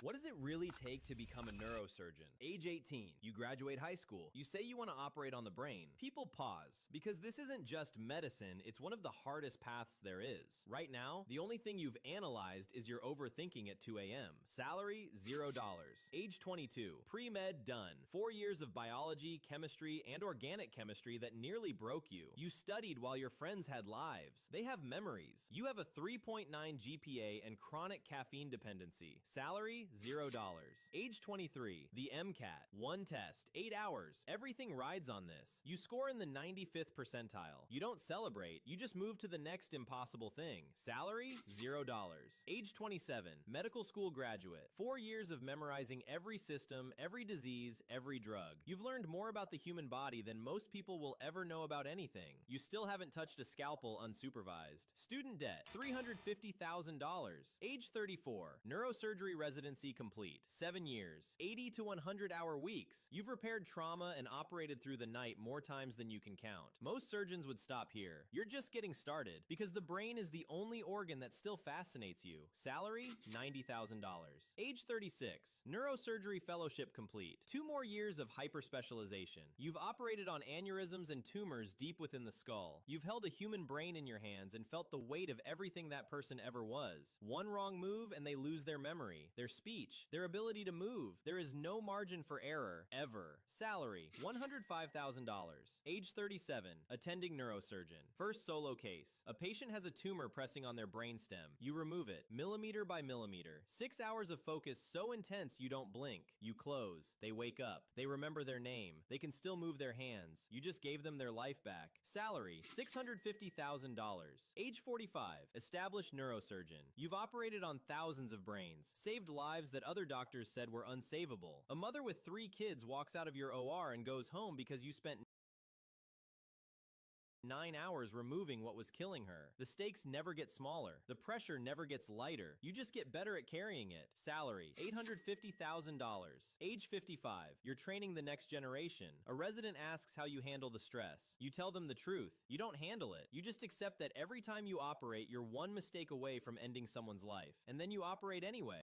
What does it really take to become a neurosurgeon? Age 18, you graduate high school, you say you want to operate on the brain. People pause, because this isn't just medicine, it's one of the hardest paths there is. Right now, the only thing you've analyzed is your overthinking at 2 a.m. Salary, $0. Age 22, pre-med done. 4 years of biology, chemistry, and organic chemistry that nearly broke you. You studied while your friends had lives. They have memories. You have a 3.9 GPA and chronic caffeine dependency. Salary, $0. Age 23, the MCAT. One test, 8 hours. Everything rides on this. You score in the 95th percentile. You don't celebrate, you just move to the next impossible thing. Salary, $0. Age 27, medical school graduate. 4 years of memorizing every system, every disease, every drug. You've learned more about the human body than most people will ever know about anything. You still haven't touched a scalpel unsupervised. Student debt, $350,000. Age 34, neurosurgery residency complete. 7 years, 80 to 100-hour weeks. You've repaired trauma and operated through the night more times than you can count. Most surgeons would stop here. You're just getting started, because the brain is the only organ that still fascinates you. Salary, $90,000. Age 36, neurosurgery fellowship complete. 2 more years of hyperspecialization. You've operated on aneurysms and tumors deep within the skull. You've held a human brain in your hands and felt the weight of everything that person ever was. One wrong move and they lose their memory, their speech, their ability to move. There is no margin for error, ever. Salary, $105,000. Age 37, attending neurosurgeon. First solo case. A patient has a tumor pressing on their brainstem. You remove it, millimeter by millimeter. 6 hours of focus so intense you don't blink. You close. They wake up. They remember their name. They can still move their hands. You just gave them their life back. Salary, $650,000. Age 45, established neurosurgeon. You've operated on thousands of brains, saved lives that other doctors said were unsavable. A mother with 3 kids walks out of your OR and goes home because you spent 9 hours removing what was killing her. The stakes never get smaller. The pressure never gets lighter. You just get better at carrying it. Salary, $850,000. Age 55. You're training the next generation. A resident asks how you handle the stress. You tell them the truth. You don't handle it. You just accept that every time you operate, you're one mistake away from ending someone's life. And then you operate anyway.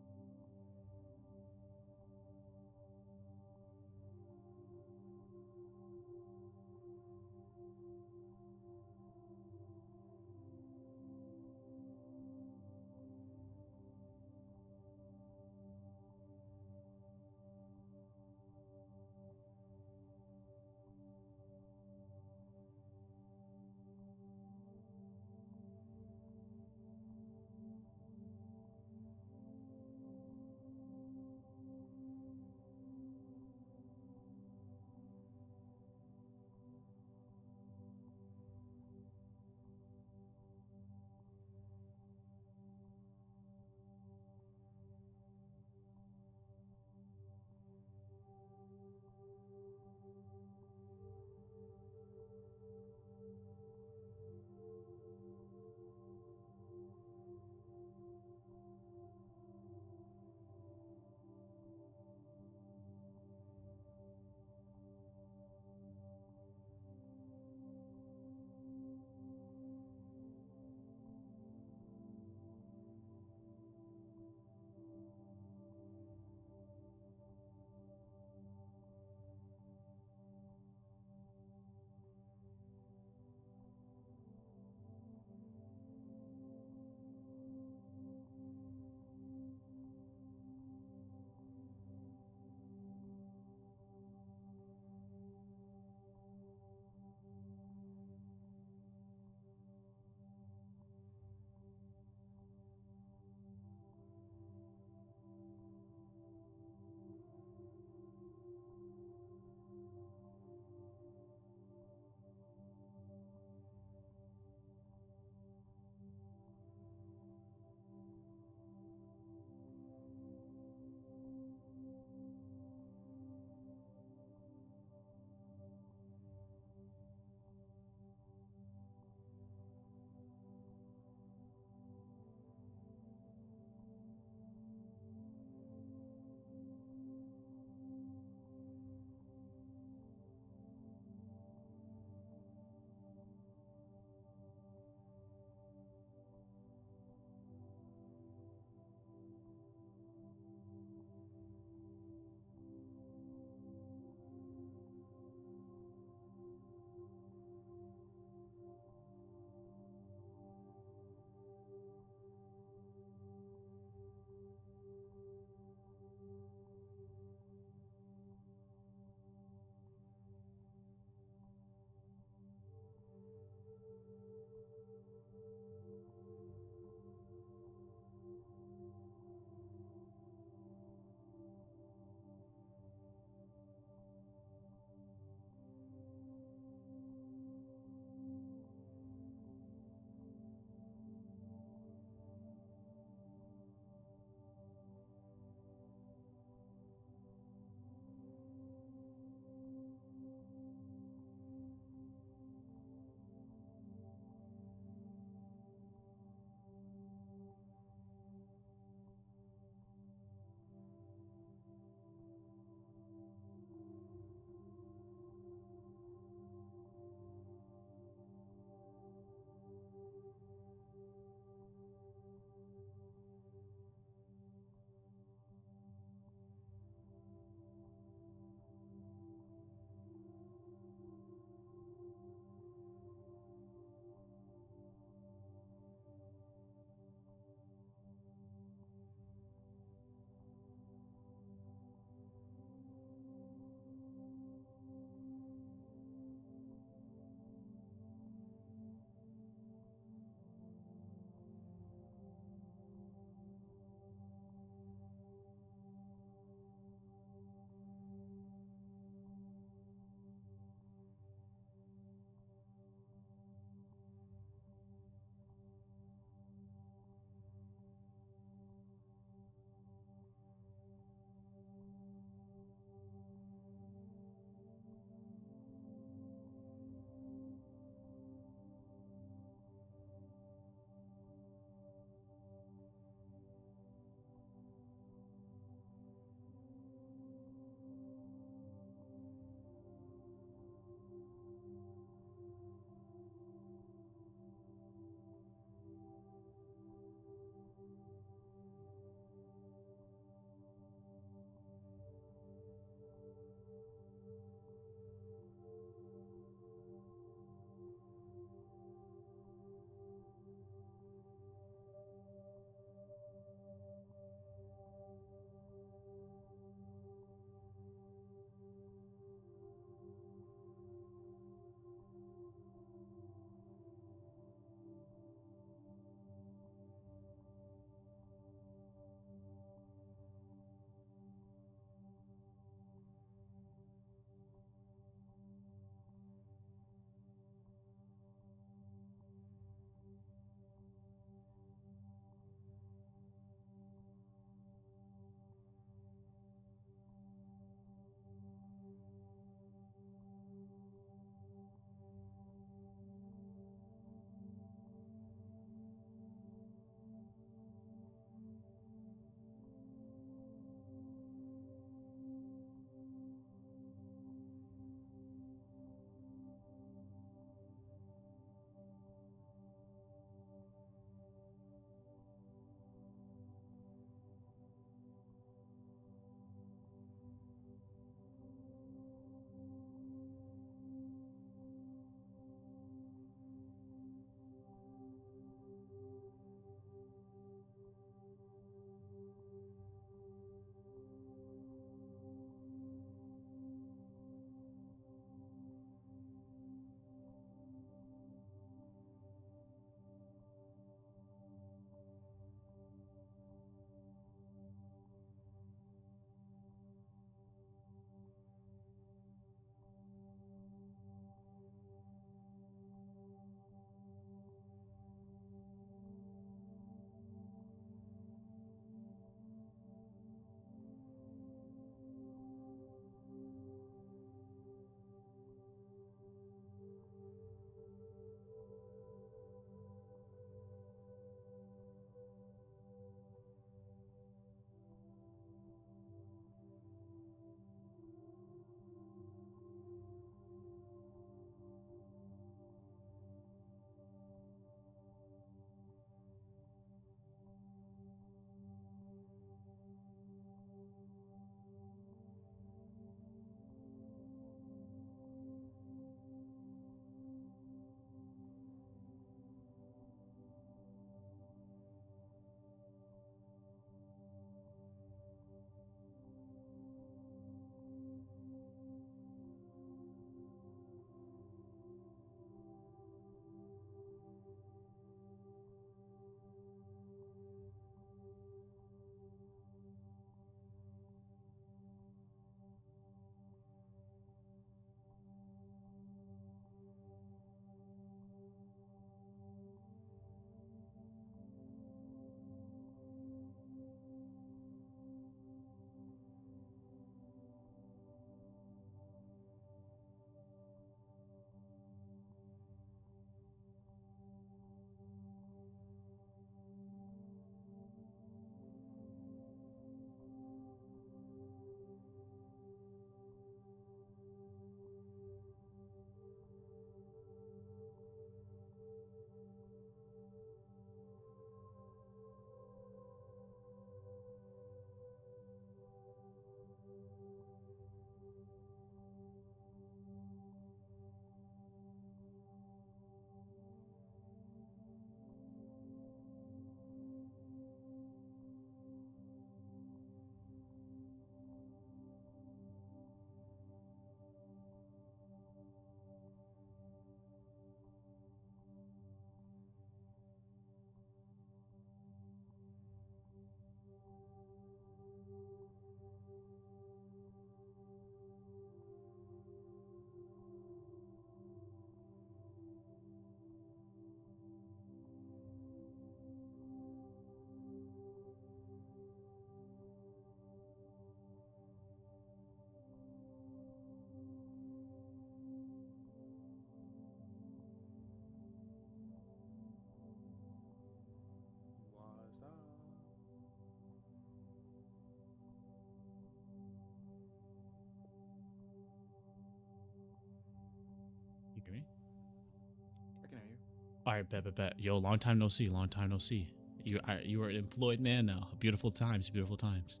All right, bet. Yo, long time no see. Long time no see. You are an employed man now. Beautiful times. Beautiful times.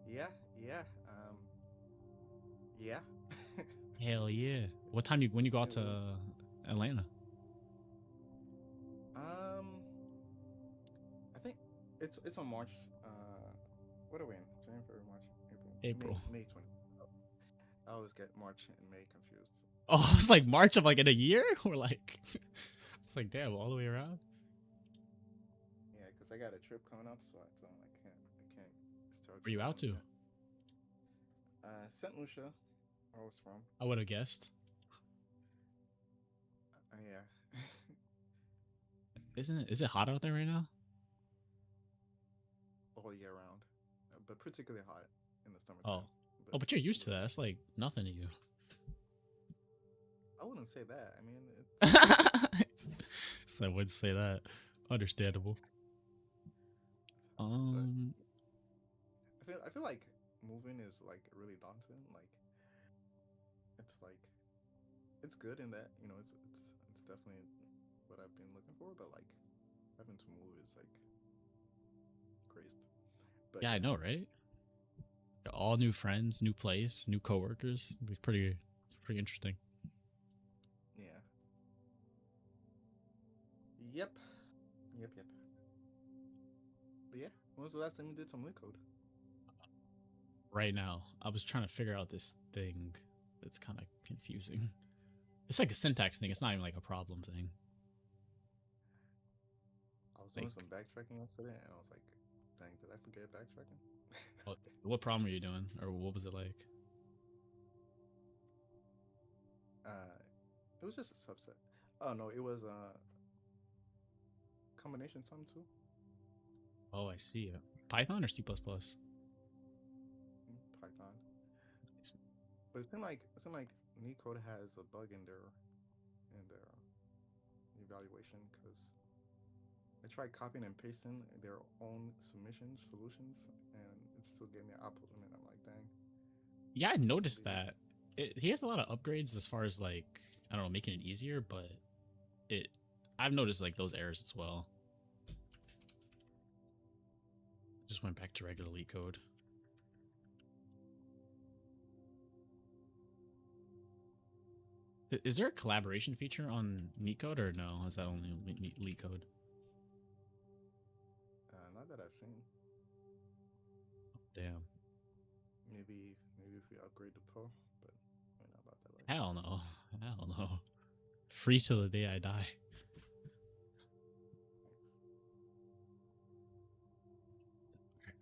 Yeah, yeah, yeah. Hell yeah. What time when you go out It to was. Atlanta? Um, I think it's on March. What are we in? January, February, March, April, April. May 20. I always get March and May confused. Oh, it's like March of like in a year, or like it's like damn, all the way around. Yeah, because I got a trip coming up, so I told him I can't start Where you out tripping to? yet. Saint Lucia, where I was from. I would have guessed. Yeah, Isn't it? Is it hot out there right now? all year round, but particularly hot in the Oh, summertime. oh, But but you're used to but that. That's like nothing to you. I wouldn't say that. I mean, So I would say that. Understandable. but Um, I feel like moving is like really daunting. Like it's like it's good in that it's definitely what I've been looking for, but like having to move is like crazy. But yeah, I yeah, know, right? All new friends, new place, new coworkers. It'd be pretty. It's pretty interesting. yeah, yep, yep. But yeah, when was the last time you did some LeetCode? Right now, I was trying to figure out this thing that's kind of confusing. It's like a syntax thing. It's not even like a problem thing. I was doing Like, some backtracking yesterday, and I was like, dang, did I forget backtracking? what problem are you doing, or what was it like? uh, it was just a subset. Oh no, it was combination sum too. Oh, I see. Python or C++? Python. But it seemed like LeetCode has a bug in their evaluation because I tried copying and pasting their own solutions, and it still gave me an output, and I'm like, dang, Yeah, I what noticed is it? that. He has a lot of upgrades as far as like I don't know, making it easier, but it I've noticed like those errors as well. Just went back to regular LeetCode. Is there a collaboration feature on NeetCode or no? Is that only LeetCode? Not that I've seen. Damn. Maybe if we upgrade the pro, but we're not about that life. Hell no. Hell no. Free till the day I die.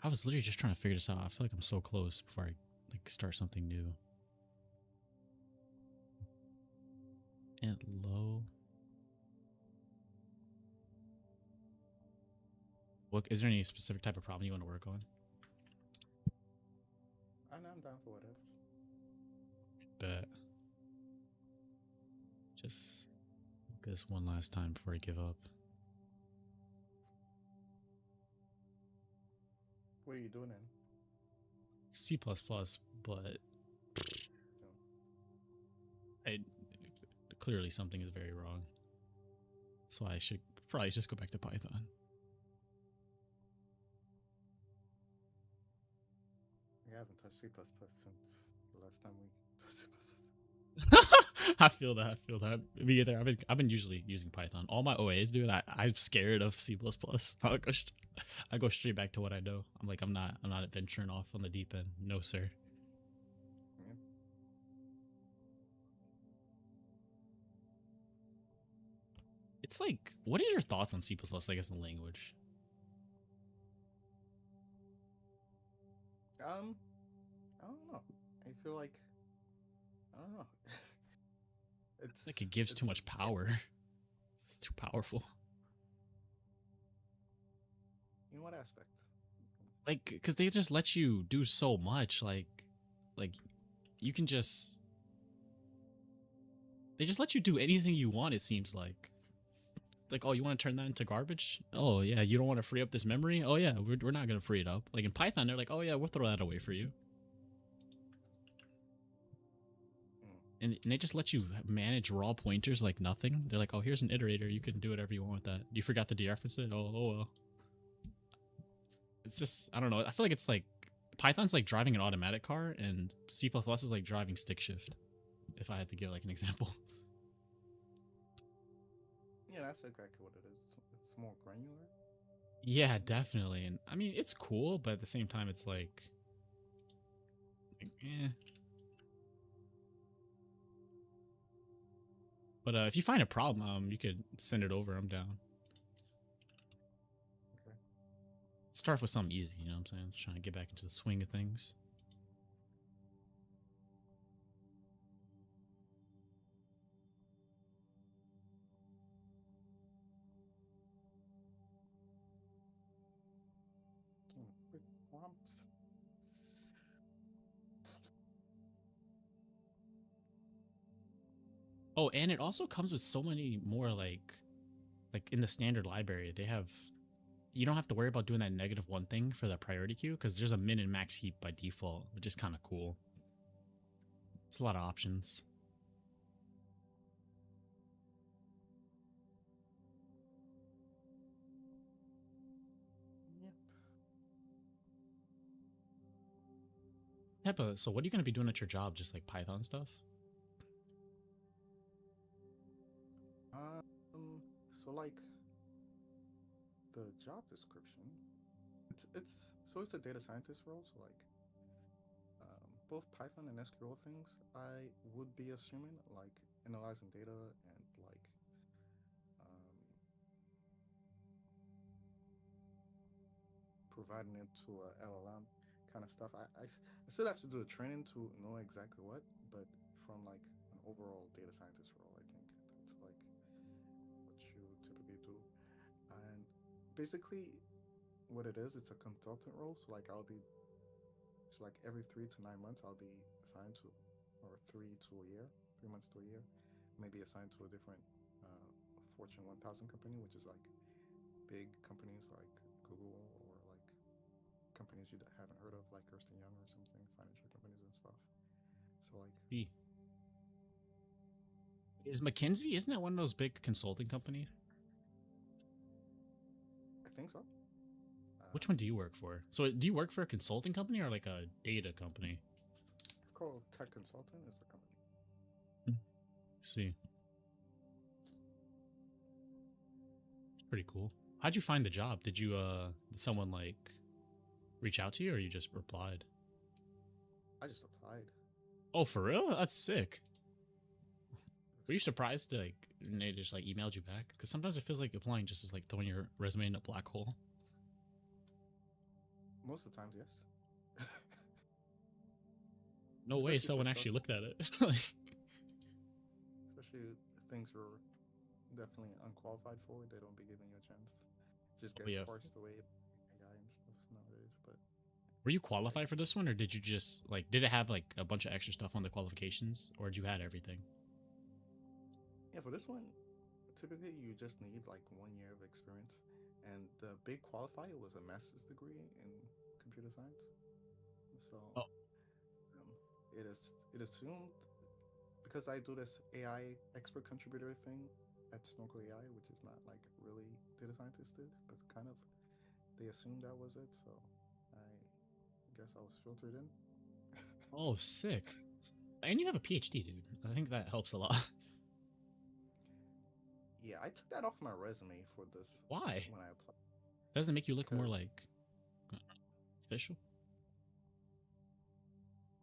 I was literally just trying to figure this out. I feel like I'm so close before I like start something new. And low. What is there any specific type of problem you want to work on? I'm down for whatever. But just look at this one last time before I give up. What are you doing then? C++, but So, I clearly something is very wrong. So I should probably just go back to Python. we haven't touched C++ since the last time we touched C++. I feel that. I feel that. Me either. I've been usually using Python. All my OAs, dude. I'm scared of C++. I go straight back to what I know. I'm like I'm not venturing off on the deep end. No sir. Yeah. It's like, what is your thoughts on C++? Like as a language? I don't know. I feel like I don't know. Like it gives too much yeah. power. It's too powerful. In what aspect? Like, because they just let you do so much. Like you can just they just let you do anything you want. It seems like, oh, you want to turn that into garbage? Oh yeah, you don't want to free up this memory? Oh yeah, we're not gonna free it up. Like in Python, they're like, oh yeah, we'll throw that away for you. Mm. and they just let you manage raw pointers like nothing. They're like, oh, here's an iterator. You can do whatever you want with that. You forgot to dereference it? Oh well. It's just, I don't know. I feel like it's like Python's like driving an automatic car, and C++ is like driving stick shift. If I had to give like an example. Yeah, that's exactly what it is. It's more granular. Yeah, definitely. And I mean, it's cool, but at the same time, it's like, eh. But if you find a problem, you could send it over. I'm down. Okay. Start with something easy, you know what I'm saying? Just trying to get back into the swing of things. Quick prompts. Oh, and it also comes with so many more like in the standard library, they have, you don't have to worry about doing that -1 thing for the priority queue because there's a min and max heap by default, which is kind of cool. It's a lot of options. Yep. Yeah, but so what are you going to be doing at your job? Just like Python stuff? So like the job description, it's a data scientist role. So like both Python and SQL things, I would be assuming like analyzing data and like um, providing it to a LLM kind of stuff. I still have to do the training to know exactly what, but from like an overall data scientist role, I think that's like what you typically do. And basically, what it is, it's a consultant role. So like I'll be, it's like every 3 to 9 months I'll be assigned to, or 3 to a year, 3 months to a year, maybe assigned to a different Fortune 1000 company, which is like big companies like Google or like companies you haven't heard of, like Ernst and Young or something, financial companies and stuff. So like, Gee. Is McKinsey, isn't that one of those big consulting companies? I think so. Which one do you work for? So do you work for a consulting company or like a data company? It's called Tech Consultant. Is the company. See. Pretty cool. How'd you find the job? Did you did someone like reach out to you or you just replied? I just applied. Oh, for real? That's sick. Were you surprised to like they just like emailed you back? Because sometimes it feels like applying just is like throwing your resume in a black hole. Most of the times, yes. No way Especially someone for actually stuff, looked at it. especially things you're definitely unqualified for. They don't be giving you a chance. Just Oh, get yeah. parsed away by AI and stuff nowadays. But Were you qualified for this one or did you just like did it have like a bunch of extra stuff on the qualifications or did you had everything? yeah, for this one, typically you just need like 1 year of experience, and the big qualifier was a master's degree in computer science. So Oh, it assumed, because I do this AI expert contributor thing at Snorkel AI, which is not like really data scientisted, but kind of, they assumed that was it. So I guess I was filtered in. oh, sick. And you have a PhD, dude. I think that helps a lot. Yeah, I took that off my resume for this Why? when I applied, Doesn't it make you look more because like official?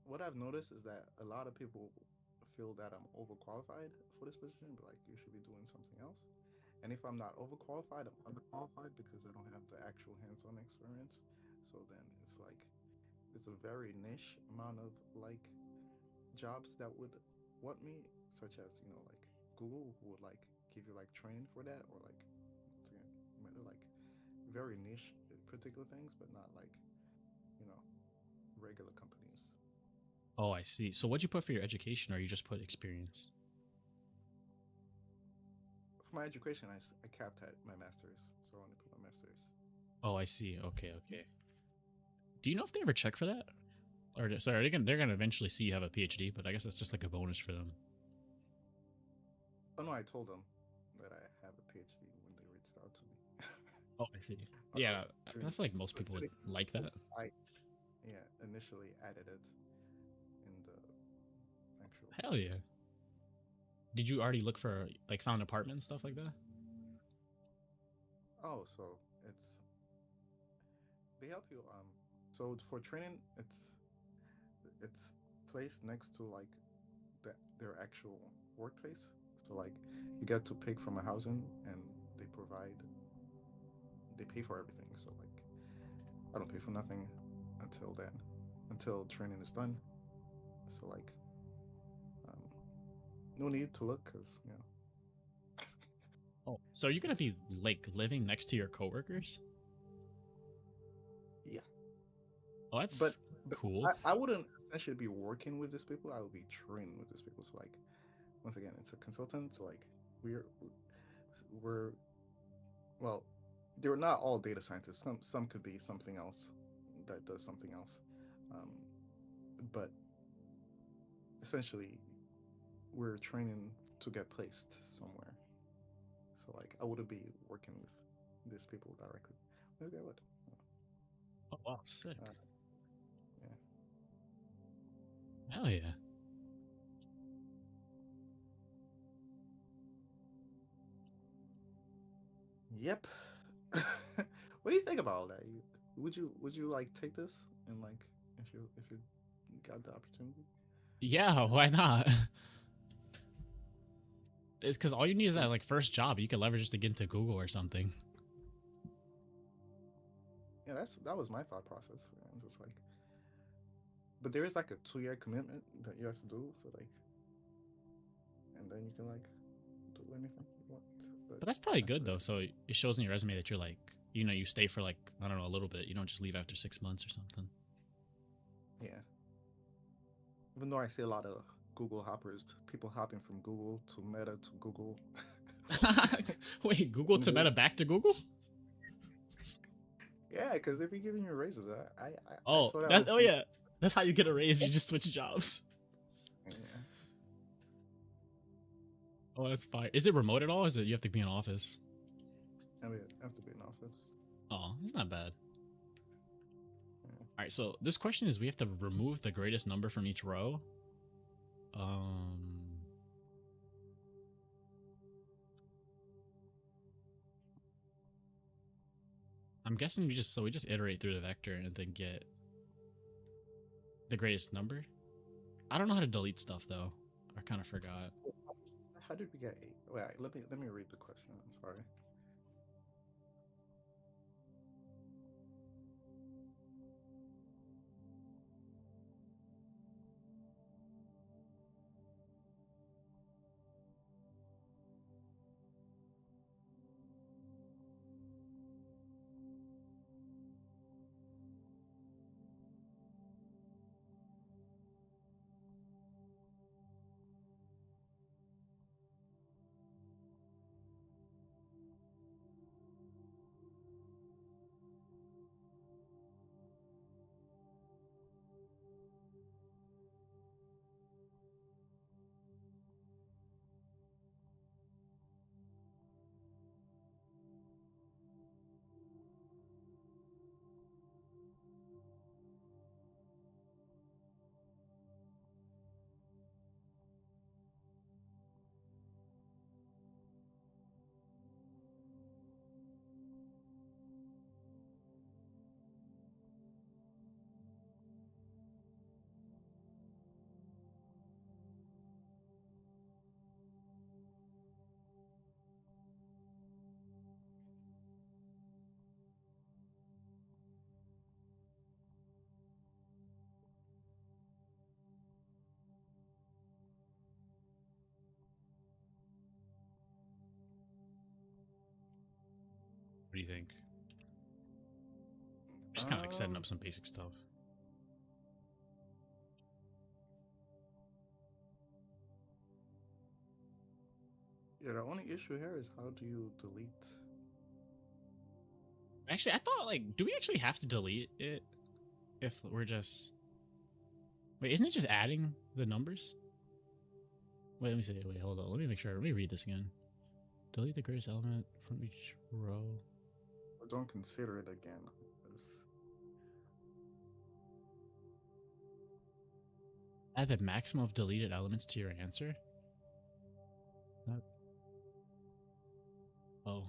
what I've noticed is that a lot of people feel that I'm overqualified for this position, but like you should be doing something else. And if I'm not overqualified, I'm underqualified because I don't have the actual hands-on experience. So then it's like it's a very niche amount of like jobs that would want me, such as like Google would like give you like training for that, or like like very niche particular things, but not like you know regular companies. Oh, I see. So what'd you put for your education or you just put experience? For my education, I capped at my master's, so I only put my master's. Oh, I see. Okay, okay. Do you know if they ever check for that? Or sorry, they're gonna eventually see you have a PhD, but I guess that's just like a bonus for them. Oh no, I told them that I have a PhD when they reached out to me. Oh, I see. Uh, Yeah, Trini- I feel like most but people would Trini- like that. I yeah initially added it in the actual Hell yeah. Did you already look for like found an apartment and stuff like that? Oh, so they help you. So for training, it's placed next to like their actual workplace. So like you get to pick from a housing, and they provide they pay for everything. So like I don't pay for nothing until then, until training is done. So like um, no need to look because Oh, so you're gonna it's be like living next to your coworkers? yeah. Oh, But that's but cool. I wouldn't essentially be working with these people. I would be training with these people. So like once again, it's a consultant. So like we're we're well, they're not all data scientists. Some could be something else that does something else. Um, but essentially, we're training to get placed somewhere. So like I wouldn't be working with these people directly. Maybe I would. Oh wow, sick. Uh, yeah. Hell yeah. Yep. What do you think about all that? Would you like take this and like if you got the opportunity? Yeah, why not? It's because all you need is that like first job. You could leverage just to get into Google or something. Yeah, that was my thought process. I'm just like, but there is like a 2 year commitment that you have to do. So like, and then you can like do anything you want. But But that's probably after good though. that, So it shows in your resume that you're like, you stay for like, I don't know, a little bit. You don't just leave after 6 months or something. yeah. Even though I see a lot of Google hoppers, people hopping from Google to Meta to Google. Wait, Google to Google. Meta back to Google? Yeah, because they be giving you raises. I Oh, saw that. oh yeah. That's how you get a raise. You just switch jobs. Yeah. Oh, that's fine. Is it remote at all? Or is it you have to be in office? I mean, I have to be in office. Oh, it's not bad. Yeah. All right, so this question is we have to remove the greatest number from each row. I'm guessing we just iterate through the vector and then get the greatest number. I don't know how to delete stuff though. I kind of forgot. How did we get 8? Wait, let me read the question. I'm sorry. What do you think? Just kind of like setting Um, up some basic stuff. yeah, the only issue here is how do you delete? Actually, I thought like, do we actually have to delete it if we're just? Wait, isn't it just adding the numbers? Wait, let me see. Wait, hold on. Let me make sure. Let me read this again. Delete the greatest element from each row. But don't consider it again. 'cause Add the maximum of deleted elements to your answer. Oh.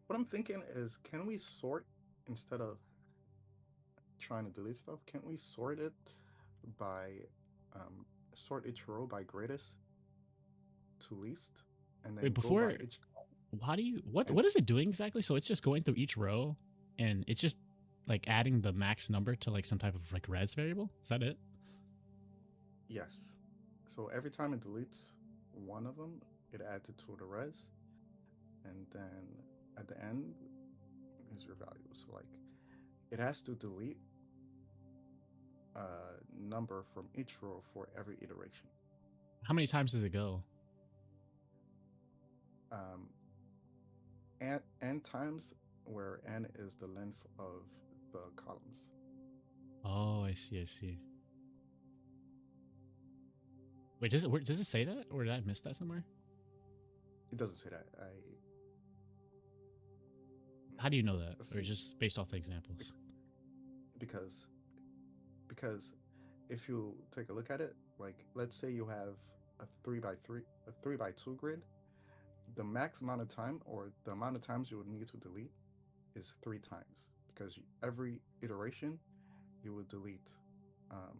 What I'm thinking is, can we sort instead of trying to delete stuff? Can't we sort it by sort each row by greatest to least, and then Wait, go by before each? how do you what And what is it doing exactly? So it's just going through each row and it's just like adding the max number to like some type of like res variable? Is that it? yes. So every time it deletes one of them, it adds it to the res, and then at the end is your value. So like it has to delete a number from each row for every iteration. How many times does it go? Um, n times, where n is the length of the columns. Oh, I see, I see. Wait, does it say that? Or did I miss that somewhere? It doesn't say that. How do you know that? Let's Or see. just based off the examples? because because if you take a look at it, like let's say you have a 3 by 2 grid, the max amount of time, or the amount of times you would need to delete, is 3 times, because every iteration you would delete um,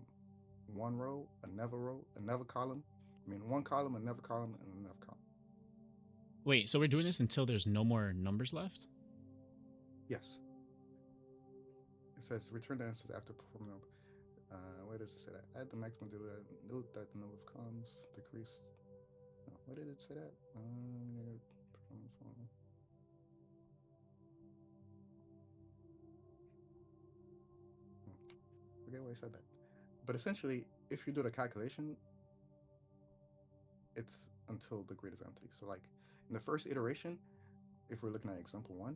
one row, another column. I mean, one column, another column, and another column. Wait, so we're doing this until there's no more numbers left? Yes. It says return the answers after performing. Where does it say that? Add the maximum to that. Note that the number of columns decreased. No, where did it say that? Forget where I said that. But essentially, if you do the calculation, it's until the grid is empty. So like in the first iteration, if we're looking at example one,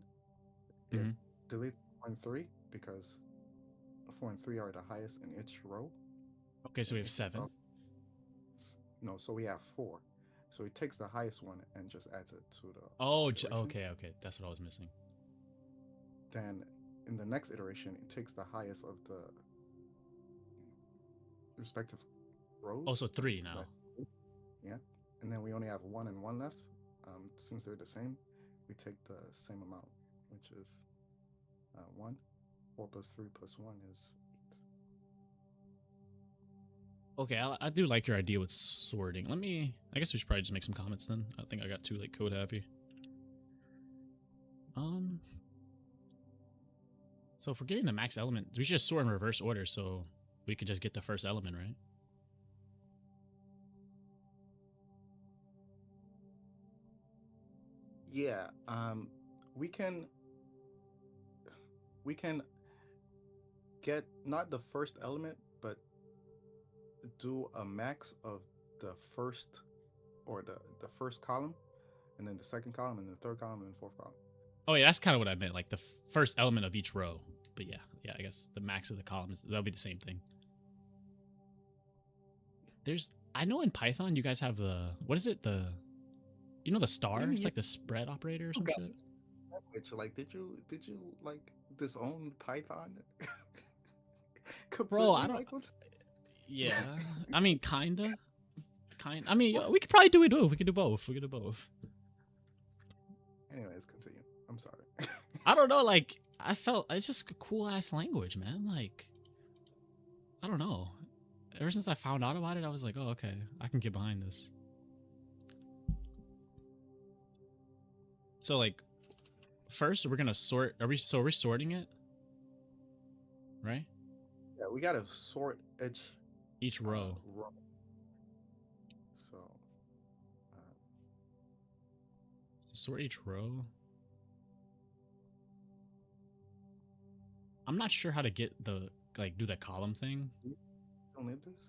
it Mhm. deletes 4 and 3 because 4 and 3 are the highest in each row. Okay, so we have 7. No, so we have 4. So it takes the highest one and just adds it to the Oh, iteration. okay. That's what I was missing. Then in the next iteration, it takes the highest of the respective rows. Oh, so 3 now. Yeah. And then we only have 1 and 1 left. Since they're the same, we take the same amount, which is 1. 4 plus 3 plus 1 is 8. Okay, I do like your idea with sorting. I guess we should probably just make some comments then. I think I got too like code happy. So if we're getting the max element, we should just sort in reverse order so we could just get the first element, right? Yeah. We can get not the first element, but do a max of the first, or the first column, and then the second column, and the third column, and the fourth column. Oh yeah, that's kind of what I meant, like the first element of each row. But yeah, I guess the max of the columns, that'll be the same thing. I know in Python you guys have what is it? The star? It's like the spread operator or some shit. Which, like, did you like disown Python? Bro, I don't. Like, what's... Yeah, I mean, kinda. I mean, we could probably do it both. We could do both. Anyways, continue. I'm sorry. I don't know. Like, I felt it's just a cool ass language, man. Like, I don't know. Ever since I found out about it, I was like, oh, okay, I can get behind this. So, like, first we're gonna sort. We're sorting it, right? Yeah, we gotta sort each row. So, sort each row. I'm not sure how to get do the column thing. You don't need this.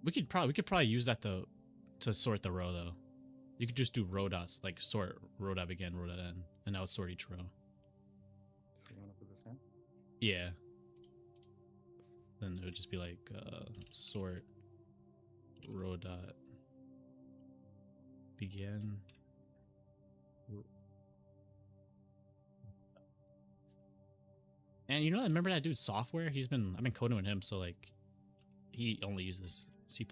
We could probably use that to sort the row though. You could just do row dots, like sort row dot begin, row dot end, and that would sort each row. So you want to put this in? Yeah. Then it would just be like sort row dot begin. And you know, I remember that dude software. I've been coding with him, so like, he only uses C++.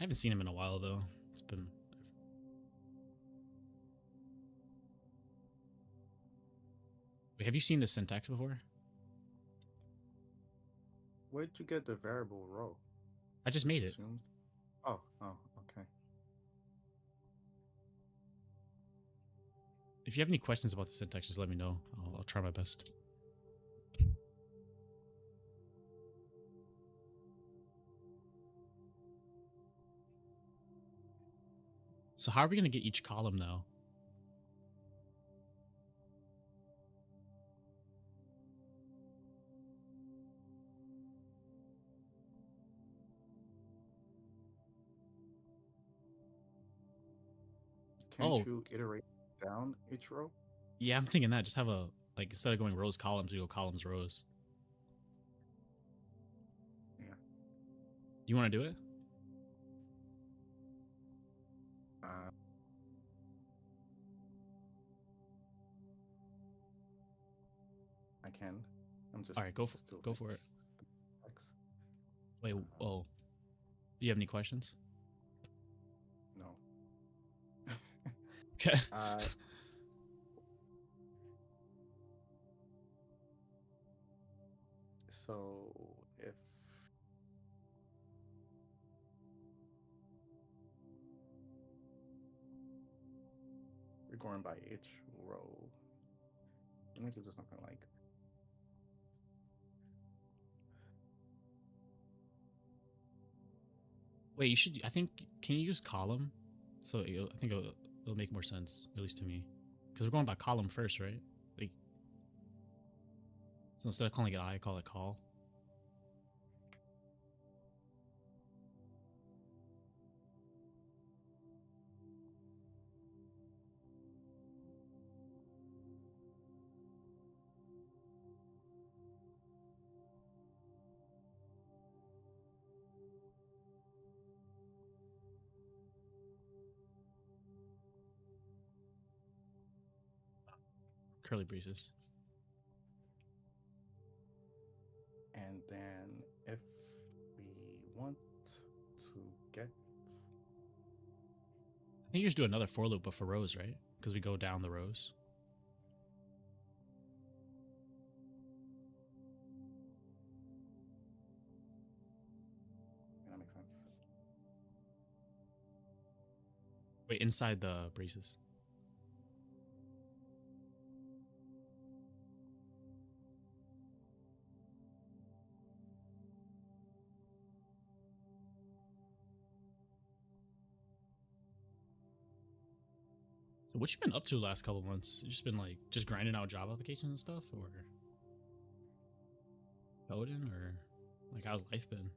I haven't seen him in a while though. It's been. Wait, have you seen this syntax before? Where'd you get the variable row? I just made it. Assumed? Oh, okay. If you have any questions about the syntax, just let me know. I'll try my best. So how are we going to get each column now? Can't you iterate down each row? Yeah, I'm thinking that. Just have a, like, instead of going rows, columns, we go columns, rows. Yeah. You want to do it? I can. I'm just. All right, go for it. Wait, oh. Do you have any questions? No. Okay. So if we're going by each row, let me do something like. Wait, you should. I think. Can you use column? So I think it'll make more sense, at least to me, because we're going by column first, right? Like, so instead of calling it I call it call. Curly braces. And then if we want to get. I think you just do another for loop, but for rows, right? Because we go down the rows. That makes sense. Wait, inside the braces. So what you been up to last couple months? You just been like just grinding out job applications and stuff, or coding, or like how's life been?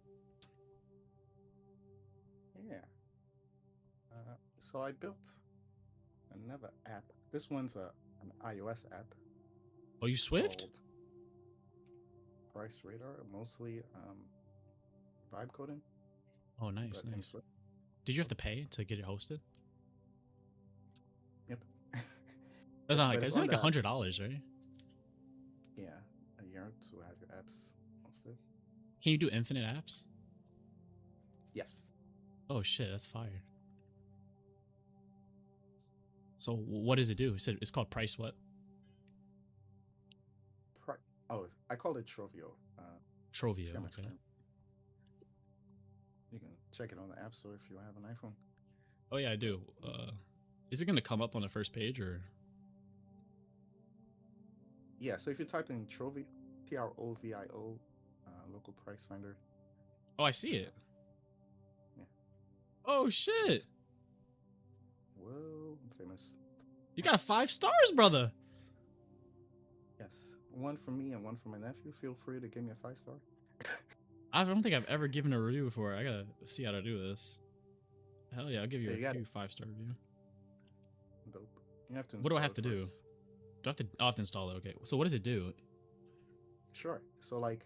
Yeah. So I built another app. This one's an iOS app. Oh, you Swift? Price Radar, mostly vibe coding. Oh, nice, nice. Did you have to pay to get it hosted? Yep. That's not like, it's like $100, right? Yeah, a year to have your apps hosted. Can you do infinite apps? Yes. Oh shit, that's fire. So what does it do? It said it's called Price what? Oh, I called it Trovio. Trovio, okay. You can check it on the App Store if you have an iPhone. Oh yeah, I do. Is it going to come up on the first page or? Yeah, so if you type in Trovio, Trovio, local price finder. Oh, I see it. Yeah. Oh shit! Whoa, I'm famous. You got 5 stars, brother. Yes, one for me and one for my nephew. Feel free to give me a 5-star. I don't think I've ever given a review before. I gotta see how to do this. Hell yeah, I'll give Yeah, you you got a it. 5-star review. Dope. You have to What do I install have it to do? first. Do I have to? I'll have to install it. Okay. So what does it do? Sure. So like,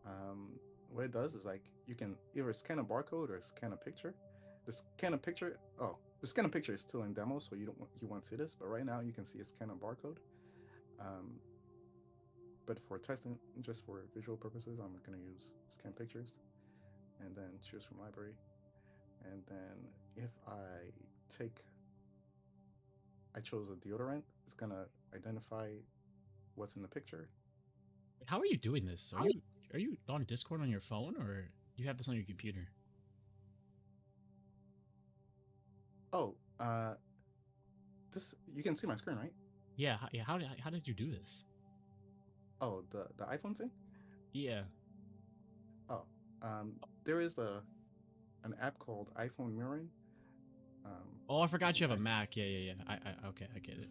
um, what it does is like you can either scan a barcode or scan a picture. The scan a picture. Oh, the scan a picture is still in demo, so you won't see this. But right now you can see a scan a barcode. Um, but for testing, just for visual purposes, I'm gonna use scan pictures and then choose from library. And then if take, I chose a deodorant, it's gonna identify what's in the picture. How are you doing this? Are you on Discord on your phone or do you have this on your computer? Oh, this you can see my screen, right? Yeah. How did you do this? Oh, the iPhone thing. Yeah. Oh, there is an app called iPhone Mirroring. Oh, I forgot you have a I, Mac. Yeah. I okay, I get it.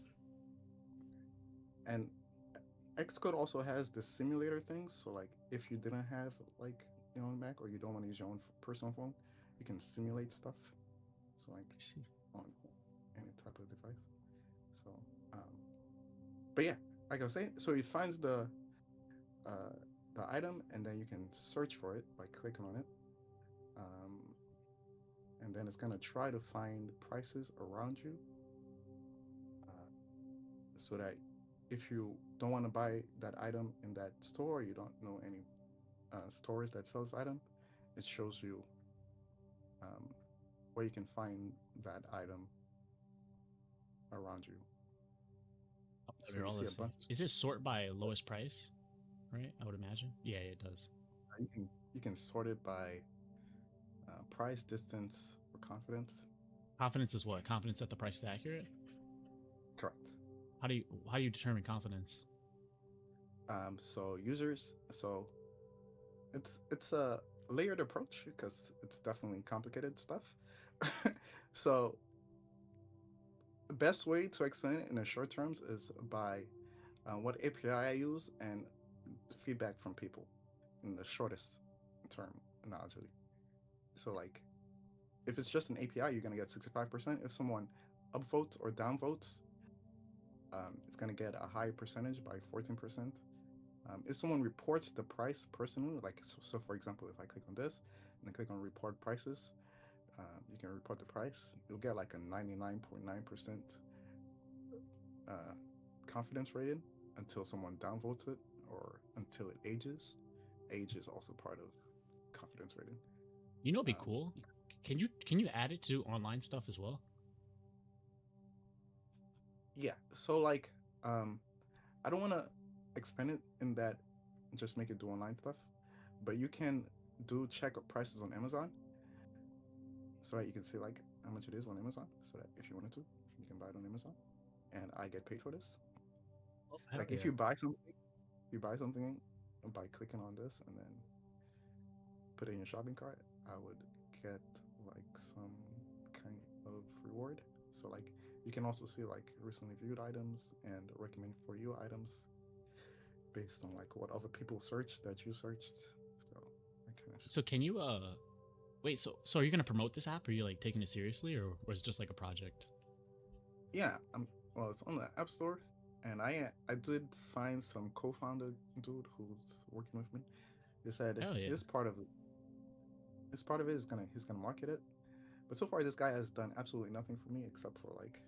and Xcode also has the simulator things. So like, if you didn't have like your own Mac or you don't want to use your own personal phone, you can simulate stuff. So like I see. on any type of device. So, but yeah, like I was saying, so it finds uh, the item and then you can search for it by clicking on it. Um, and then it's gonna try to find prices around you, uh, so that if you don't want to buy that item in that store, you don't know any stores that sell this item, it shows you um, where you can find that item around you. So They're you all see the a same. bunch. Is it sort by lowest price? Right? I would imagine. Yeah, it does. You can sort it by price, distance, or confidence. Confidence is what? Confidence that the price is accurate? Correct. How do you determine confidence? So users, so it's a layered approach because it's definitely complicated stuff. So the best way to explain it in the short terms is by what API I use and feedback from people in the shortest term analogy. So like if it's just an API, you're gonna get 65%. If someone upvotes or downvotes, it's gonna get a high percentage by 14%. If someone reports the price personally, like so for example, if I click on this and then click on report prices, you can report the price. You'll get like a 99.9% uh, confidence rating until someone downvotes it or until it ages. Age is also part of confidence rating. You know, it'd be Um, cool. Can you add it to online stuff as well? yeah, so like um, I don't want to expand it in that just make it do online stuff, but you can do check prices on Amazon so that you can see like how much it is on Amazon. So that if you wanted to, you can buy it on Amazon, and I get paid for this. Oh, hell Like if yeah. you buy something by clicking on this and then put it in your shopping cart, I would get like some kind of reward. So like you can also see like recently viewed items and recommend for you items based on like what other people searched that you searched. So that kind of shit. So can you wait, so are you gonna promote this app? Or are you like taking it seriously, or was it just like a project? Yeah, well, it's on the App Store, and I did find some co-founder dude who's working with me. They said Hell yeah. this part of it is gonna he's gonna market it, but so far this guy has done absolutely nothing for me except for like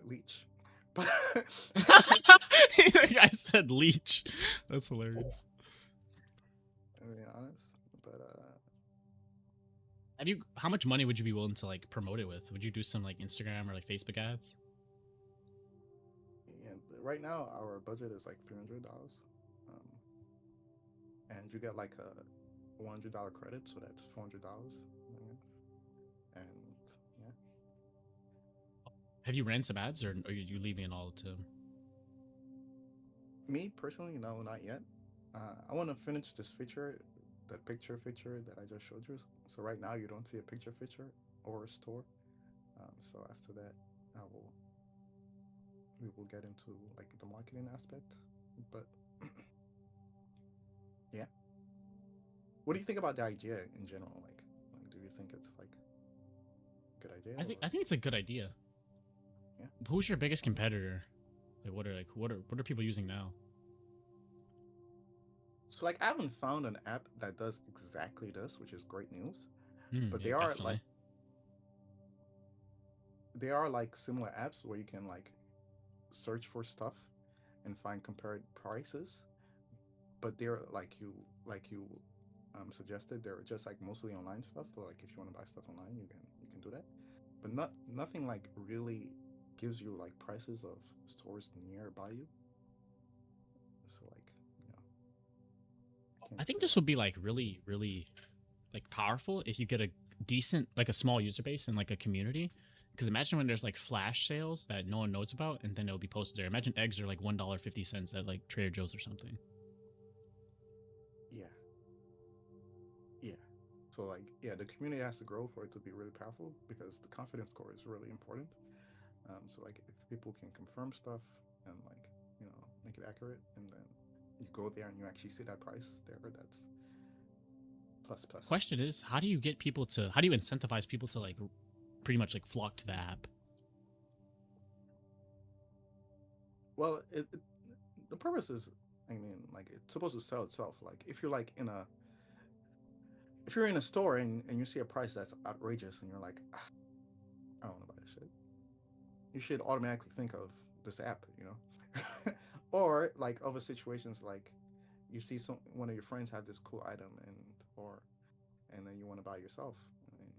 leech. But I said leech. That's hilarious. I'm being honest, but How much money would you be willing to like promote it with? Would you do some like Instagram or like Facebook ads? yeah, right now our budget is like $300, um, and you get like a $100 credit, so that's $400. And yeah, Have you ran some ads, or are you leaving it all to? me personally, no, not yet. I want to finish this feature, the picture feature that I just showed you. So right now you don't see a picture feature or a store. So after that, I will we will get into like the marketing aspect. But yeah, what do you think about the idea in general? Like do you think it's like good idea? I think it's a good idea. Yeah. Who's your biggest competitor? What are people using now? So like I haven't found an app that does exactly this, which is great news. But Yeah, definitely. they are like similar apps where you can like search for stuff and find compared prices. But they're like you suggested, they're just like mostly online stuff. So like if you want to buy stuff online, you can do that. But nothing like really gives you like prices of stores nearby you. So like I I can't think say this like would be like really, really like powerful if you get a decent, like a small user base and like a community. Because imagine when there's like flash sales that no one knows about, and then it'll be posted there. Imagine eggs are like $1.50 at like Trader Joe's or something. yeah, yeah. So like yeah, the community has to grow for it to be really powerful because the confidence score is really important. So like if people can confirm stuff and like make it accurate, and then you go there and you actually see that price there, that's plus plus. Question is, how do you get people to? How do you incentivize people to like pretty much like flock to the app? Well, the purpose is, I mean, like it's supposed to sell itself. Like if you're in a store and you see a price that's outrageous and you're like, "Ah, I don't know about this shit, you should automatically think of this app, or like other situations like you see one of your friends have this cool item and then you want to buy yourself, and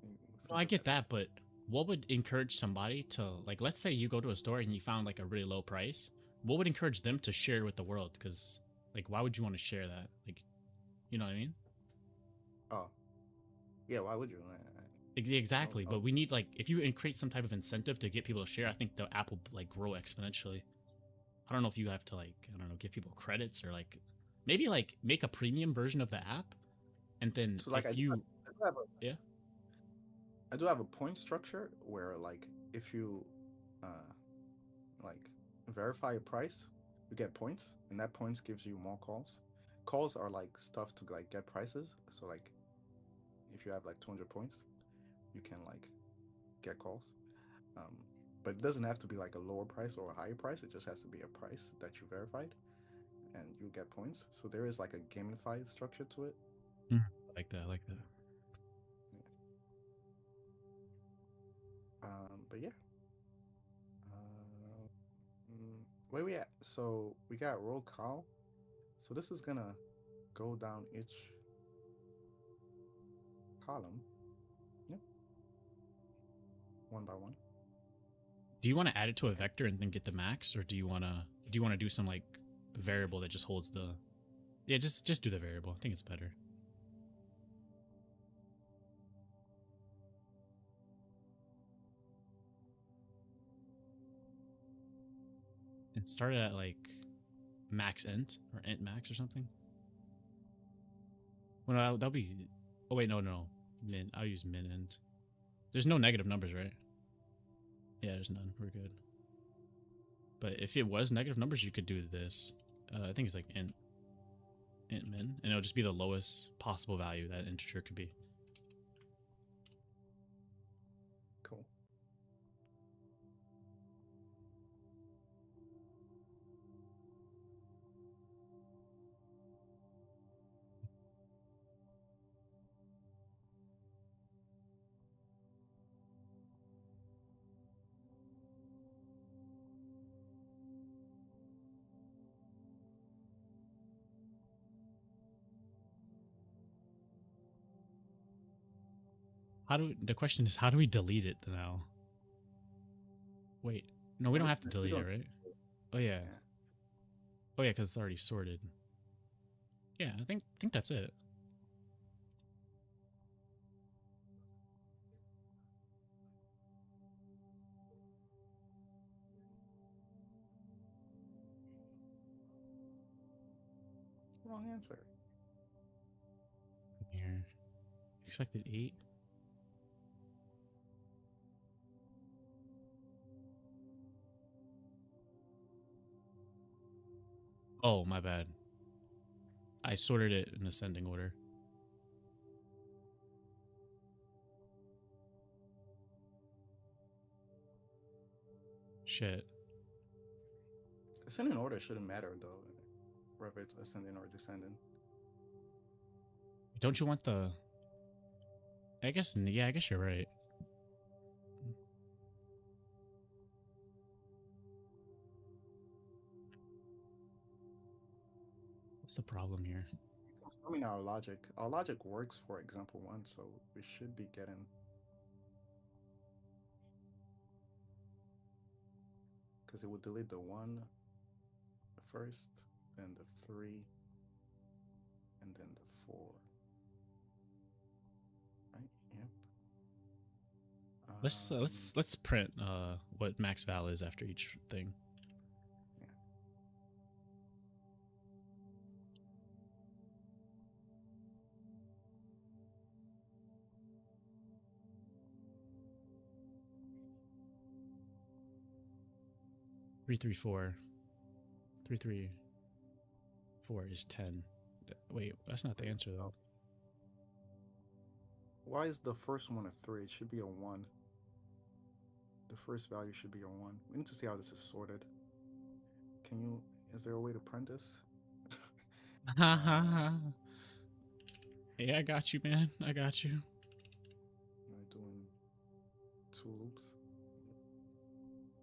you No, think I of get that. that, but what would encourage somebody to like? Let's say you go to a store and you found like a really low price. What would encourage them to share with the world? Because like, why would you want to share that? Like, you know what I mean? Oh, yeah, why would you? Exactly, I but we need like if you create some type of incentive to get people to share, I think the app will like grow exponentially. I don't know if you have to like I don't know give people credits or like maybe like make a premium version of the app, and then so like if you I do have a yeah I do have a point structure where like if you uh like verify a price, you get points, and that points gives you more calls. Calls are like stuff to like get prices. So like if you have like 200 points, you can like get calls. Um, but it doesn't have to be like a lower price or a higher price. It just has to be a price that you verified, and you get points. So there is like a gamified structure to it. I like that I like that. Yeah. But yeah. Uh, where we at? So we got roll call. So this is gonna go down each column. Yep, one by one. Do you want to add it to a vector and then get the max, or do you want to do some like variable that just holds the yeah just do the variable. I think it's better. And start it at like max int or int max or something. Well, no, that'll be. Oh wait, no. Min. I'll use min int. There's no negative numbers, right? Yeah, there's none. We're good. But if it was negative numbers, you could do this. I think it's like int min, and it'll just be the lowest possible value that integer could be. Cool. The question is how do we delete it now? Wait, no, we don't have to We delete it, don't. right? Oh yeah, Yeah. oh yeah, because it's already sorted. Yeah, I think that's it. Wrong answer. Here, expected 8. Oh, my bad. I sorted it in ascending order. Shit. Ascending order shouldn't matter though, whether it's ascending or descending. Don't you want the? I guess yeah. I guess you're right. What's the problem here? Confirming our logic. Our logic works for example 1, so we should be getting. Because it would delete the 1 first, then the 3, and then the 4. Right? Yep. Let's print what max val is after each thing. Yeah. Three, 4. 3, 4 is 10. Wait, that's not the answer though. Why is the first one a 3? It should be a 1. The first value should be a 1. We need to see how this is sorted. Is there a way to print this? Yeah, I got you, man. I got you. Am I doing 2 loops?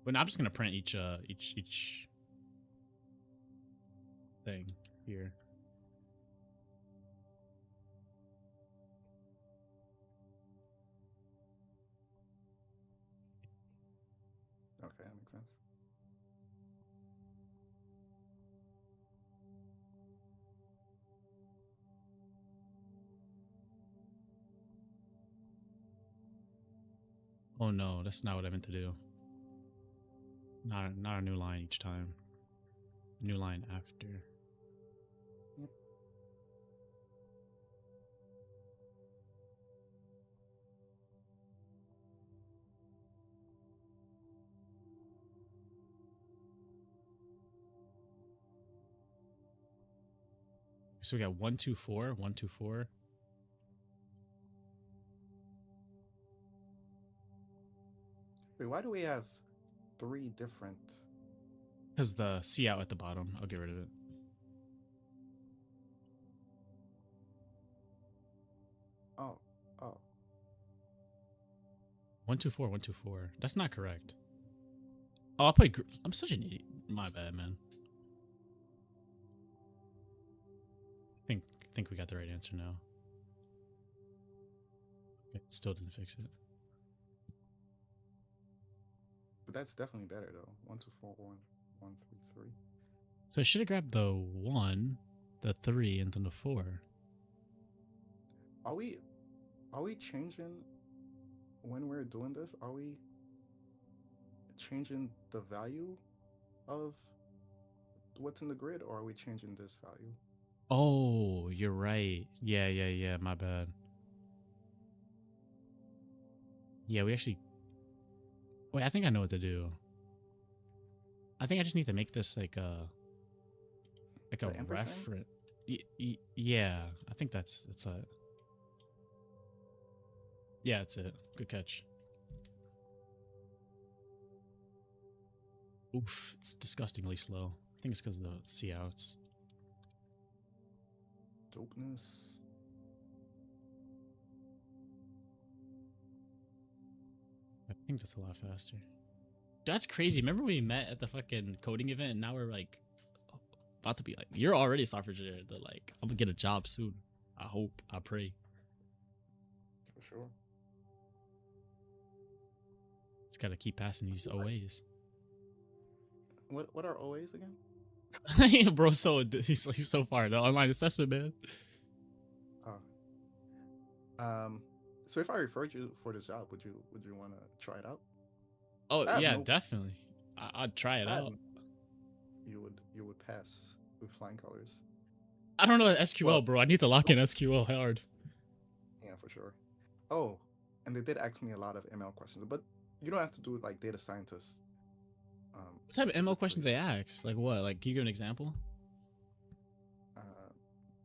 But I'm just gonna print each thing here. Okay, that makes sense. Oh no, that's not what I meant to do. Not a new line each time. New line after. Yep. So we got 1, 2, 4, 1, 2, 4. Wait, why do we have 3 different? Because the C out at the bottom, I'll get rid of it. Oh. 1, 2, 4, 1, 2, 4. That's not correct. Oh, I'll put. I'm such an idiot. My bad, man. I think we got the right answer now. It still didn't fix it. But that's definitely better though. 1, 2, 4, 1, 1, 3, 3. So I should have grabbed the 1, the 3, and then the 4. Are we changing when we're doing this? Are we changing the value of what's in the grid, or are we changing this value? Oh, you're right. Yeah. My bad. Yeah, we actually. Wait, I think I know what to do. I think I just need to make this like a reference. Yeah, I think that's it. Yeah, that's it. Good catch. Oof, it's disgustingly slow. I think it's because of the C outs. Dopeness. I think that's a lot faster. That's crazy. Remember we met at the fucking coding event, and now we're like about to be like, you're already a software engineer. They're like, I'm gonna get a job soon. I hope. I pray. For sure. Just gotta keep passing these OAs. What are OAs again? Bro, he's so far. The online assessment, man. Oh. So if I referred you for this job, would you want to try it out? Oh yeah, definitely. I'd try it out. You would pass with flying colors. I don't know SQL, bro. I need to lock in SQL hard. Yeah, for sure. Oh, and they did ask me a lot of ML questions, but you don't have to do it like data scientists. What type of ML questions do they ask? Like what? Like, can you give an example?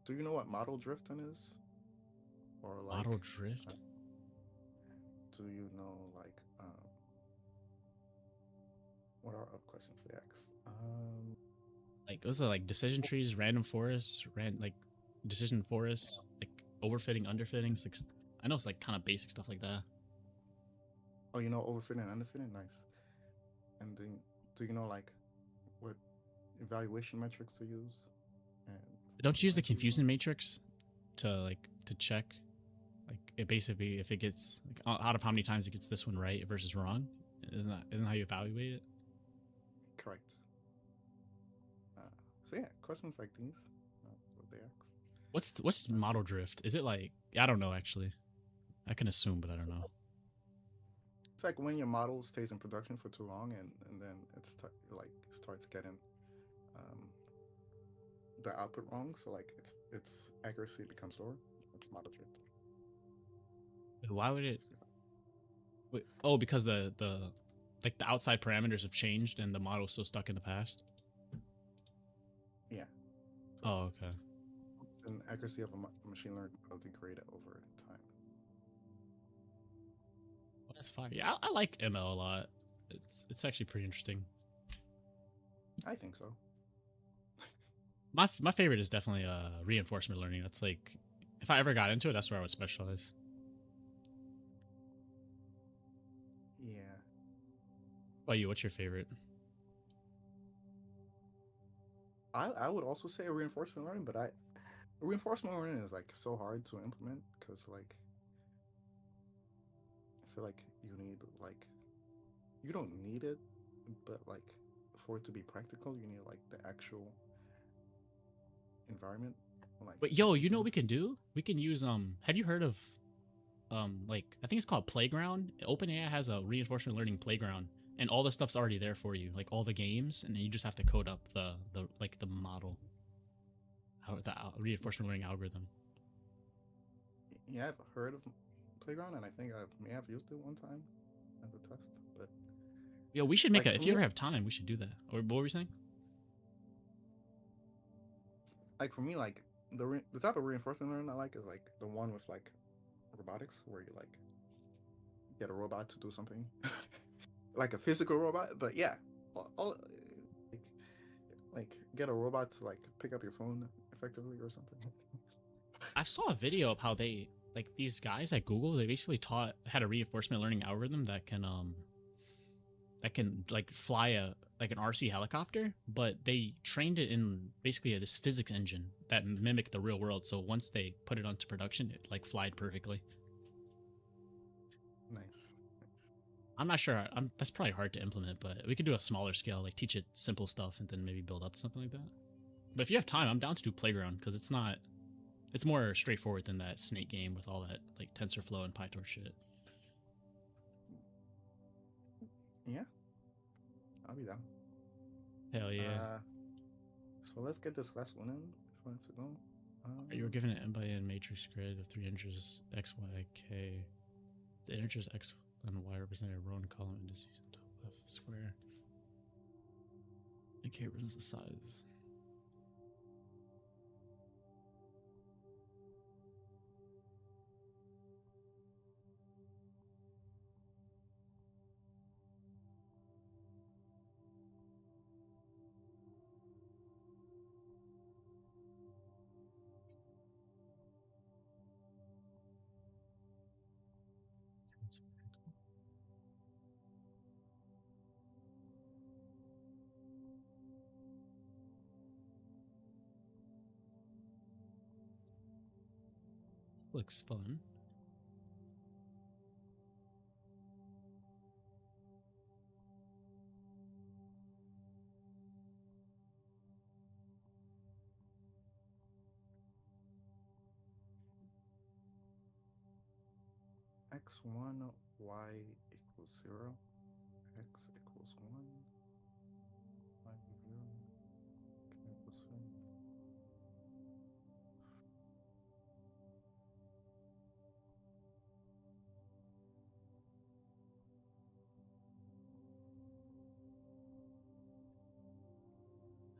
Do you know what model drifting is? Or like model drift? Do you know like what are other questions they asked? Like those are like decision trees, random forests, like decision forests, like overfitting, underfitting. It's like, I know it's like kind of basic stuff like that. Oh, you know, overfitting and underfitting, nice. And then, do you know like what evaluation metrics to use? And Don't you use the when to use them? confusion matrix to check like it basically if it gets like out of how many times it gets this one right versus wrong? Isn't that how you evaluate it? Correct. Uh, so yeah, questions like these. What they ask. What's model drift? Is it like I don't know actually. I can assume, but I don't know. It's like when your model stays in production for too long, and then like starts getting um, the output wrong. So like its accuracy becomes lower. It's model drift. Why would it? Wait, oh, because the like the outside parameters have changed and the model's still stuck in the past. Yeah. So Oh, okay. an accuracy of a machine learning model degrade over time. Well, that's fine. Yeah, I like ML a lot. It's actually pretty interesting. I think so. My favorite is definitely reinforcement learning. That's like if I ever got into it, that's where I would specialize. Yeah. What about you? What's your favorite? I would also say reinforcement learning, but reinforcement learning is like so hard to implement because like I feel like you don't need it, but like for it to be practical, you need like the actual environment. Like But yo, you know what we instance. can do? We can use have you heard of like I think it's called Playground? OpenAI has a reinforcement learning playground and all the stuff's already there for you, like all the games, and then you just have to code up the like the model, how the reinforcement learning algorithm. Yeah, I've heard of Playground, and I think I may have used it one time as a test. But Yo, we should make like a for if you me, ever have time, we should do that. Or what were you saying? like the type of reinforcement learning I like is like the one with like robotics, where you like get a robot to do something, like a physical robot. But yeah, like get a robot to like pick up your phone effectively or something. I saw a video of how they like these guys at Google. They basically had a reinforcement learning algorithm that can like fly a like an RC helicopter, but they trained it in basically this physics engine that mimicked the real world. So once they put it onto production, it like flied perfectly. Nice. I'm not sure. That's probably hard to implement, but we could do a smaller scale, like teach it simple stuff and then maybe build up something like that. But if you have time, I'm down to do Playground because it's more straightforward than that Snake game with all that like TensorFlow and PyTorch shit. Yeah, I'll be down. Hell yeah. So let's get this last one in before I have to go. You were given an M by N matrix grid of 3 integers x, y, k. The integers x and y represent a row and column indices on top left square. And k represents the size. Looks fun. X1, y equals 0, x equals 1, y equals 0, k equals 0.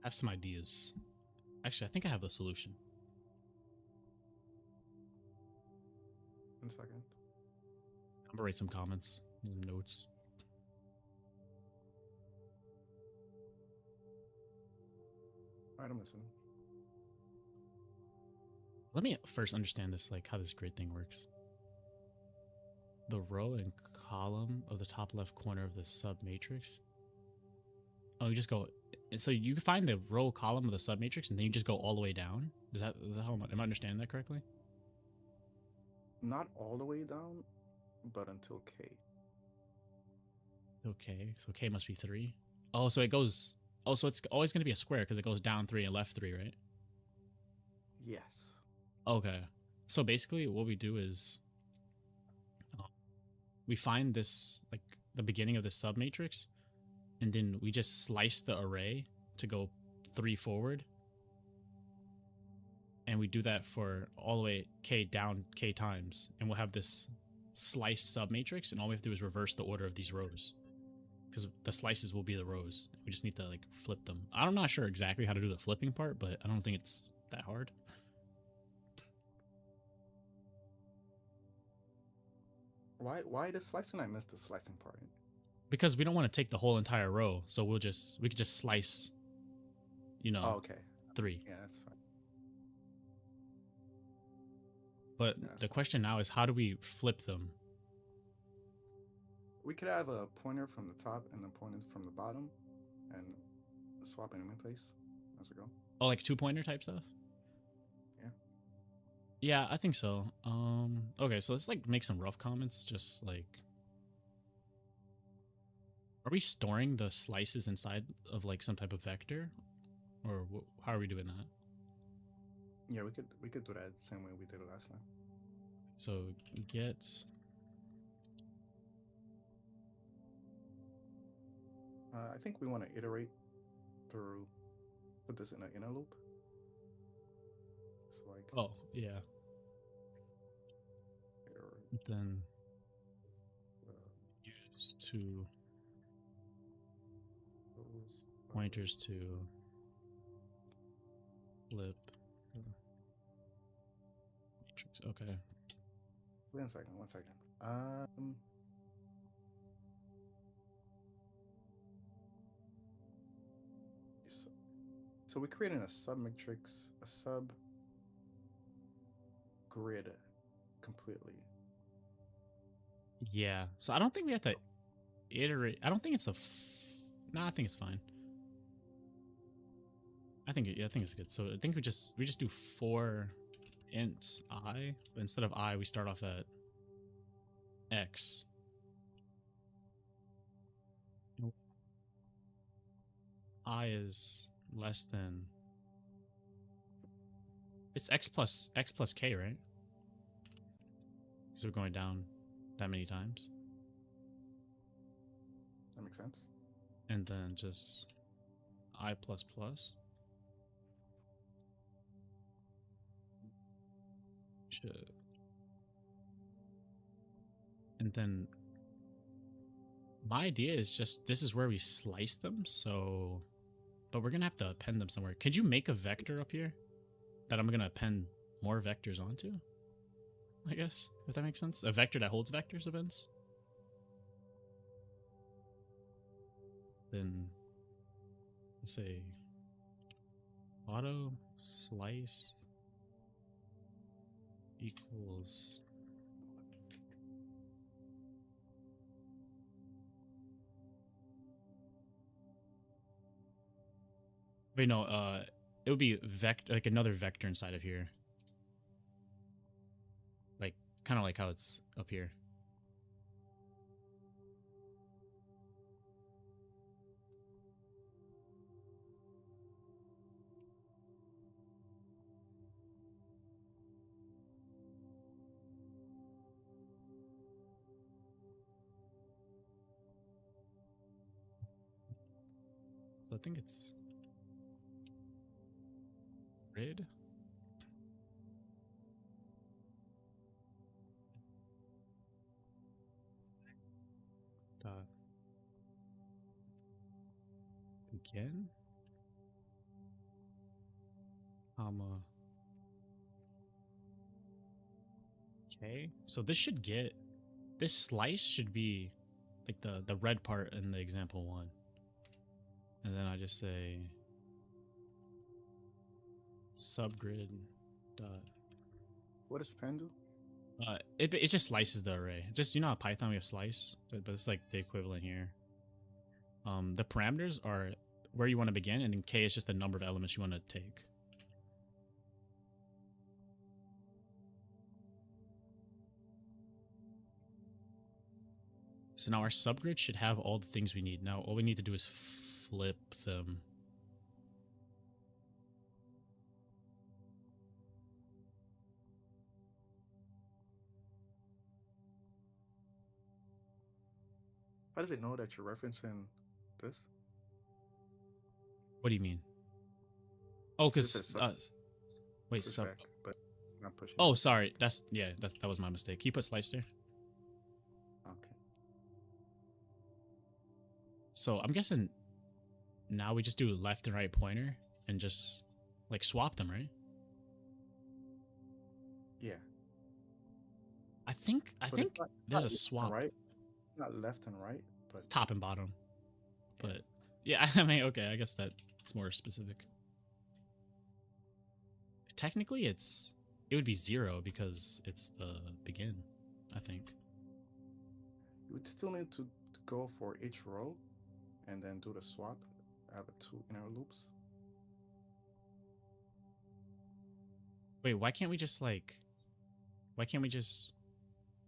I have some ideas. Actually, I think I have the solution. 1 second. I'm gonna write some comments, some notes. Alright, I'm listening. Let me first understand this, like how this grid thing works. The row and column of the top left corner of the sub matrix. Oh, you just go. So you find the row column of the sub matrix, and then you just go all the way down. Is that how am I understanding that correctly? Not all the way down, but until K. Okay, so K must be 3. Oh, so it goes. Oh, so it's always going to be a square because it goes down 3 and left 3, right? Yes. Okay. So basically, what we do is we find this, like, the beginning of the sub matrix, and then we just slice the array to go 3 forward. And we do that for all the way K down K times. And we'll have this slice sub matrix, and all we have to do is reverse the order of these rows. Because the slices will be the rows. We just need to, like, flip them. I'm not sure exactly how to do the flipping part, but I don't think it's that hard. Why the slicing? I missed the slicing part. Because we don't want to take the whole entire row, so we could just slice, you know, Oh, okay. 3. Yeah, that's fine. But Yeah, the question now is, how do we flip them? We could have a pointer from the top and a pointer from the bottom, and swap them in place as we go. Oh, like 2-pointer type stuff? Yeah. Yeah, I think so. Okay, so let's, like, make some rough comments. Just, like, are we storing the slices inside of, like, some type of vector, or how are we doing that? Yeah, we could do that the same way we did it last time. So get I think we want to iterate through, put this in an inner loop. So like, oh yeah, iterate, then use 2 those, pointers to flip the matrix. Okay. One second. So we're creating a sub matrix, a sub grid completely. Yeah. So I don't think we have to iterate. I don't think it's I think it's fine. I think it's good. So I think we just do 4 int I, but instead of I, we start off at x. I is less than. It's x plus k, right? So we're going down that many times. That makes sense. And then just I plus plus. And then my idea is just, this is where we slice them, so, but we're gonna have to append them somewhere. Could you make a vector up here that I'm gonna append more vectors onto? I guess, if that makes sense. A vector that holds vectors events. Then let's say auto slice equals wait, no, it would be vector, like another vector inside of here, like kind of like how it's up here. So I think it's grid. Dot begin, comma k. So this should get, this slice should be like the red part in the example 1. And then I just say subgrid dot. What does span do? It just slices the array. Just, you know how Python we have slice, but it's like the equivalent here. The parameters are where you want to begin, and then k is just the number of elements you want to take. So now our subgrid should have all the things we need. Now all we need to do is flip them. How does it know that you're referencing this? What do you mean? Oh, This because is sub wait, sub. pushback, but not pushing. Oh, sorry. That was my mistake. Can you put slice there? Okay. So I'm guessing now we just do left and right pointer and just like swap them, right? Yeah. I think But there's it's not a left and swap. right. Not left and right, but It's top and bottom. But yeah, I mean, okay, I guess that's more specific. Technically, it would be 0 because it's the begin, I think. you would still need to go for each row and then do the swap. Have 2 inner loops. Wait, why can't we just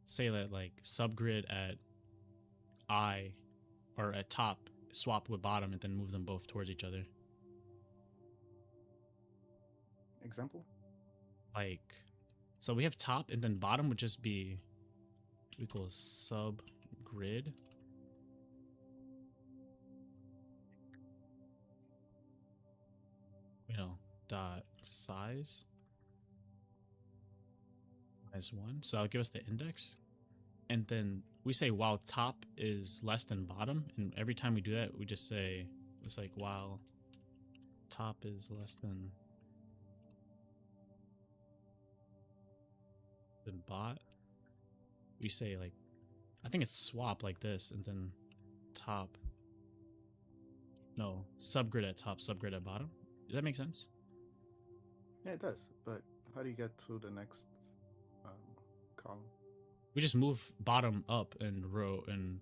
say that like subgrid at I or at top swap with bottom and then move them both towards each other? Example? Like, so we have top and then bottom would just be equals subgrid. You know, dot size minus 1. So I'll give us the index. And then we say while top is less than bottom. And every time we do that, we just say, it's like while top is less than bot. We say like, I think it's swap like this and then top. No, subgrid at top, subgrid at bottom. Does that make sense? Yeah, it does. But how do you get to the next column? We just move bottom up and row and,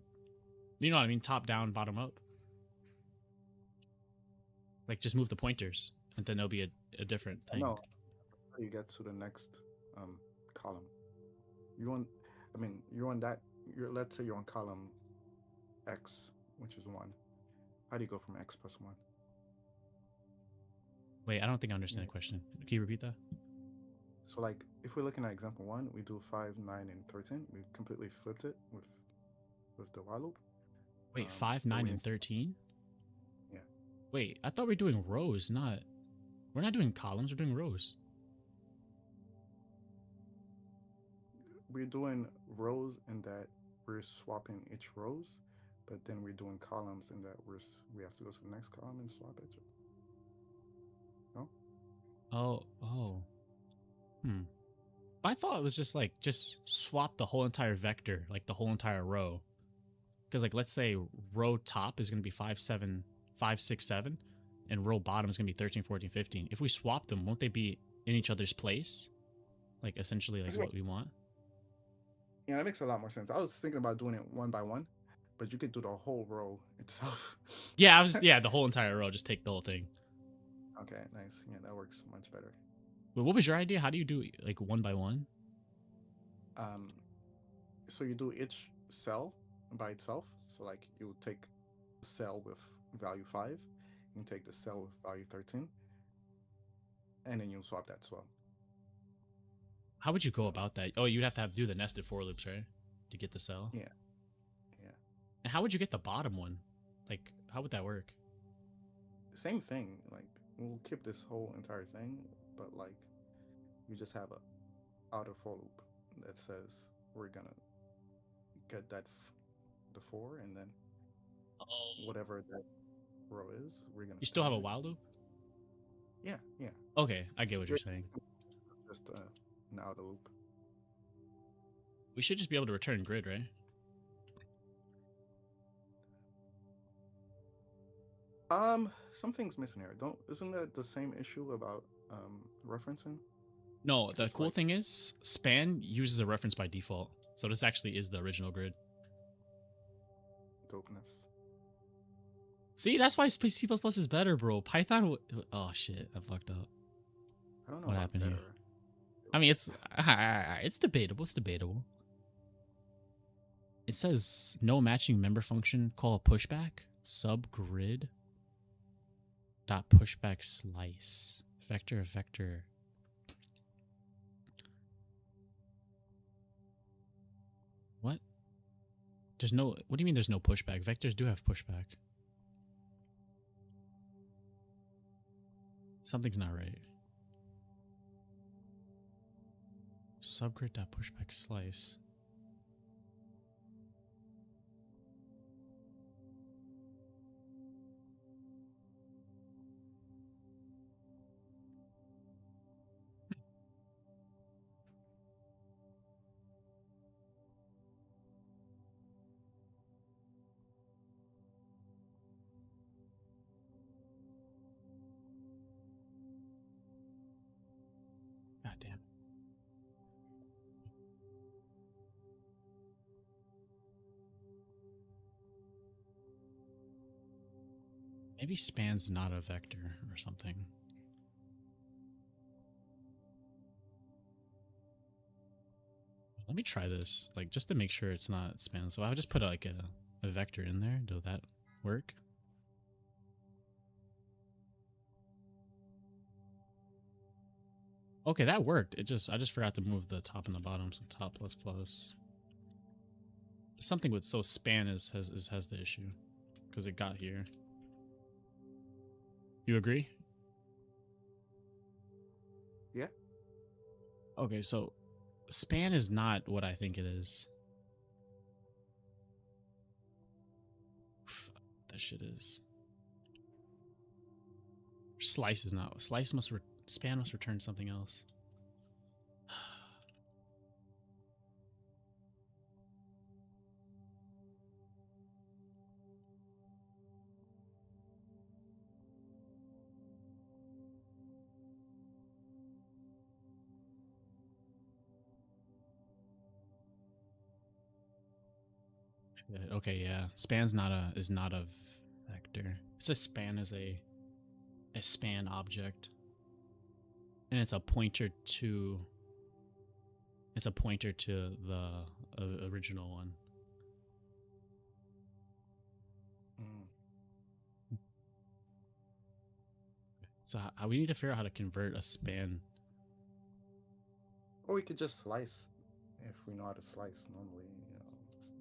you know what I mean? Top down, bottom up. Like just move the pointers and then there'll be a different thing. No. How do you get to the next column? You're on that, let's say you're on column X, which is 1. How do you go from X plus 1? Wait, I don't think I understand the question. Can you repeat that? So like, if we're looking at example 1, we do 5, 9, and 13. We completely flipped it with the while loop. Wait, 5, 9, and 13? Yeah. Wait, I thought we were doing rows, we're not doing columns, we're doing rows. We're doing rows in that we're swapping each rows, but then we're doing columns in that we have to go to the next column and swap it. No? Oh. I thought it was just like, just swap the whole entire vector, like the whole entire row. Because like, let's say row top is going to be 5, 7, 5, 6, 7, and row bottom is going to be 13, 14, 15. If we swap them, won't they be in each other's place? Like essentially like what we want? Yeah, that makes a lot more sense. I was thinking about doing it one by one, but you could do the whole row itself. Yeah, the whole entire row, just take the whole thing. Okay, nice. Yeah, that works much better. Wait, what was your idea? How do you do like one by one? So you do each cell by itself. So like you would take a cell with value 5, you take the cell with value 13, and then you swap that as well. How would you go about that? Oh, you'd have to do the nested for loops, right? To get the cell? Yeah. And how would you get the bottom one? Like, how would that work? Same thing. Like, we'll keep this whole entire thing, but like, you just have a outer for loop that says we're gonna get the 4, and then whatever that row is, we're gonna. You still have a while loop? Yeah. Okay, I get what you're saying. Just an outer loop. We should just be able to return grid, right? Something's missing here. Isn't that the same issue about referencing? No, the Just cool like thing is span uses a reference by default. So this actually is the original grid. dopeness. See, that's why C++ is better, bro. Python. Oh shit, I fucked up. I don't know What about happened better. here? I mean, it's debatable. It's debatable. It says no matching member function. Call pushback subgrid dot pushback slice vector. What? There's no. What do you mean? There's no pushback? Vectors do have pushback. Something's not right. Subgrid dot pushback slice. God damn. Maybe span's not a vector or something. Let me try this, like, just to make sure it's not span. So I'll just put like a vector in there. Does that work? Okay, that worked. I just forgot to move the top and the bottom. So top plus plus. Something with so span has the issue because it got here. You agree? Yeah. Okay, so span is not what I think it is. That shit is. Slice is not. Span must return something else. Okay, yeah. Span's not a vector. It says span is a span object. And it's a pointer to the original one. So we need to figure out how to convert a span. Or we could just slice if we know how to slice normally,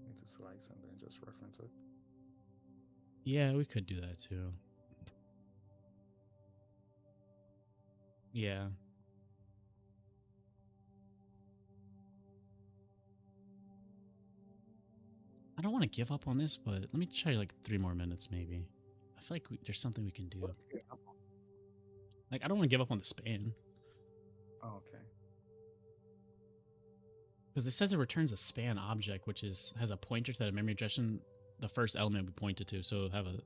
need to slice and then just reference it. Yeah, we could do that too. Yeah. I don't want to give up on this, but let me try like 3 more minutes maybe. I feel like there's something we can do. Like, I don't want to give up on the span. Oh, okay. Because it says it returns a span object, which has a pointer to the memory address, the first element we pointed to. So have a.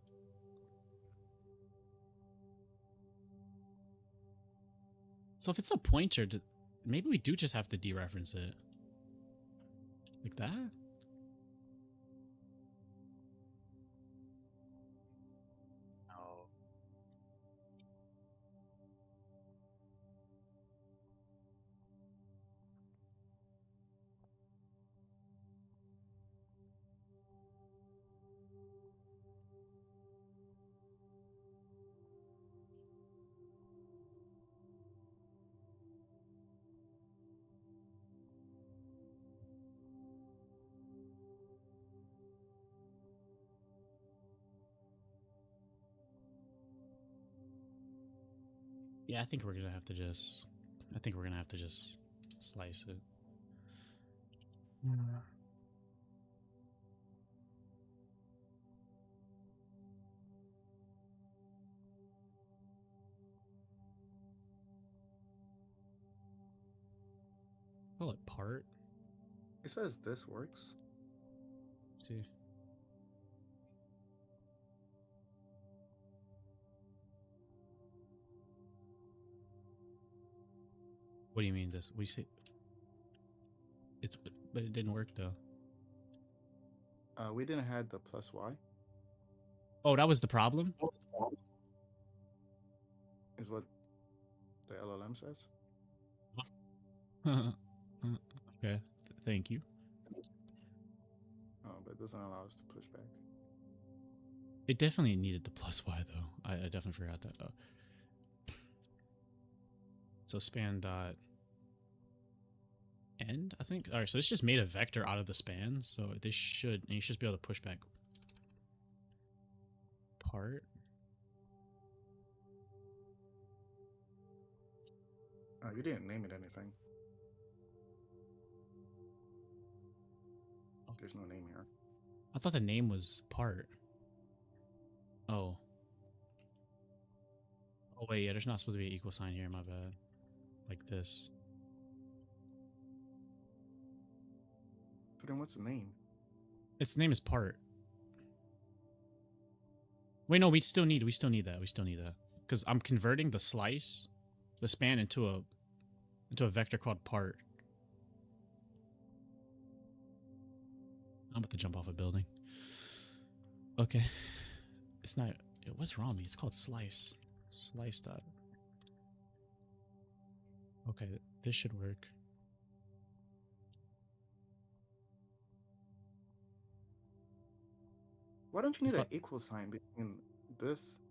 So if it's a pointer, maybe we do just have to dereference it. Like that? No. Yeah, I think we're gonna have to just. I think we're gonna have to just slice it. Call it part. It says this works. See. What do you mean this? We say it's, but it didn't work though. We didn't have the plus Y. Oh, that was the problem. Is what the LLM says. Okay, thank you. Oh, but it doesn't allow us to push back. It definitely needed the plus Y though. I definitely forgot that. So span dot end, I think. All right, so this just made a vector out of the span. So this should, and you should be able to push back part. You didn't name it anything. There's no name here. I thought the name was part. Oh. Oh wait, yeah, there's not supposed to be an equal sign here, my bad. Like this. So then what's the name? Its name is part. Wait, no, we still need that. We still need that. Because I'm converting the slice, the span into a vector called part. I'm about to jump off a building. Okay. It's not, what's wrong with me? It's called slice. Slice dot. Okay, this should work. Why don't you need an equal sign between this?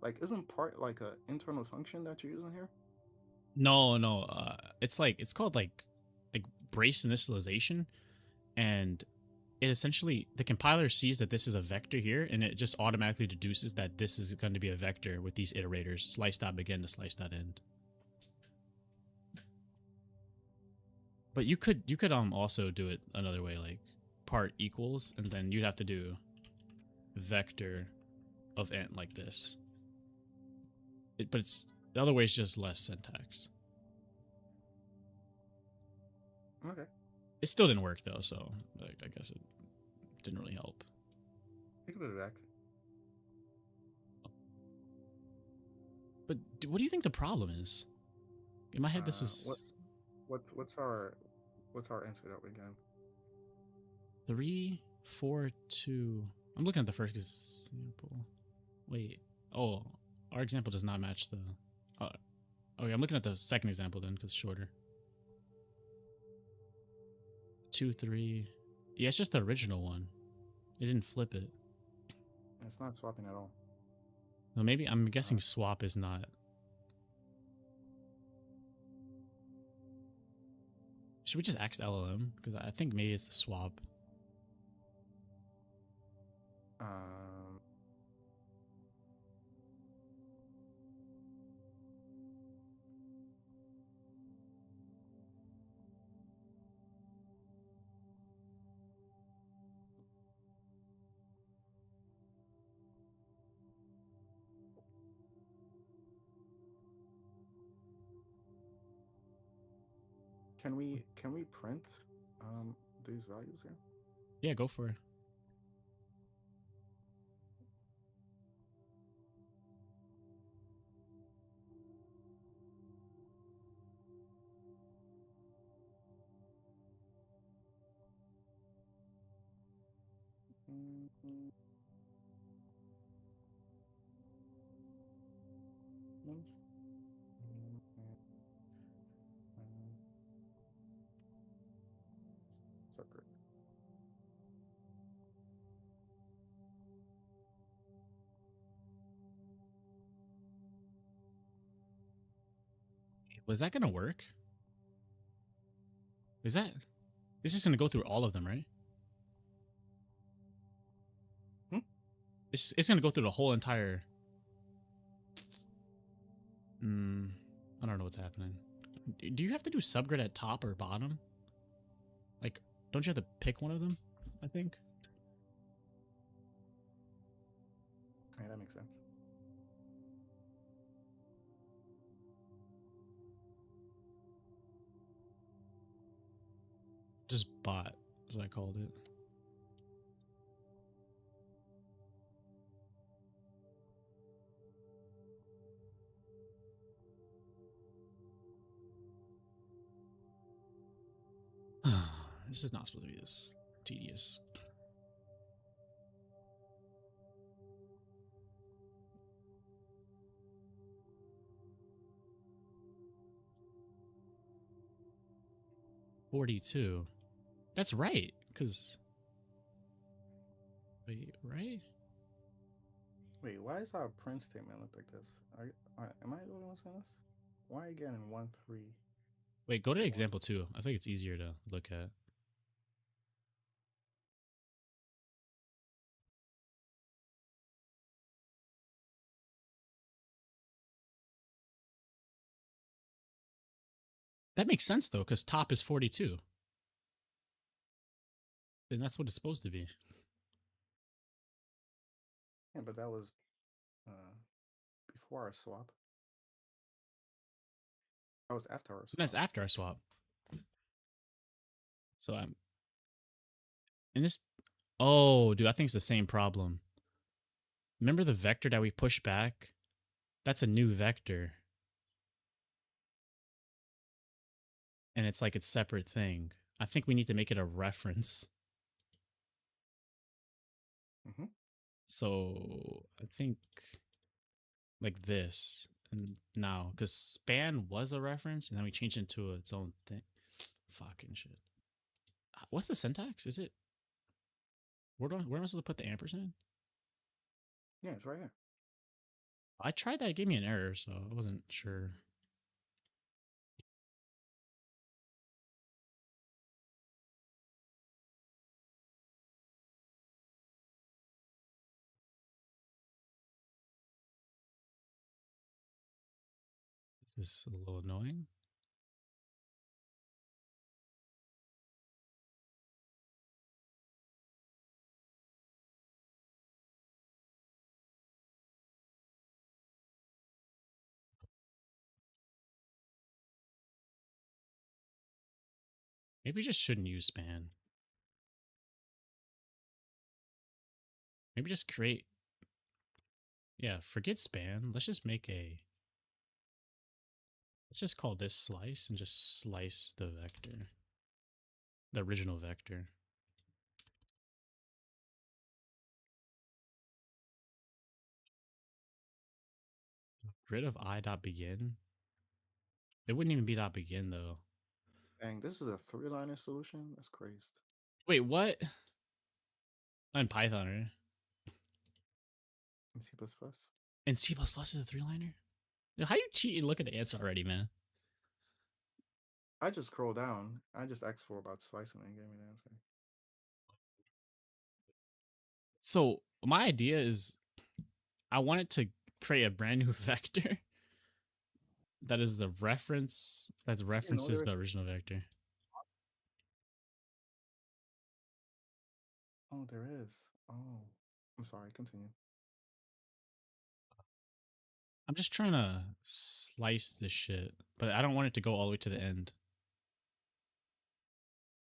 Like, isn't part like a internal function that you're using here? No, no. It's called like brace initialization, and it essentially, the compiler sees that this is a vector here, and it just automatically deduces that this is going to be a vector with these iterators, slice dot begin to slice dot end. But you could also do it another way, like part equals, and then you'd have to do vector of end like this. But it's, the other way is just less syntax. Okay. It still didn't work though, so like, I guess it didn't really help. You can put it back. But what do you think the problem is? In my head, this was what's our answer that we got? 3, 4, 2. I'm looking at the first example. Wait. Oh, our example does not match the. Okay, I'm looking at the second example then because it's shorter. 2, 3. Yeah, it's just the original one. It didn't flip it. It's not swapping at all. No, maybe I'm guessing swap is not. Should we just ask LLM? Because I think maybe it's the swap. Can we print these values here? Yeah, go for it. So great. Was that gonna work? Is that? It's just gonna go through all of them, right? It's gonna go through the whole entire. I don't know what's happening. Do you have to do subgrid at top or bottom? Like, don't you have to pick one of them? I think. Yeah, that makes sense. Just bot, as I called it. This is not supposed to be this tedious. $42. That's right, because wait, right? Wait, why is our print statement look like this? Am I the only one saying this? Why are you getting 1-3? Wait, go to example 2. I think it's easier to look at. That makes sense though, because top is 42. And that's what it's supposed to be. Yeah, but that was before our swap. That was after our swap. That's after our swap. So I'm in this. Oh, dude, I think it's the same problem. Remember the vector that we pushed back? That's a new vector. And it's like its separate thing. I think we need to make it a reference. Mm-hmm. So I think like this. And now, because span was a reference, and then we changed it into its own thing. Fucking shit. What's the syntax? Is it where am I supposed to put the ampersand? Yeah, it's right here. I tried that, it gave me an error, so I wasn't sure. This is a little annoying. Maybe we just shouldn't use span. Maybe just create. Yeah, forget span. Let's just make a. Let's just call this slice and just slice the vector. The original vector. Grid of I dot begin. It wouldn't even be dot begin though. Dang, this is a 3-liner solution? That's crazy. Wait, what? Not in Python, right? In C++? And C++ is a 3-liner? How you cheat and look at the answer already, man? I just scroll down. I just asked for about slicing and gave me the answer. So my idea is I wanted to create a brand new vector that is the reference that references the original vector. Oh, there is. Oh, I'm sorry. Continue. I'm just trying to slice this shit, but I don't want it to go all the way to the end.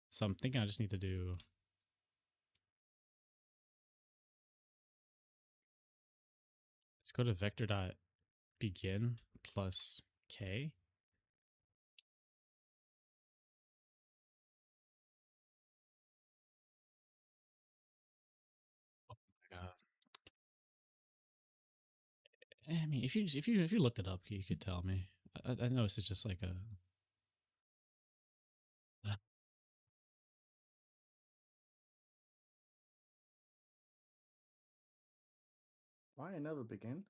So I'm thinking I just need to do. Let's go to vector dot begin plus k. Oh my god. I mean, if you looked it up, you could tell me. I know this is just like a. Why I never begin?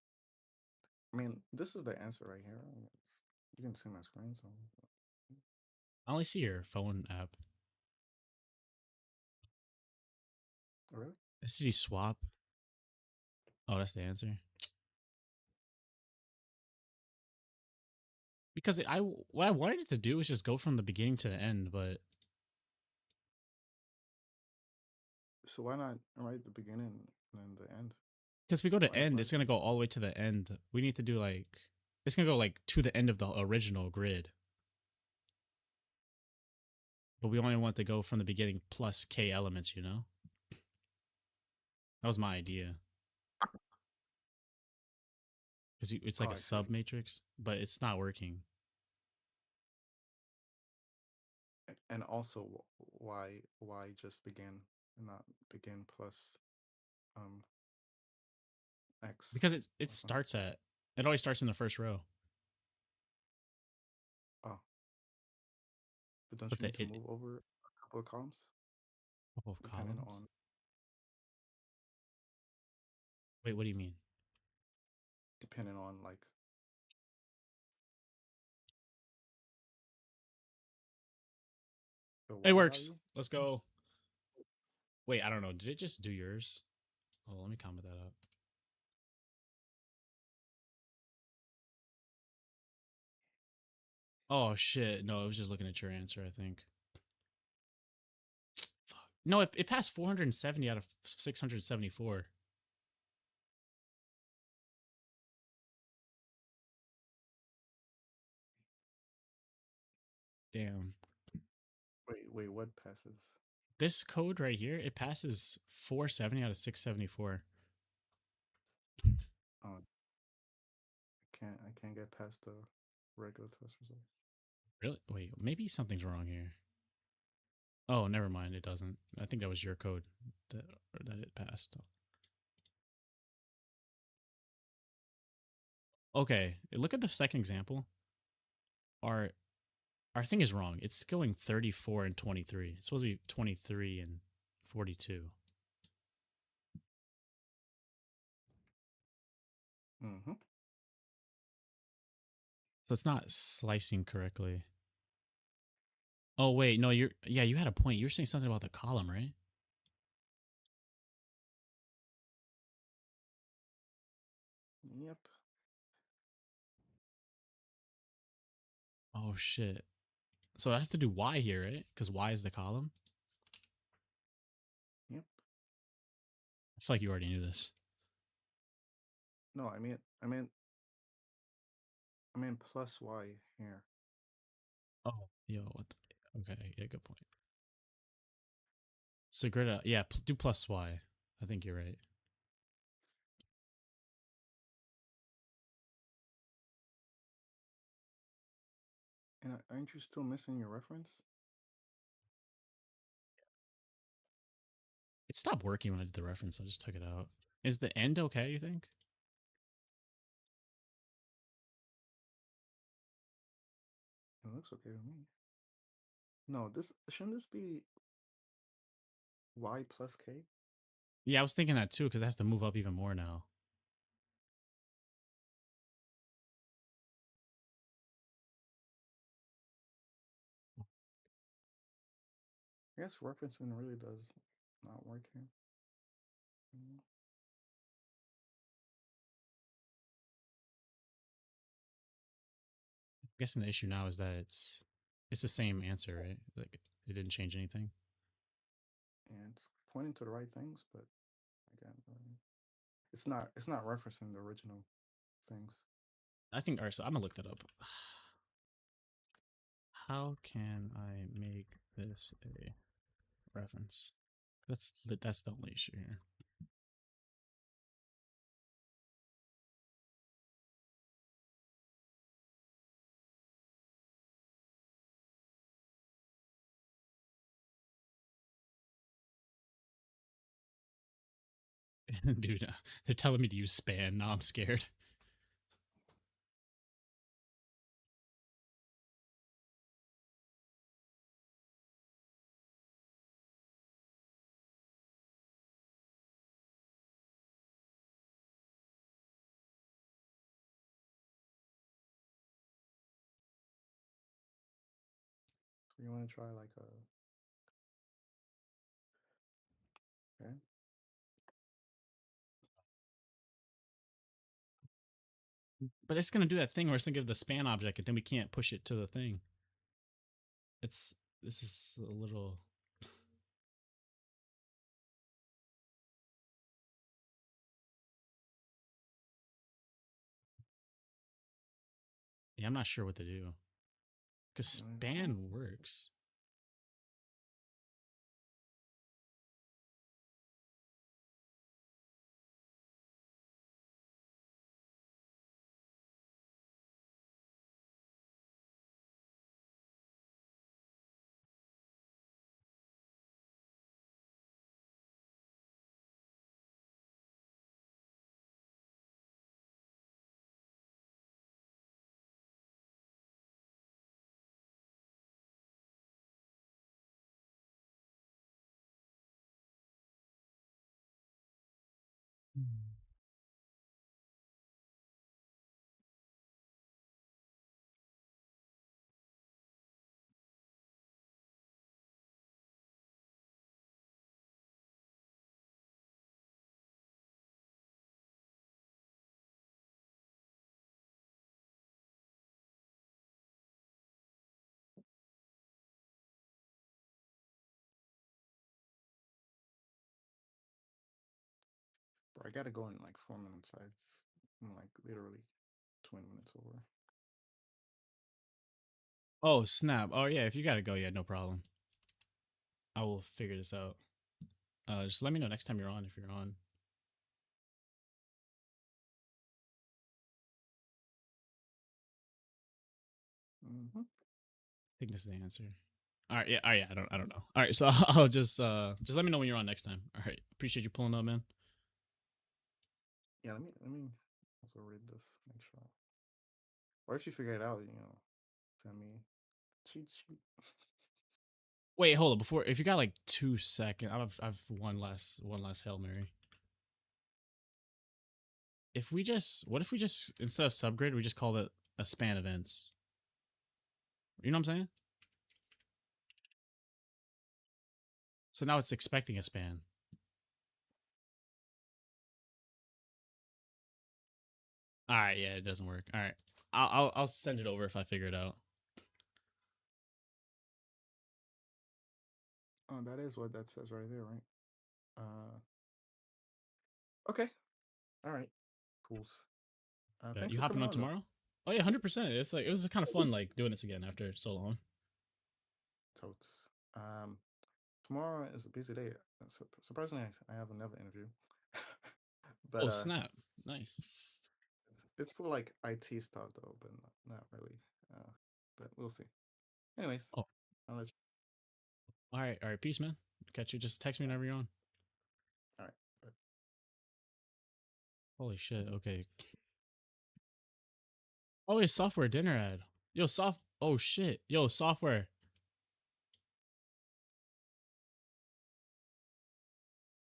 I mean, this is the answer right here. You can see my screen, so. I only see your phone app. Really? STD swap. Oh, that's the answer. Because what I wanted it to do was just go from the beginning to the end, but So why not write the beginning and then the end? because we go to Why- end, why- it's gonna go all the way to the end. We need to do like it's gonna go like to the end of the original grid, but we only want to go from the beginning plus k elements. You know, that was my idea. Because it's like Oh, a I see. sub matrix, but it's not working. and also why just begin, not begin plus um x. Because it Or something. starts at it always starts in the first row. Oh, but don't But you need to it move over a couple of columns couple of depending columns. on Wait, what do you mean? like the It y works. value? Let's go. Wait, I don't know. Did it just do yours? Oh, let me comment that up. Oh shit! No, it was just looking at your answer. I think. Fuck. No, it passed 470 out of 674. Damn. Wait, what passes? This code right here, it passes 470 out of 674. Oh, I can't get past the regular test result. Really? Wait, maybe something's wrong here. Oh, never mind. It doesn't. I think that was your code that it passed. Okay, look at the second example. Our our thing is wrong. It's going 34 and 23. It's supposed to be 23 and 42. Mm-hmm. So it's not slicing correctly. Oh wait, no, you had a point. You were saying something about the column, right? Yep. Oh shit. So I have to do y here, right? Because y is the column. Yep. I feel like you already knew this. No, I mean plus y here. Oh, yo, what the? Okay, yeah, good point. So Greta, yeah, do plus y. I think you're right. And aren't you still missing your reference? It stopped working when I did the reference. I just took it out. Is the end okay, you think? It looks okay to me. No, this shouldn't this be y plus k? Yeah, I was thinking that too because it has to move up even more now. I guess referencing really does not work here. Mm. I'm guessing the issue now is that it's the same answer, right? Like it didn't change anything. And it's pointing to the right things, but again, it's not referencing the original things. I think. All right, so I'm gonna look that up. How can I make this a reference? That's the only issue here. Dude, they're telling me to use span. Now I'm scared. So you want to try like a okay? But it's gonna do that thing where it's gonna give the span object, and then we can't push it to the thing. It's this is a little. Yeah, I'm not sure what to do because Oh, span works. Bro, I gotta go in like 4 minutes. I'm like literally 20 minutes over. Oh snap! Oh yeah, if you gotta go, yeah, no problem. I will figure this out. Just let me know next time you're on if you're on. Mm-hmm. I think this is the answer. All right, yeah, yeah. I don't know. All right, so I'll just let me know when you're on next time. All right, appreciate you pulling up, man. Yeah, let me also read this. Make sure. Or if you figure it out, send me cheat sheet. Wait, hold on. Before, if you got like 2 seconds, I've one last Hail Mary. What if we just instead of subgrid, we just call it a span events? You know what I'm saying? So now it's expecting a span. All right, yeah, it doesn't work. All right, I'll send it over if I figure it out. Oh, that is what that says right there, right? Okay. All right. Cool. But Thanks you for hopping coming on on, though. tomorrow? Oh yeah, 100%. It's like it was kind of fun like doing this again after so long. Totes. Um, Tomorrow is a busy day. Surprisingly, I have another interview, but Oh snap! Nice. it's for like IT stuff though, but not really. Uh, but we'll see. Anyways, Oh, I'll let you. all right. Peace, man. Catch you. Just text me whenever you're on. All right. Bye. Holy shit. Okay. Oh, it's software dinner ad. Yo, soft. Oh shit. Yo, software.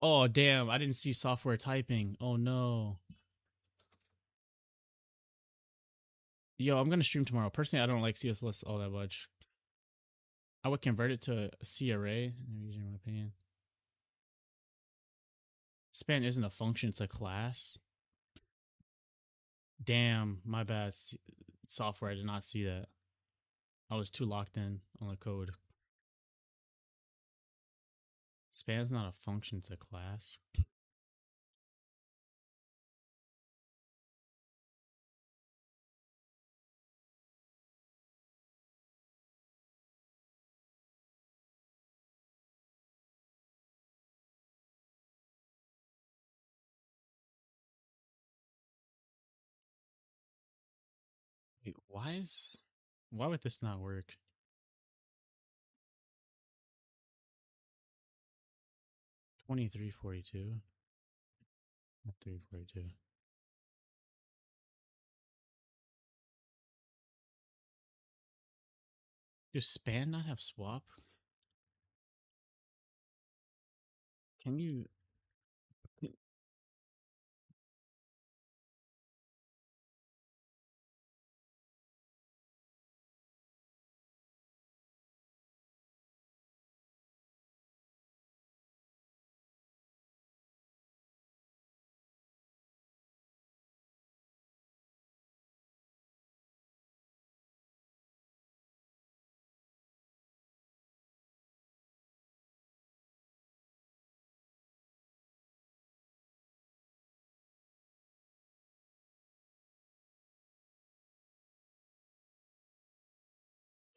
Oh damn! I didn't see software typing. Oh no. Yo, I'm gonna stream tomorrow. Personally, I don't like CS Plus all that much. I would convert it to a C array. In my opinion, span isn't a function; it's a class. Damn, my bad. Software, I did not see that. I was too locked in on the code. Span's not a function; it's a class. Wait, why would this not work? 2342. 342. Does span not have swap? Can you?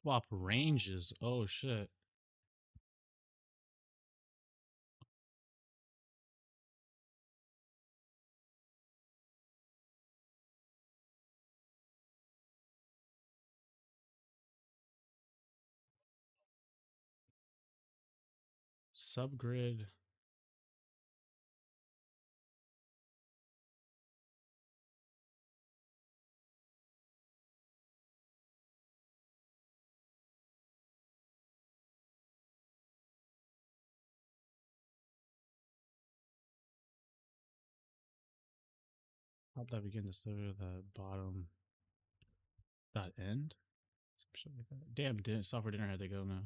Swap ranges. Oh shit. Subgrid. Top that begin to silver, the bottom dot end. Some shit like that. Damn, software dinner had to go now.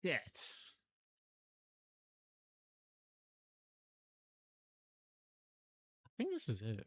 Shit. I think this is it.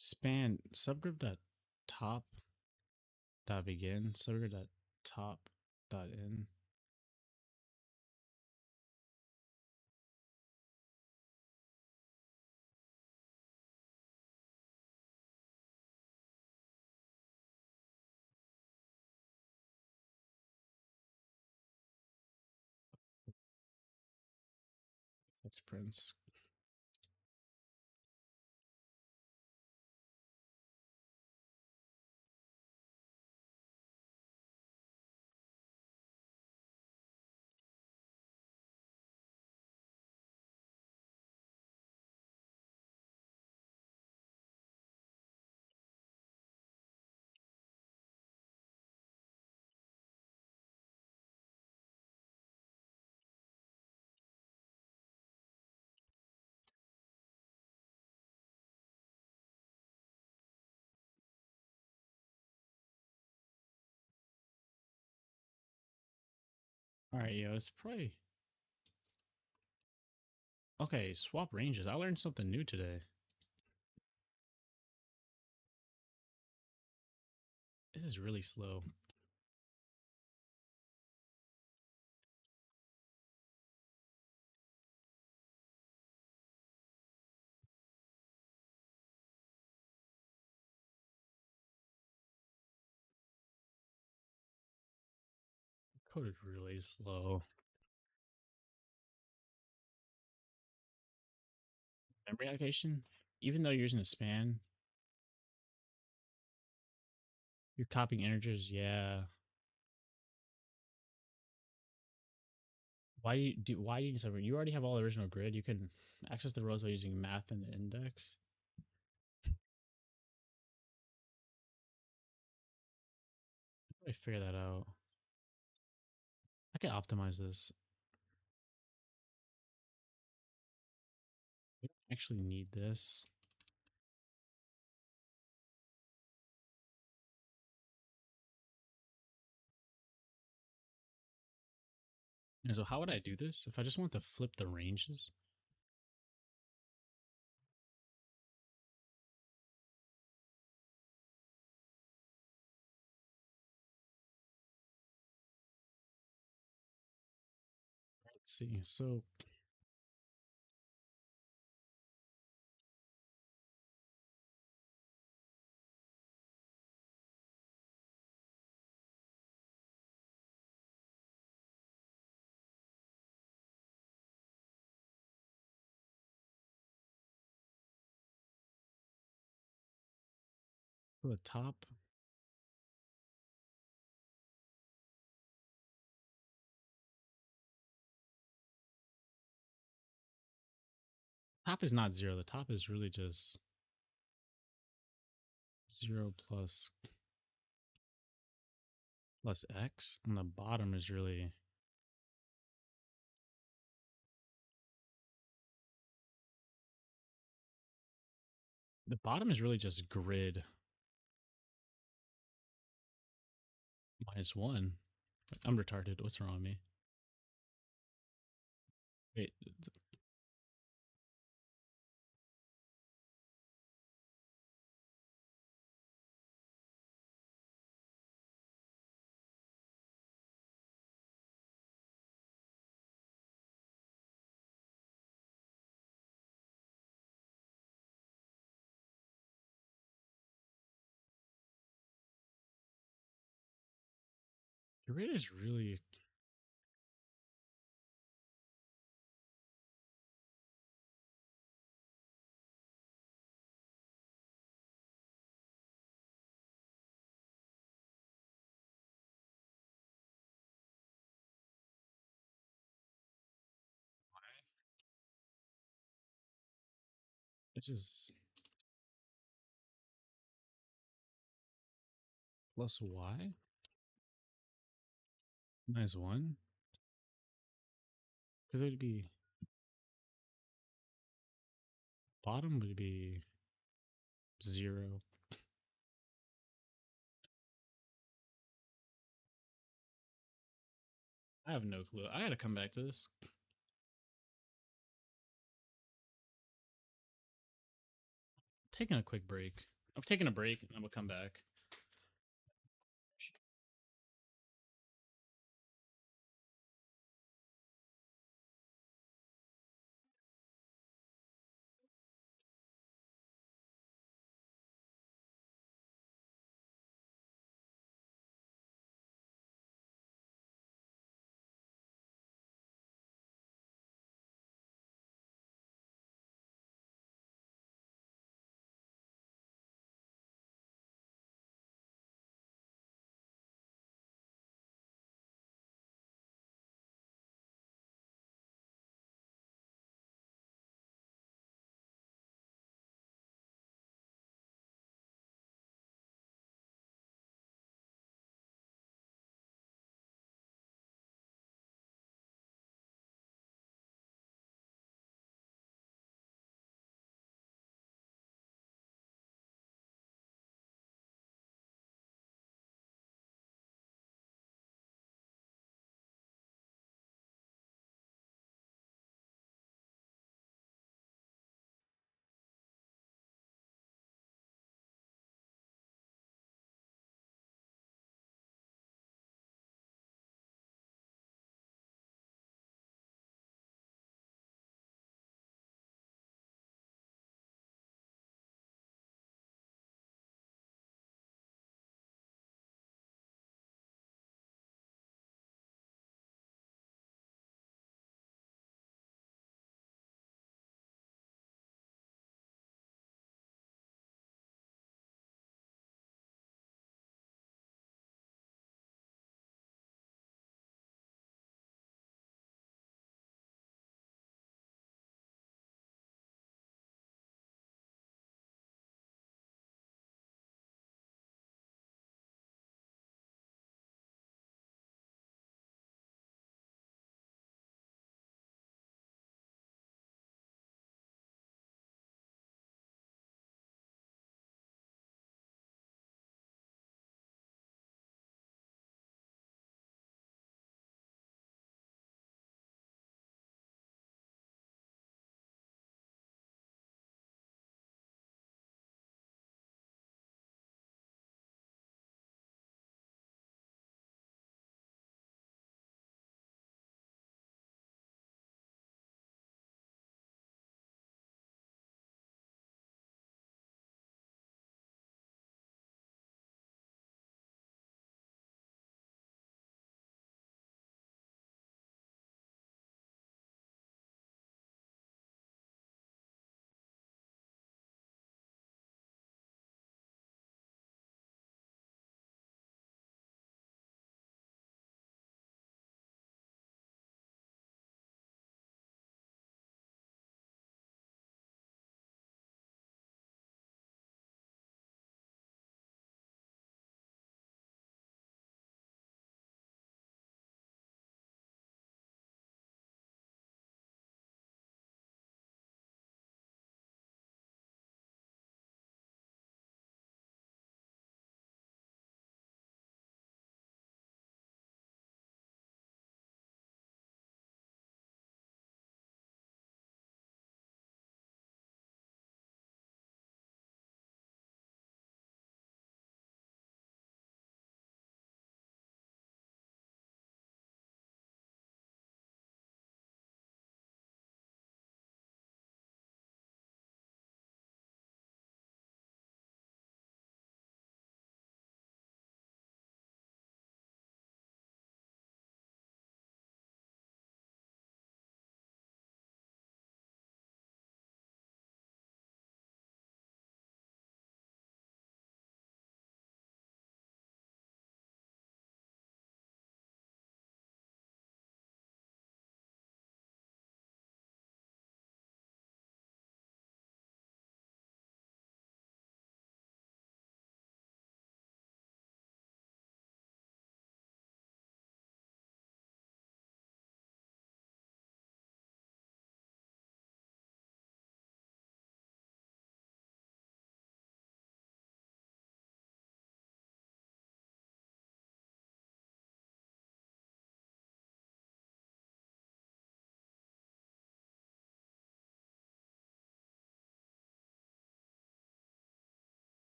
Span subgroup dot top dot begin, subgroup dot top dot end. Text prints. All right, yo, it's probably okay. Swap ranges. I learned something new today. This is really slow. Code is really slow. Memory allocation. Even though you're using a span, you're copying integers. Yeah. Why do you need something? You already have all the original grid. You can access the rows by using math and index. How do I figure that out? I can optimize this. We don't actually need this. And so how would I do this? If I just want to flip the ranges? Let's see. So for the top is not zero. The top is really just 0 plus x. And the bottom is really just grid minus 1. I'm retarded. What's wrong with me? Wait, Your rate is really. This is plus y minus 1. Because it would be bottom would be 0. I have no clue. I gotta come back to this. Taking a quick break. I'm taking a break and I'm gonna come back.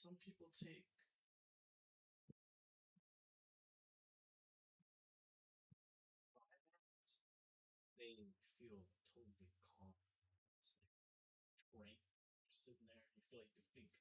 some people take vitamins, they feel totally calm. It's like great. Just sitting there, you feel like the big.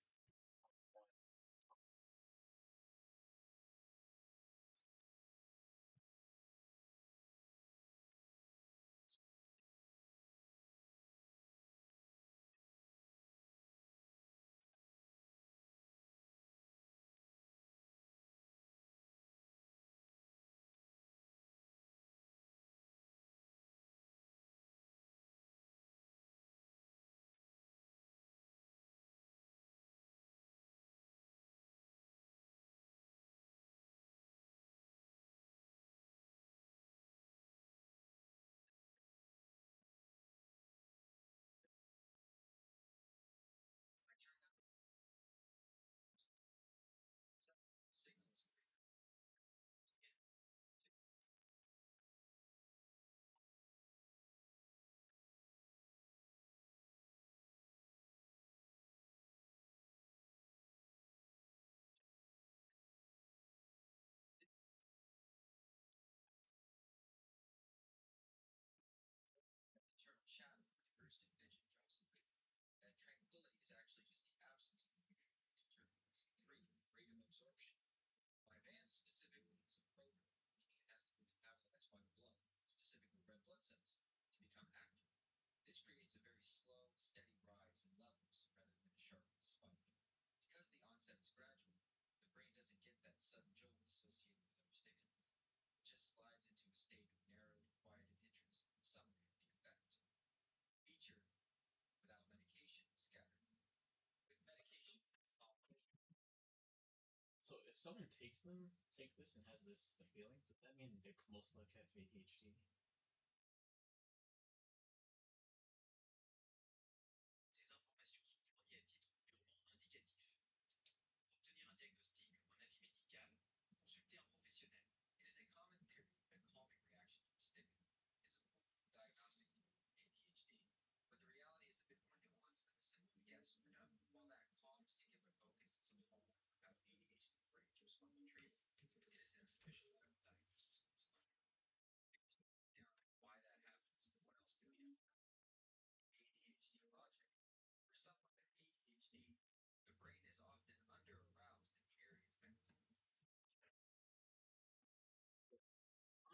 So if someone takes this and has this the feeling, does that mean they most likely have ADHD?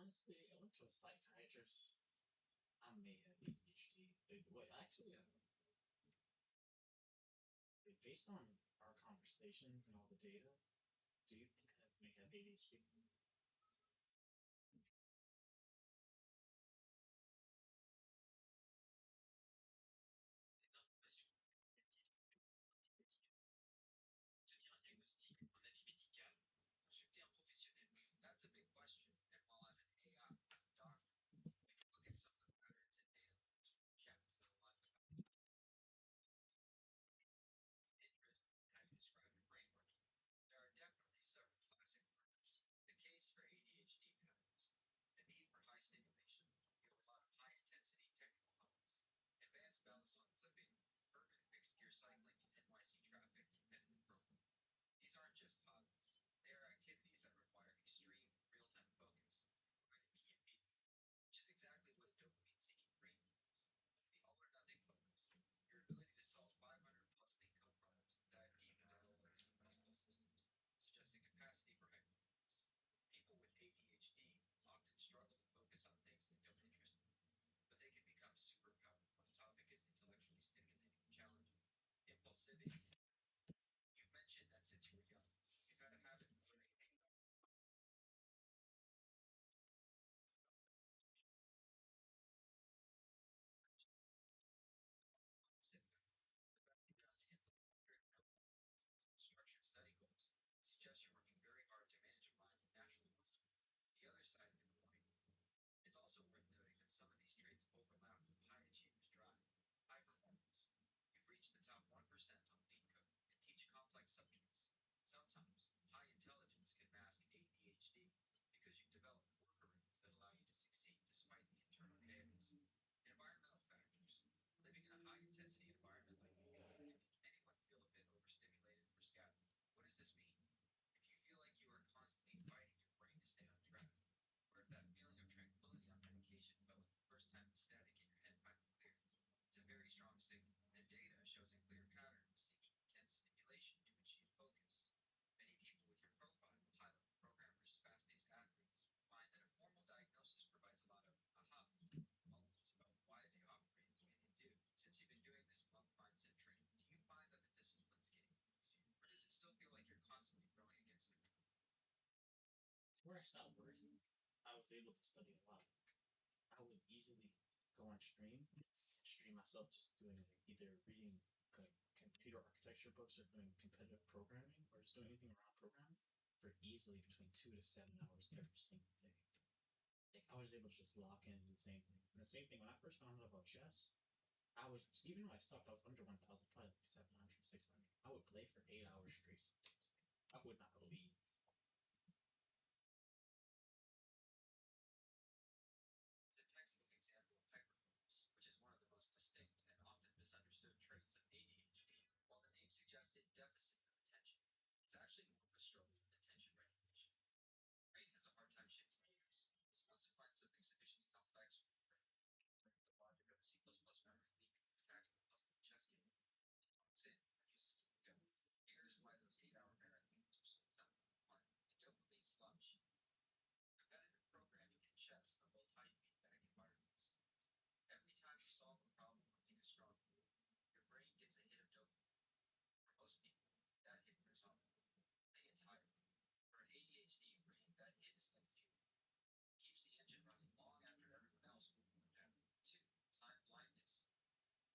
Honestly, I went to a psychiatrist. I may have ADHD. Wait, actually, based on our conversations and all the data, do you think I may have ADHD? and data shows a clear pattern of seeking intense stimulation to achieve focus. Many people with your profile, pilot, programmers, fast-paced athletes, find that a formal diagnosis provides a lot of aha moments about why they operate the way they do. Since you've been doing this monk mindset training, do you find that the discipline's getting easier, or does it still feel like you're constantly growing against the grain? Where I stopped working, I was able to study a lot. I would easily go on stream myself just doing like either reading computer architecture books or doing competitive programming or just doing anything around programming for easily between 2 to 7 hours every single day. Like I was able to just lock in and do the same thing. And the same thing when I first found out about chess, I was even though I stopped, I was under 1,000, probably like 700, 600. I would play for 8 hours straight sometimes. I would not believe. Is a textbook example of hyperfocus, which is one of the most distinct and often misunderstood traits of ADHD. While the name suggests a deficit of attention, it's actually more of a struggle with attention regulation. The brain has a hard time shifting gears, so once it finds something sufficiently complex, like the logic of a C++ memory leak, attacking the puzzle of a chess game, it locks in and refuses to let go. Here's why those 8-hour marathons are so tough. 1. The dopamine slot machine. Competitive programming and chess are both high feedback environments. Every time you solve a problem or make a strong move, your brain gets a hit of dopamine. For most people, that hit wears off. They get tired. For an ADHD brain, that hit is like fuel. It keeps the engine running long after everyone else will warm down. 2. Time blindness.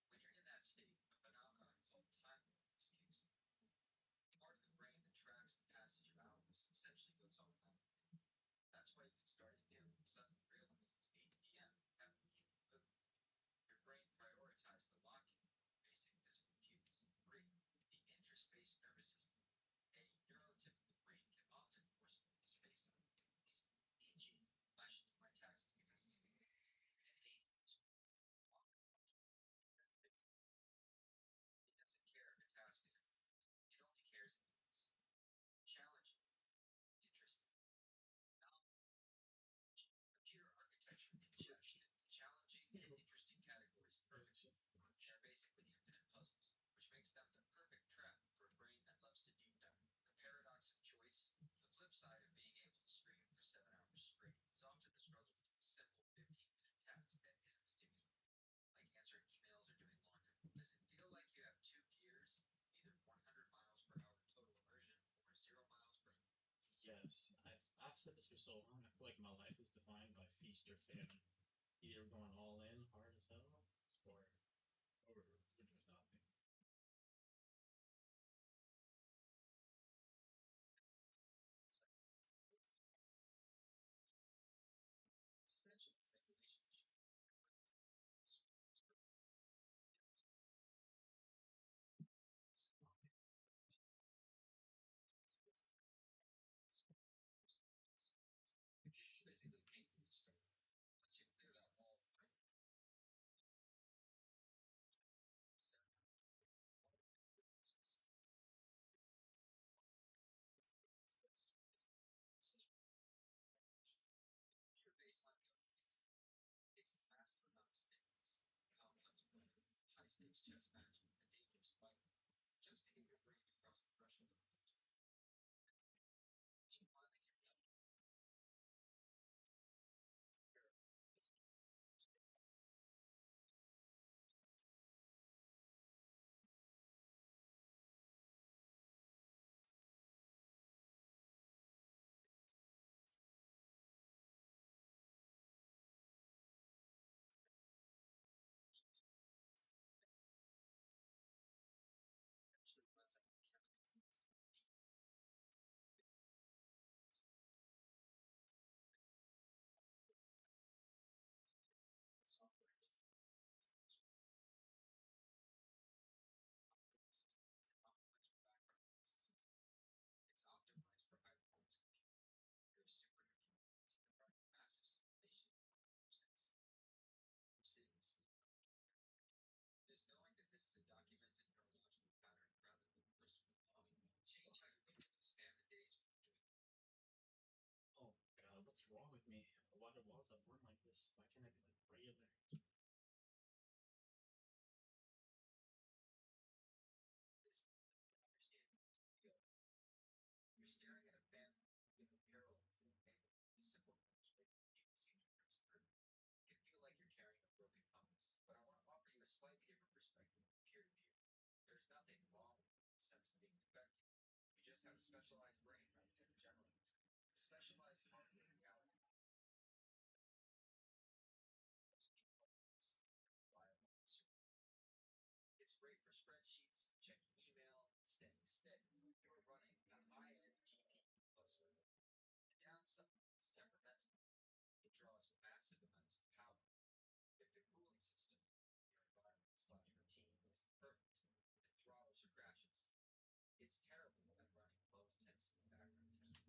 When you're in that state, a phenomenon called time blindness kicks in. The part of the brain that tracks the passage of hours essentially goes offline. That's why you can start a meal and suddenly realize it's 8 p.m. after eating food. Your brain prioritized the lock-in basic physical cues. 3. The interspaced nervous system. A neurotypical brain can often force focus based on activities. E.g., I should do my taxes because it's illegal. And 8. It doesn't care if a task is important. It only cares if it is challenging, interesting, computer architecture and chess fit the challenging and interesting categories perfectly. They're basically infinite puzzles, which makes them the perfect trap for a brain that loves to deep dive. The paradox of choice, the flip side of being able to stream for 7 hours straight, is often the struggle to do a simple 15-minute task that isn't stimulating, like answering emails or doing laundry. Does it feel like you have two gears, either 100 miles per hour total immersion or 0 miles per hour? Yes, I've said this for so long. I feel like my life is defined by feast or famine. Either going all in hard as hell, or doing nothing. It's essential in a relationship. It's basically painful to start. Once you clear that wall, your baseline takes a massive amount of stimulus, complex planning, high stakes chess management, and dangerous fighting, just to get your brain across the threshold of attention. You finally get done. Actually runs out of chemicals. Software is optimized for background processing. It's optimized for high performance computing. You're a supercomputer. It's running massive simulation at 100% sitting asleep. Just knowing that this is a documented neurological pattern rather than a personal anomaly will change how you look at those famine days when you're doing. Oh God, what's wrong with me? Why was I born like this? Why can't I be like regular? slightly different perspective, peer to peer. There's nothing wrong with the sense of being effective. You just have a specialized brain rather than a general. A specialized hardware reality. Most people reliable on server. It's great for spreadsheets, checking email, and staying steady. You're running a high-end GPU cluster. The downside is temperamental. It draws massive amounts of power. If the cooling system in your environment/routine isn't perfect, it throttles or crashes. It's terrible when running low-intensity background tasks.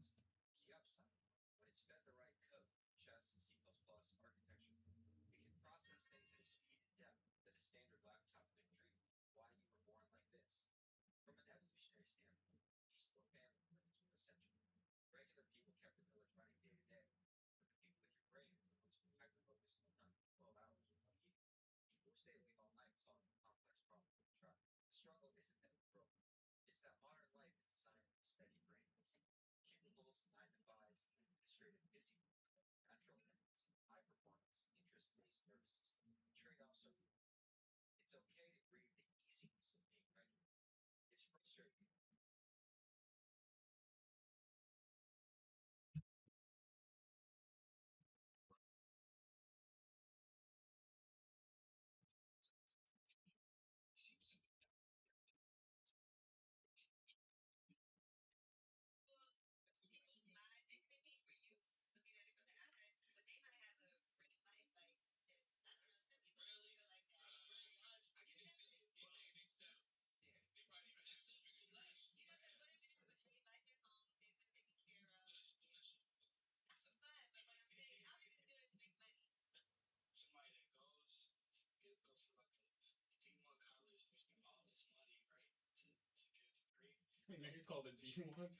The upside, when it's fed the right code, just C++ architecture, it can process things at a speed and depth that a standard laptop couldn't dream. Why you were born like this. From an evolutionary standpoint, these slow family members were essential. Regular people kept the village running day to day, but the people with your brain were the ones who hyper-focused all night, 12 hours without eating. People stay awake all night solving complex problems with try. The struggle isn't that we're broken. It's that modern life is designed with steady brains. Cubicles, 9 to 5s, and administrative busy work. Natural limits, high performance, interest based nervous system. Trade offs are real. It's okay to grieve the easiness of being regular. It's frustrating. Nigga called it D1.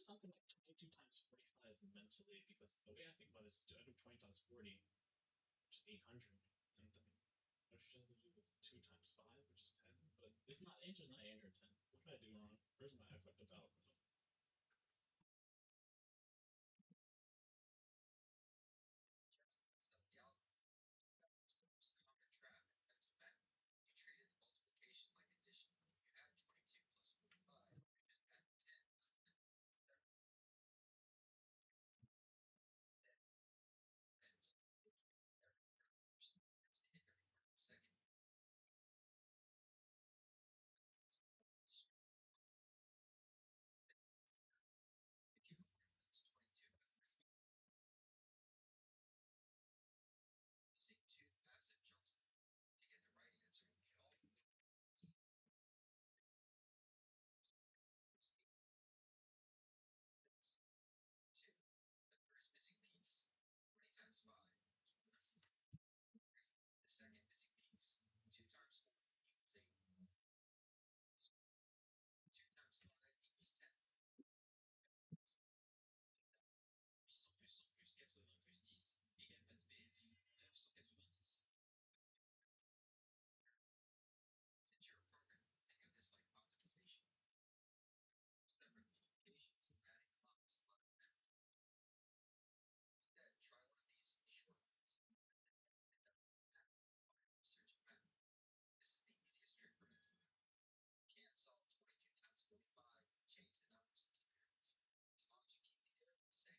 something like 22 times 45 mentally because the way I think about it is I do 20 times 40, which is 800, and then what she has to do with 2 times 5, which is 10. But it's not, answer's not 810. What did I do wrong? Where's my I fucked up algorithm? Yes. So the algorithm is the most common trap in mental math. You treated multiplication like addition. If you add 22 plus 45, you just add tens. So then every person has to hit every part of the second. So if you ignore those 22 missing two massive chunks to get the right answer, you need all four. Two, the first missing piece, 20 times 5 is 1. The second missing piece, 2 times 4 equals 8. 2 times 5 equals 10. Puissance plus 100 plus 80 plus 10 égale math BF 990. Since you're a programmer, think of this like optimization. Separate multiplications and adding columns above math. Instead, try one of these short ones. End up with math by searching math. This is the easiest trick for mental math. You can't solve 22 times 45 and change the numbers into pairs, as long as you keep the area the same.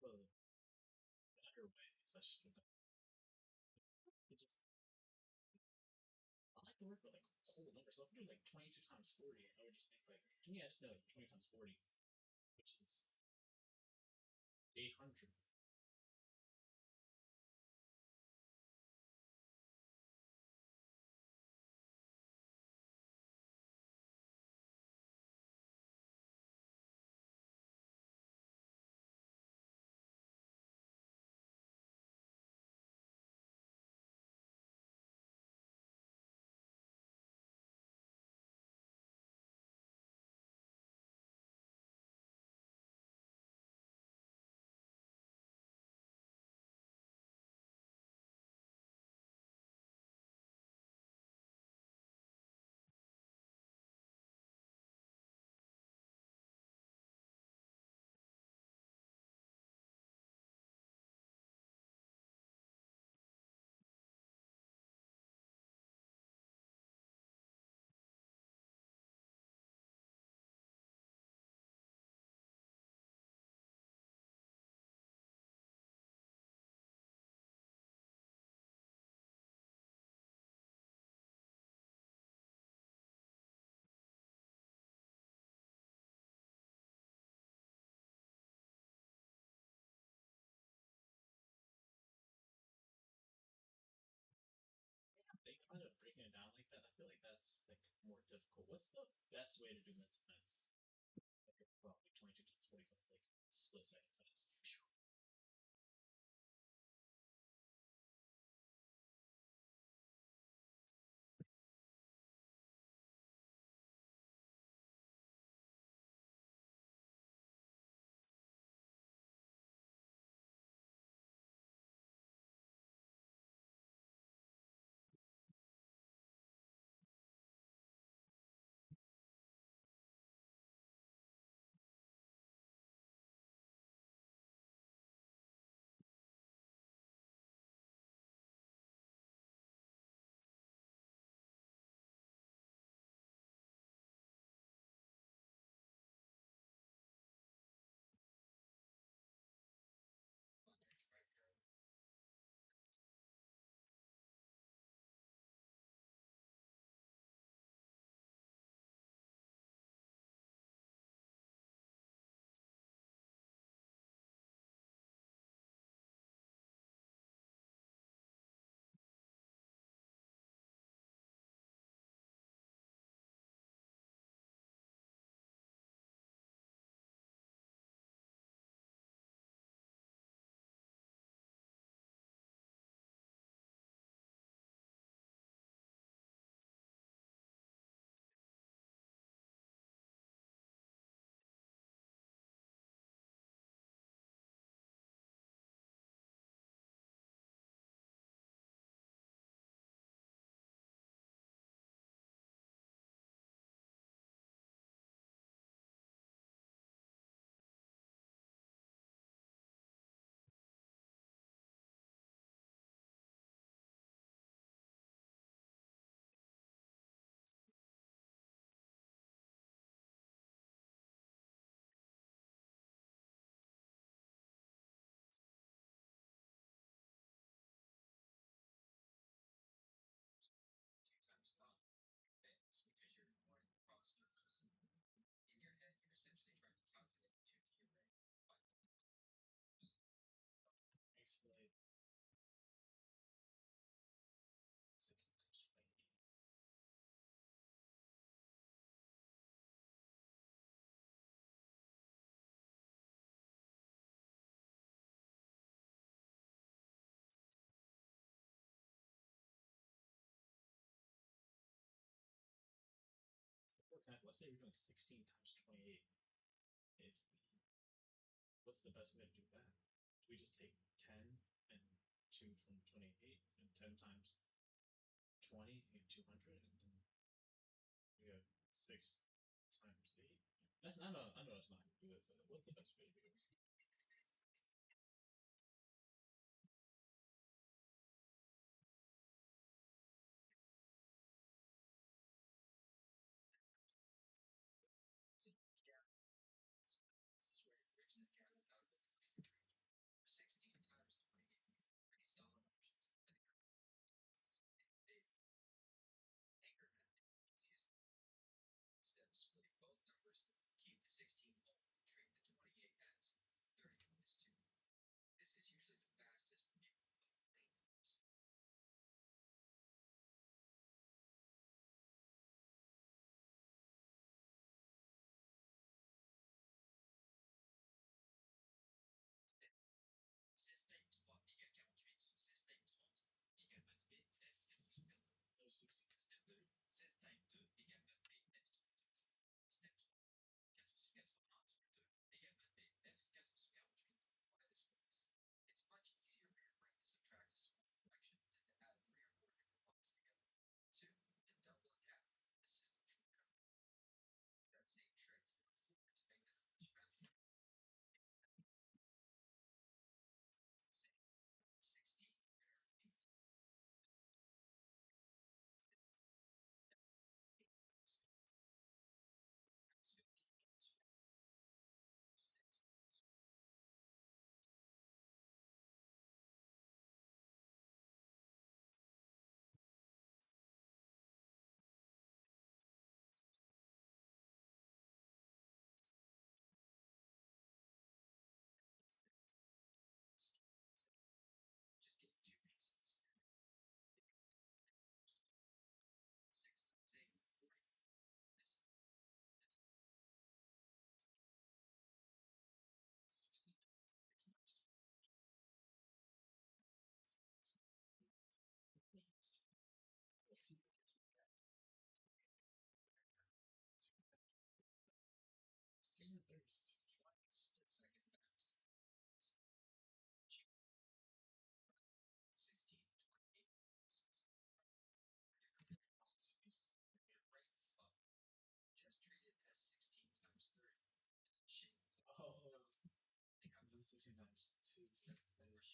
Well, the better way is I should have it just I like to work with like whole numbers. So if we do like 22 times 40, I would just think like to me I just know like 20 times 40, which is 800. feel like that's like more difficult. What's the best way to do mental math? Like probably 22 times 45, like split second class. Two times not fails because you're ignoring the process. In your head, you're essentially trying to calculate the 2D array by Isolate 60 times 28. For example, let's say we're doing 16 times 28. If we, what's the best way to do that? Do we just take 10 and 2 from 28 and 10 times 20 and 200 and then we have 6 times 8? That's I know that's not gonna do it, but what's the best way to do this? this is where you're bridging the gap without a calculator. 16 times 28. Pretty solid options. Anchor method, easiest. Instead of splitting both numbers, keep the 16 whole, treat the 28 as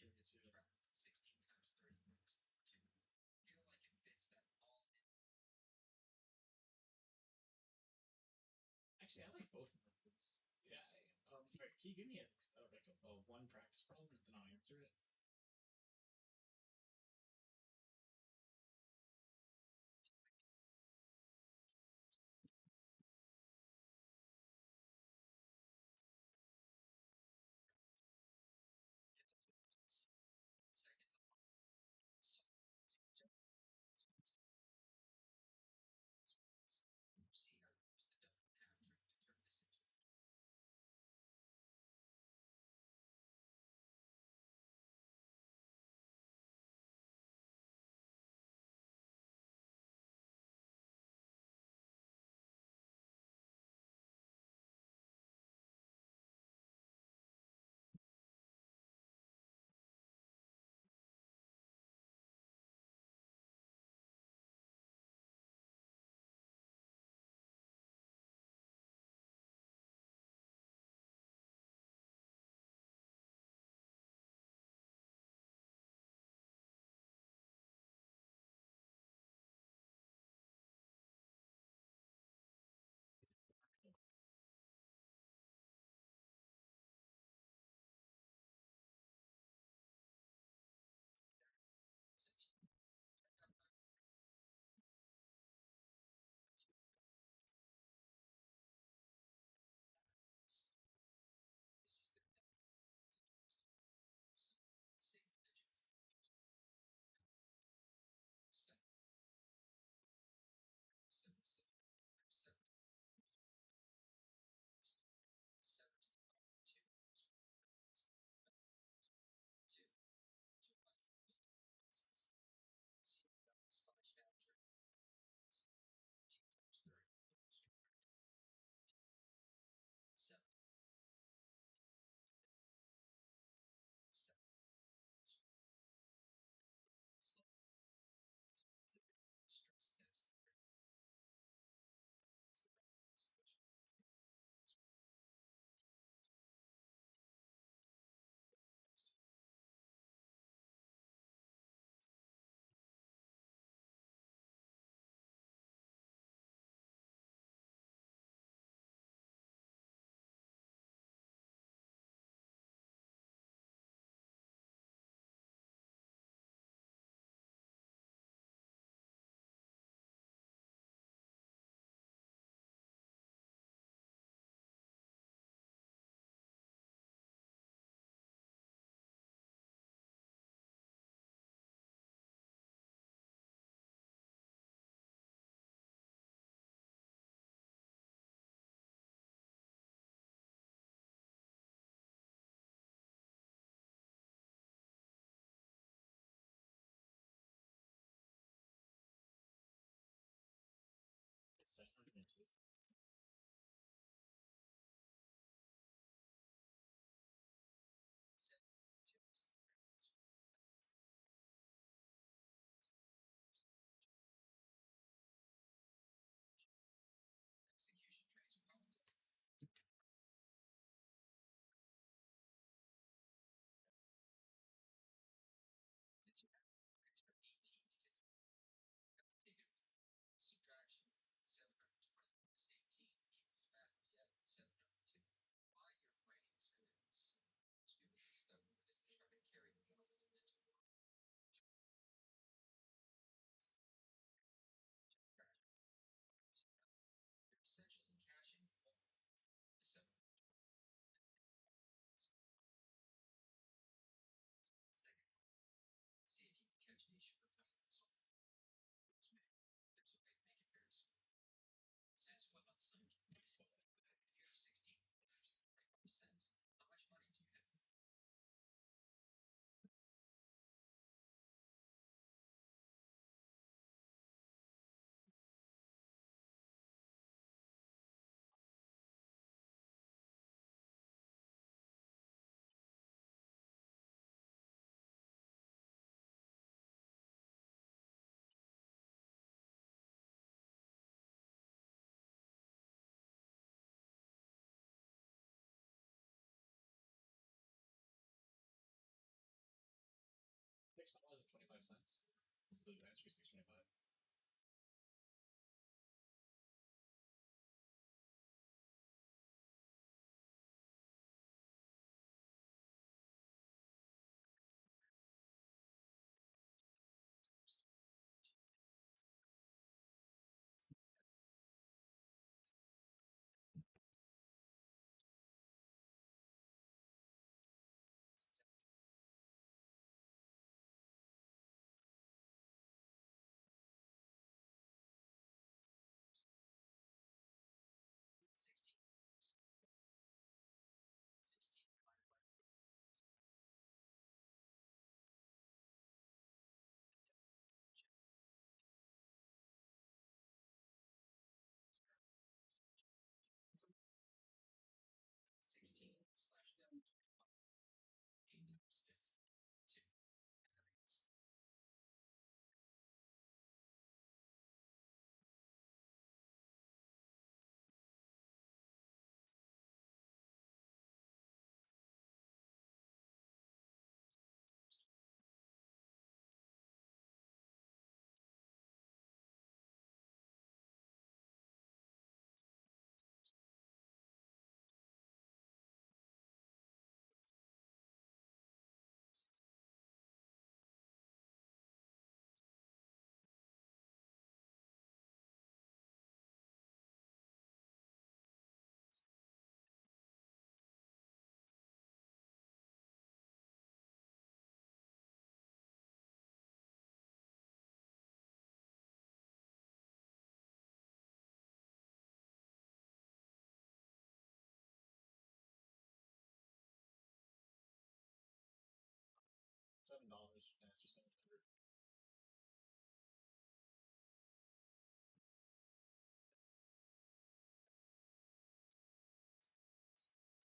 it's around 16 times 30 works to feel like it fits that all in. Actually, I like both methods. Yeah. Alright, can you give me a one practice problem, and then I'll answer it? Second, so see how you use the double half trick to turn this into sense. It's the answer is 625. $7 answer 700. Instead of calculating 28 times 25.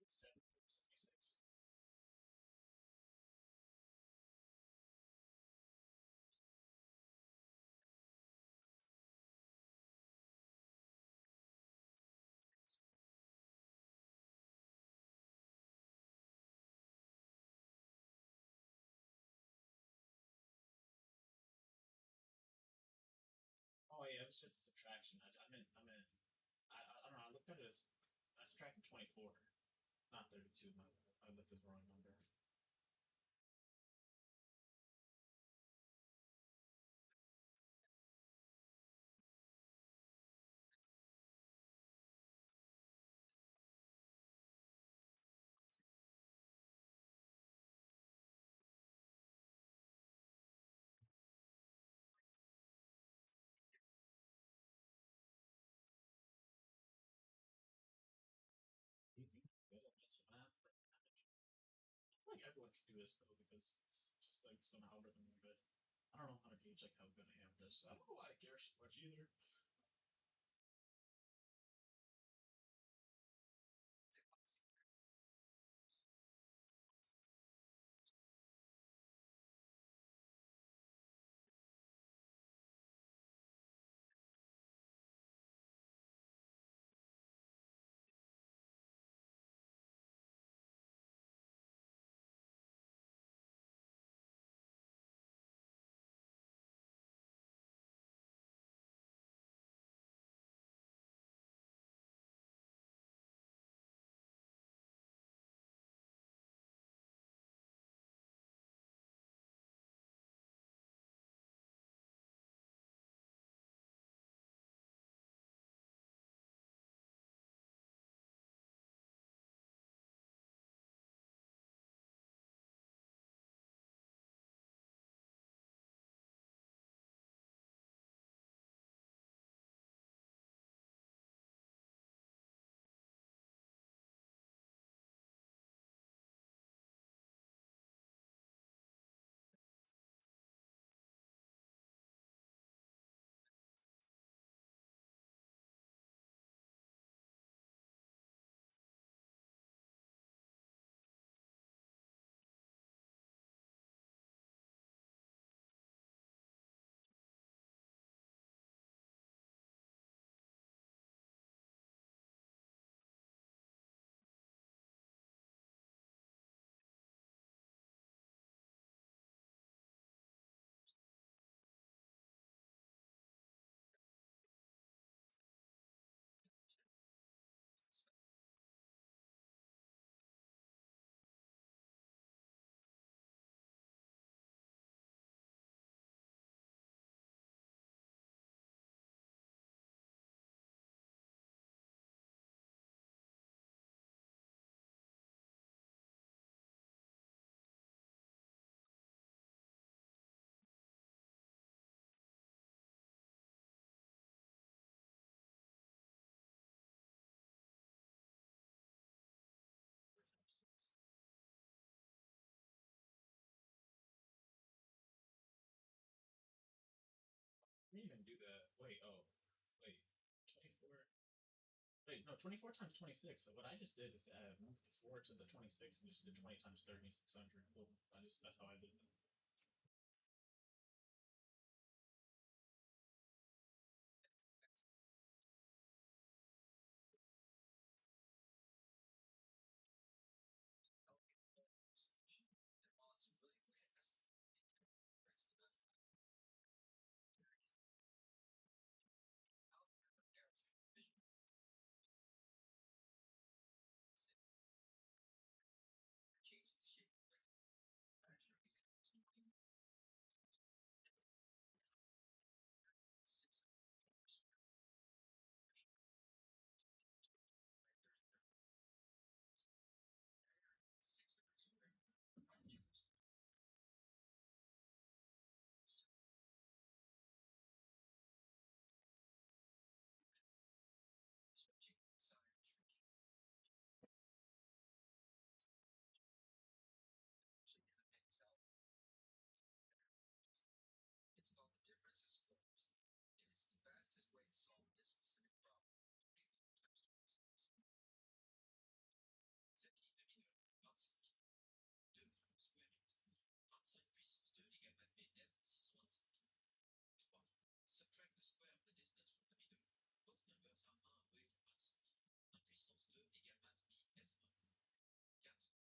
$7.76. Oh yeah, it was just a subtraction. I don't know. I looked at it as I subtracted 24, not 32. I looked at the wrong number. Do you think you're good at mental math? I feel like everyone can do this though because it's just like some algorithm are good. I don't know how to gauge like how good I am at this. I don't know why I care so much either. We didn't even do that. Wait, oh, wait, 24. Wait, no, 24 times 26. So what I just did is moved the 4 to the 26 and just did 20 times 3600. Cool. That's how I did it. And while it's really fantastic, it breaks the middle very easily. However, there are visual changing the shape of the actually becomes something 600 square meters. Switching inside, shrinking actually is an Excel. It's called the difference of squares. It is the fastest way to solve this specific problem. 24 times 26. C'est qui 2025. 2 square meter. 25 puissance 2 égale m 625. 3. Subtract the square of the distance from the middle. Both numbers are 1 away from 25. 1 puissance 2 égale mat pi N1. 4. 625 à 1 égale 624. Why your brain did 600. It decided that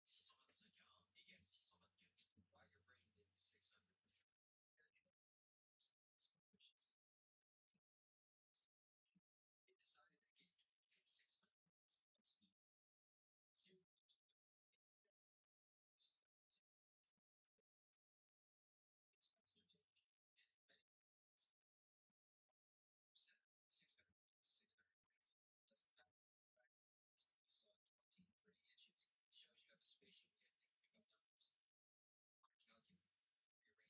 getting 600 was supposed to be 0. Shows you have a spatial if they pick up numbers. On a calculator,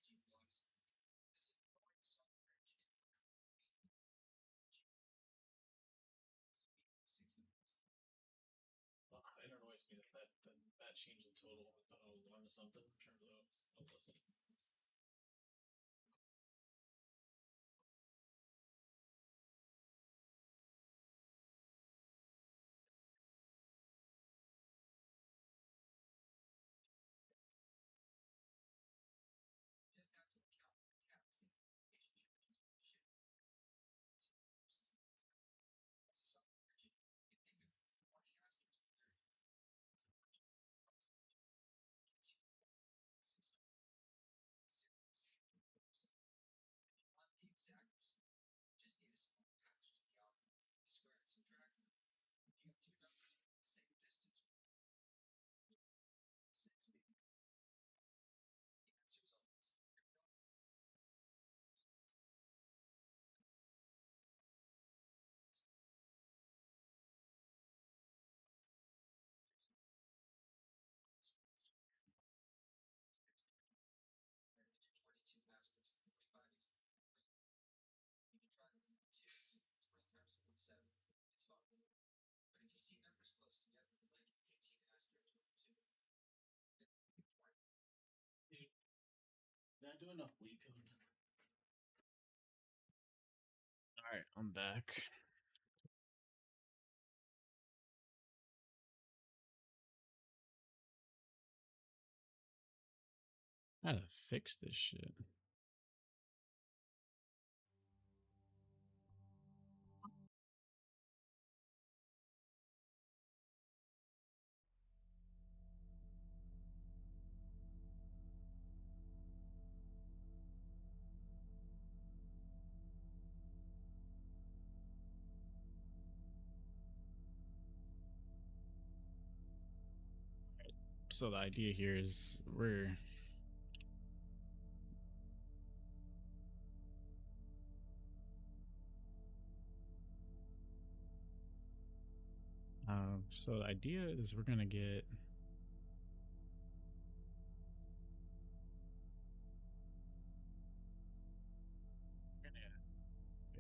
rearranging blocks. This is drawing software engineering. 600. Well, it annoys me that change in total. I thought I was onto something in terms of publicity. do enough weed code. Alright, I'm back. I gotta fix this shit. So the idea here is we're so the idea is we're gonna get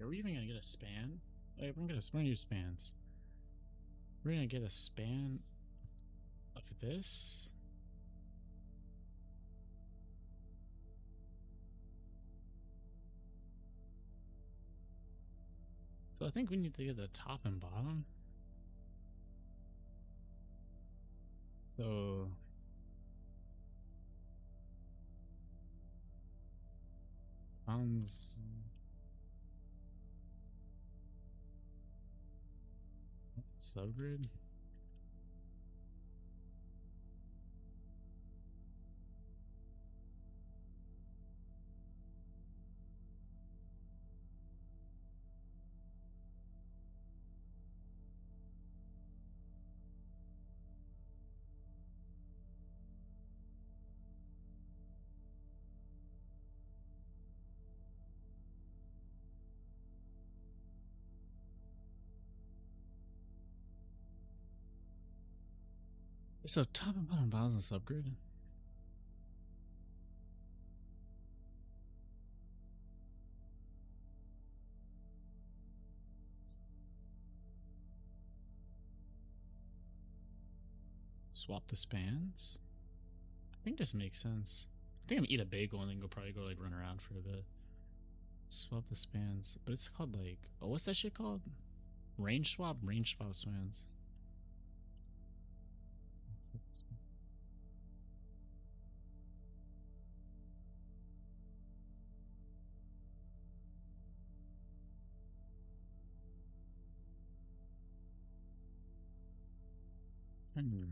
are we even gonna get a span? Like, we're gonna use spans. We're gonna get a span of this. So I think we need to get the top and bottom. So bottoms subgrid. So top and bottom bottoms and subgrid. Swap the spans. I think this makes sense. I think I'm gonna eat a bagel and then probably go like run around for a bit. Swap the spans, but it's called like, oh, what's that shit called? Range swap spans. Hmm.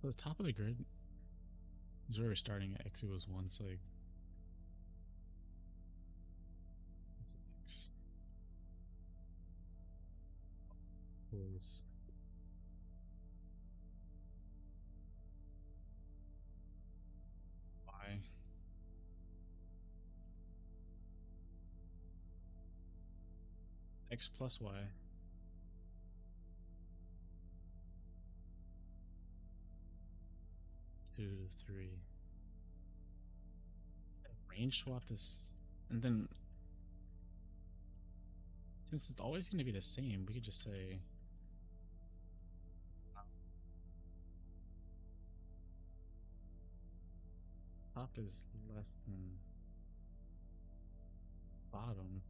So the top of the grid is where we're starting at. X equals 1, so like X equals Y. X plus Y. 2 to 3. Range swap this, and then since it's always going to be the same, we could just say top is less than bottom,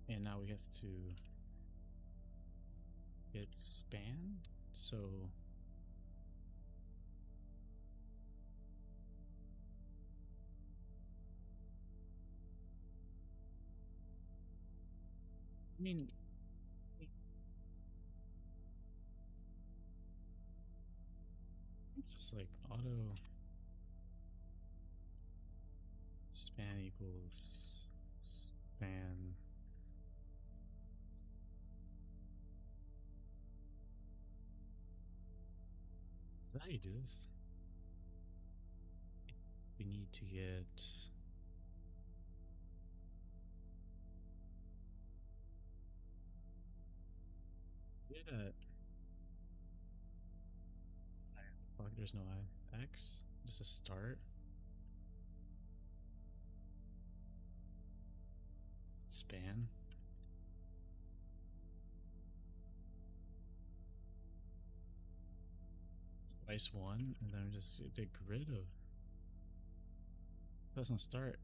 and now we have to get span. So I mean, it's just like auto span equals span. Is that how you do this? We need to get fuck, there's no I. X, just a start. Span. Slice 1, and then we just get rid of. Doesn't start.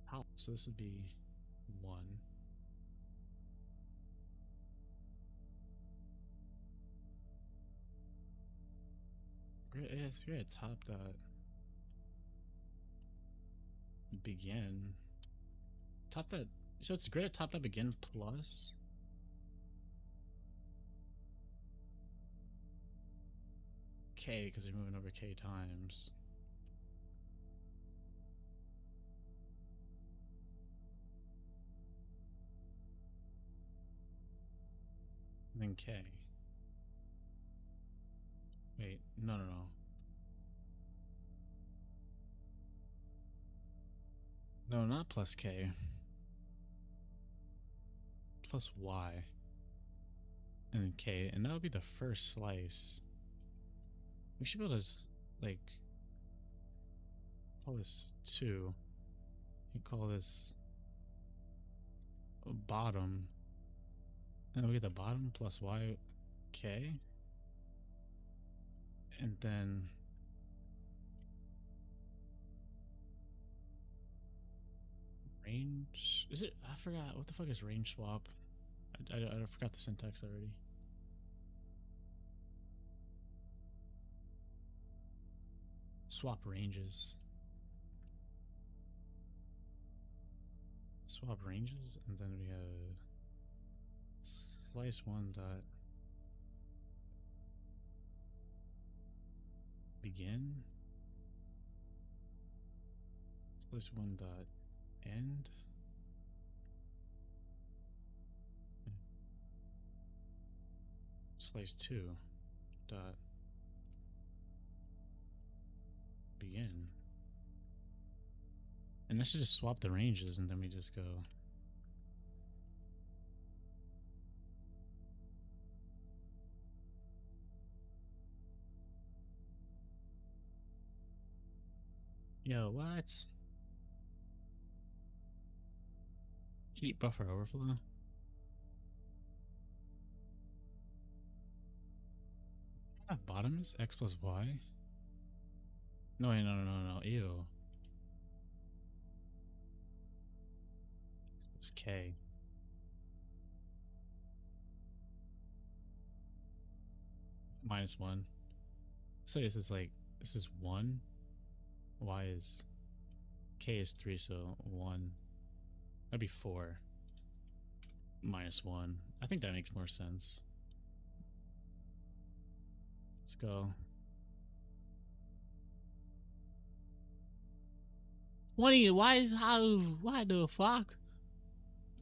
How? So this would be 1. It's great. Top that begin. Top that. So it's great at top that begin plus. K, because you're moving over K times. And then K. Wait, no. No, not plus K. Plus Y. And then K. And that would be the first slice. We should be able to, like, call this 2. And call this bottom. And then we get the bottom plus Y, K. And then range. Is it? I forgot. What the fuck is range swap? I forgot the syntax already. Swap ranges. Swap ranges, and then we have slice 1 dot begin. Slice 1 dot end. Slice 2 dot begin. And I should just swap the ranges, and then we just go. Yo, what? Heat buffer overflow? Bottom is X plus Y? No, wait, no. Ew. It's K. -1. So this is like, this is 1. Y is, K is 3, so 1. That'd be 4. -1. I think that makes more sense. Let's go. Why the fuck?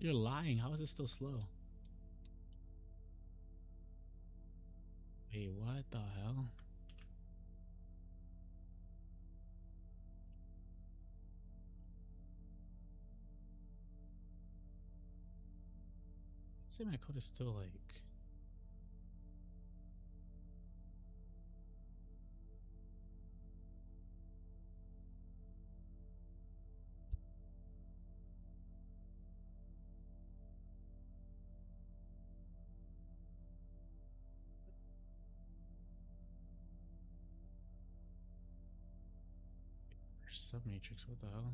You're lying. How is it still slow? Wait, what the hell? Say my code is still like. Submatrix, what the hell?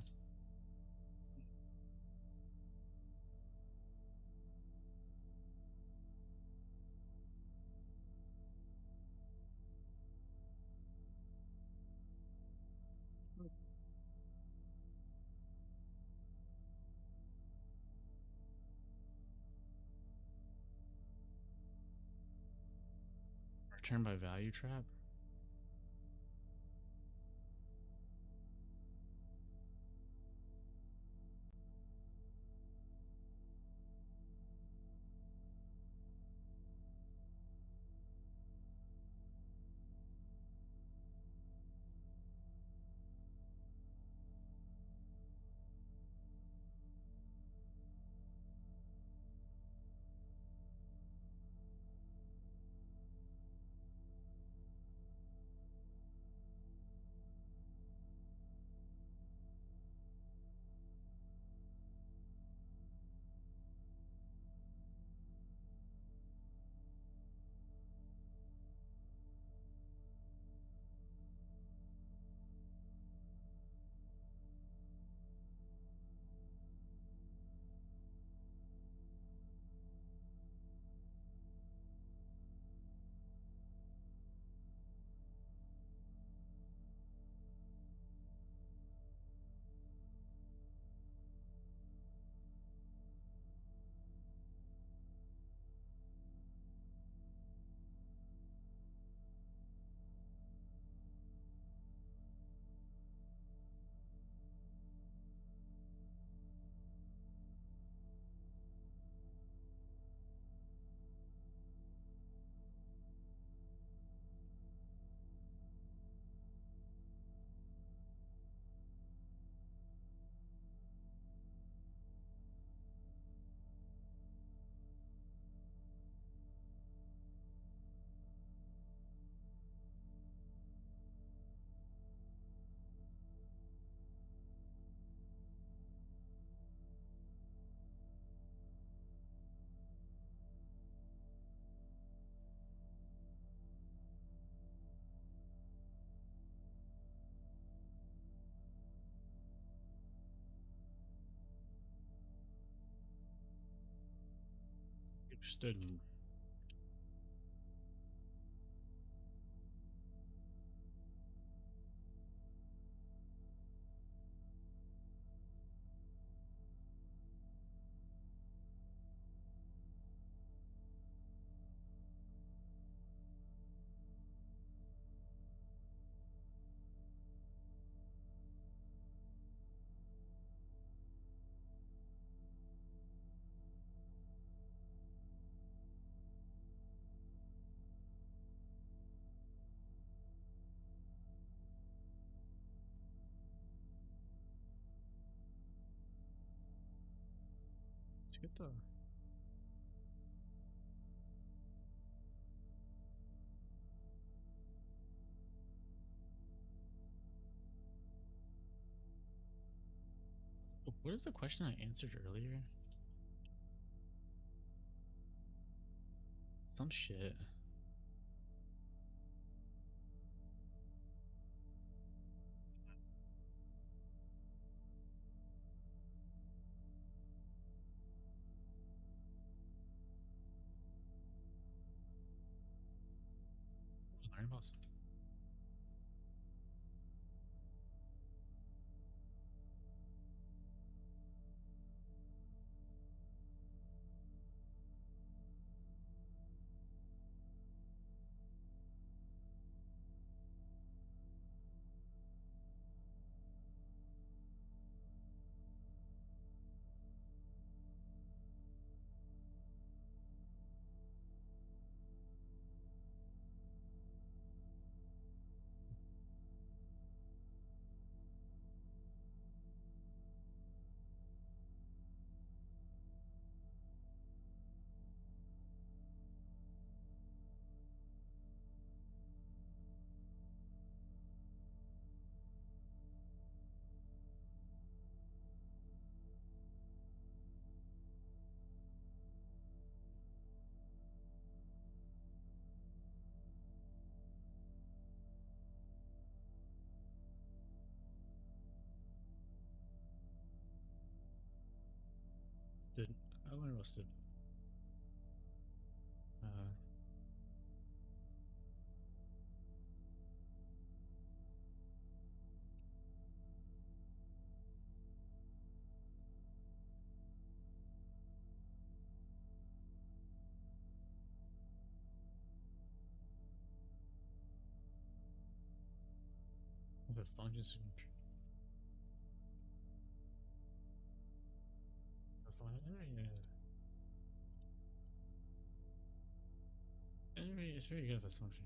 Return by value trap? stood. Let's get the. What is the question I answered earlier? Some shit. Iron Boss. Stood. I wonder what stood. If it functions. It's very good at this function.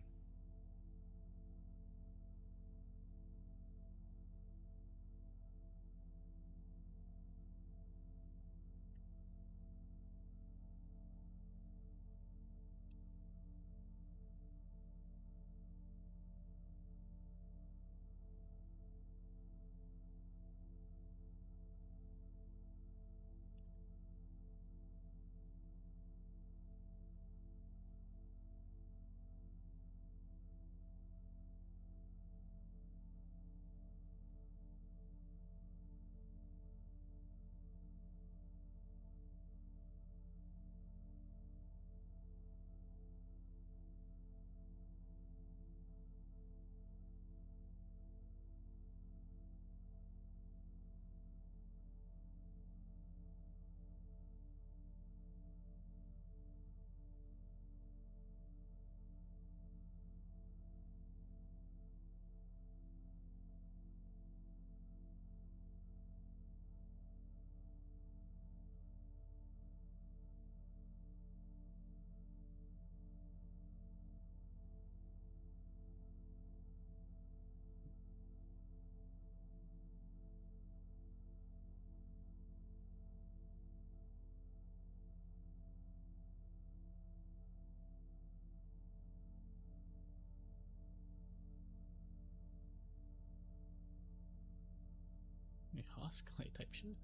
Husk type shit.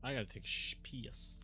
I gotta take a piss.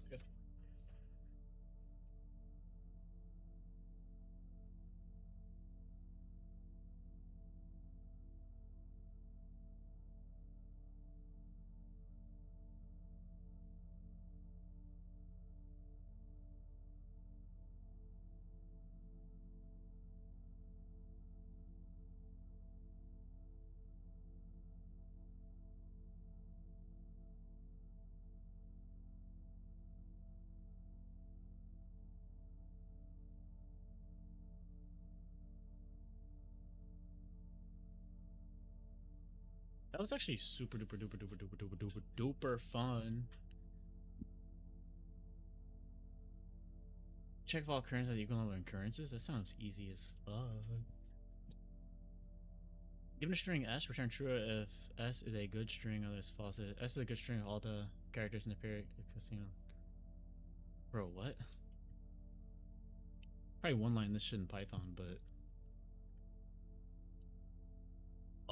That was actually super duper duper duper duper duper duper duper fun. Check if all currents are the equivalent of occurrences? That sounds easy as fuck. Given a string S, return true if S is a good string, otherwise false. S is a good string of all the characters in the pair casino. Bro, what? Probably one line this shit in Python, but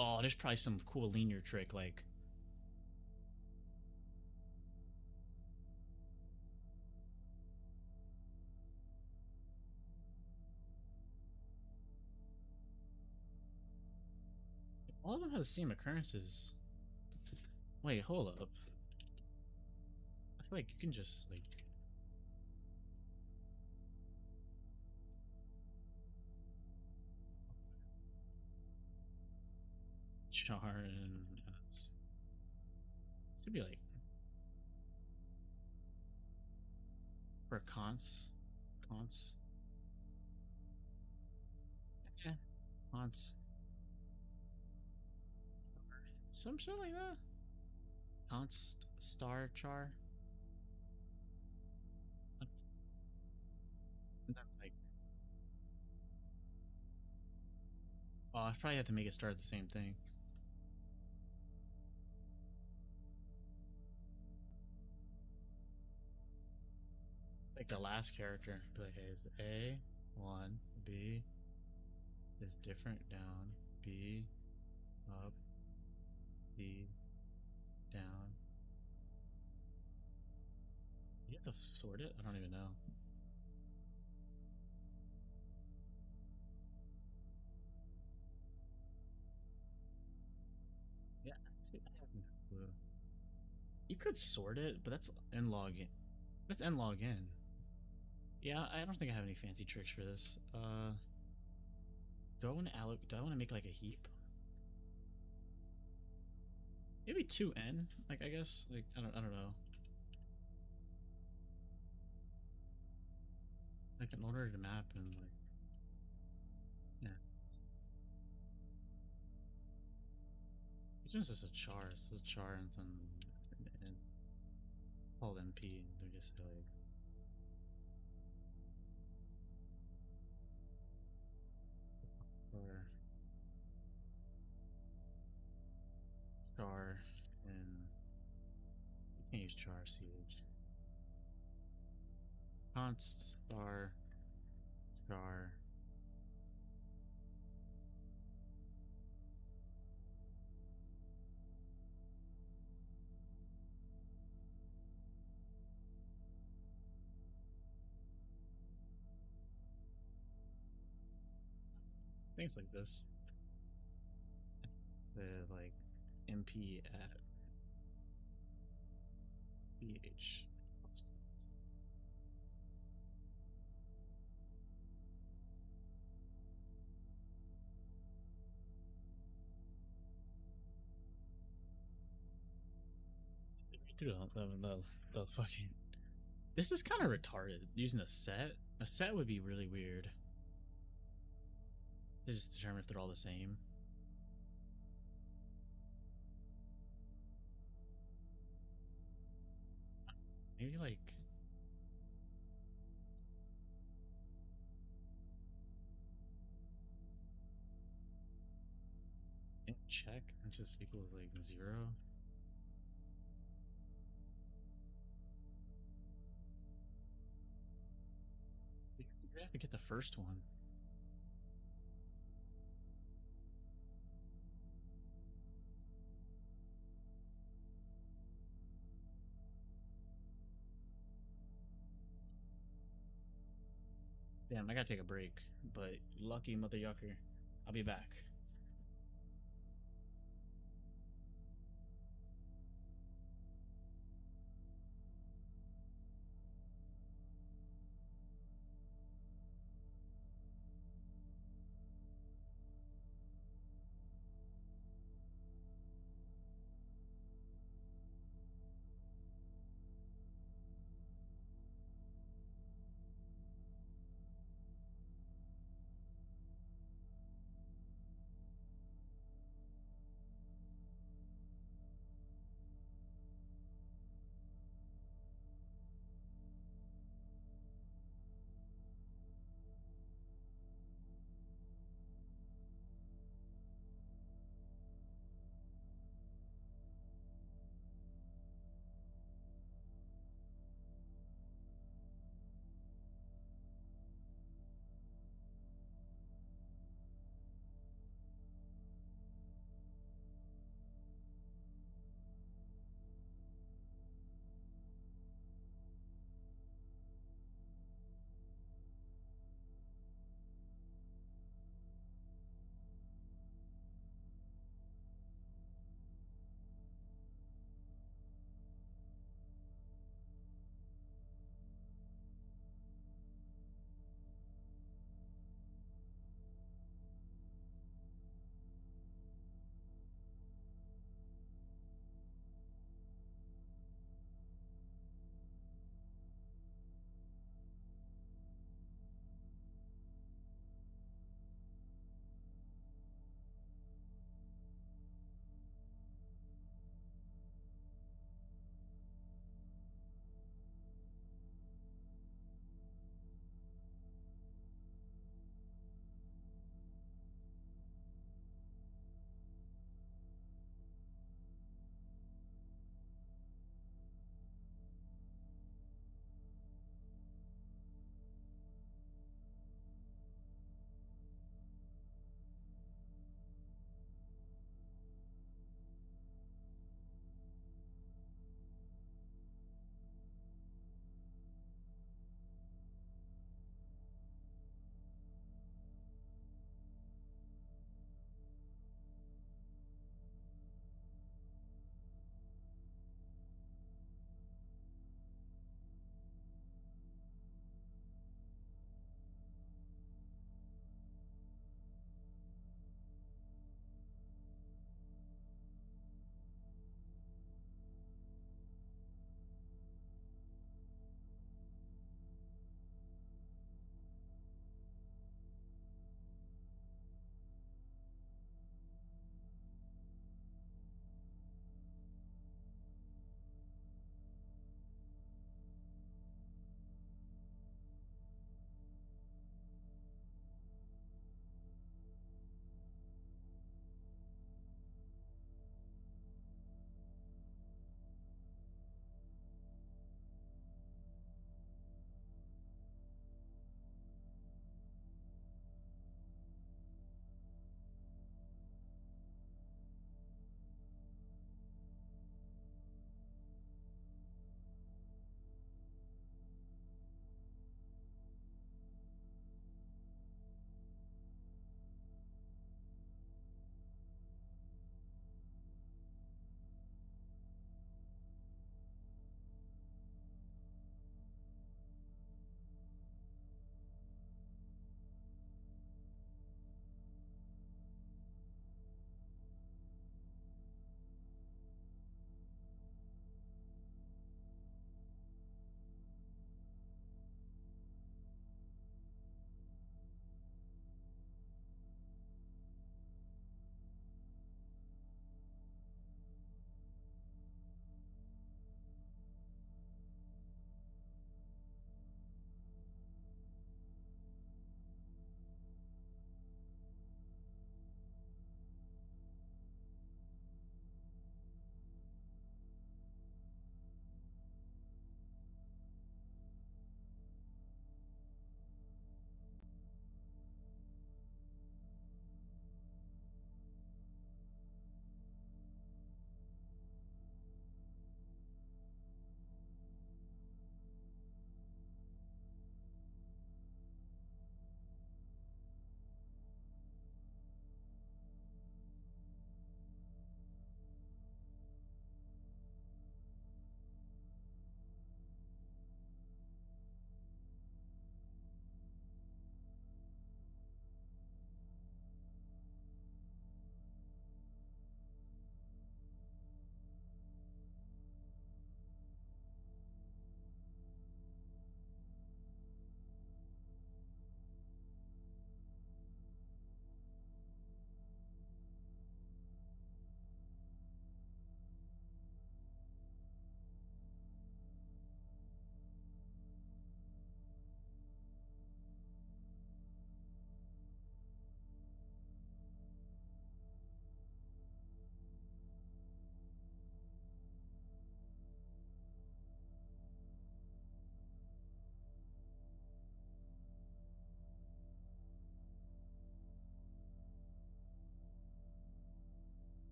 oh, there's probably some cool linear trick like all of them have the same occurrences. Wait, hold up. I feel like you can just like char and should be like for cons. Yeah, cons. Some shit like that. Const star char. And then, like, oh, I probably have to make it start the same thing. Like the last character, be like, hey, is A one, B is different down, B up, C down. You have to sort it? I don't even know. Yeah, actually, I have no clue. You could sort it, but that's nlog in. That's nlog in. Yeah, I don't think I have any fancy tricks for this. Do I want to do I want to make like a heap? Maybe 2n, like I guess. Like I don't know. Like in order to map and like yeah. As soon as it's a char, it's a char and then and called MP and they're just like or char and you can't use char ch. Const star char. Things like this. The like MP at BH. Through the fucking. This is kind of retarded. Using a set. A set would be really weird. They just determine if they're all the same. Maybe like. Check and just equals like 0. You have to get the first one. Damn, I gotta take a break. But lucky mother yucker. I'll be back.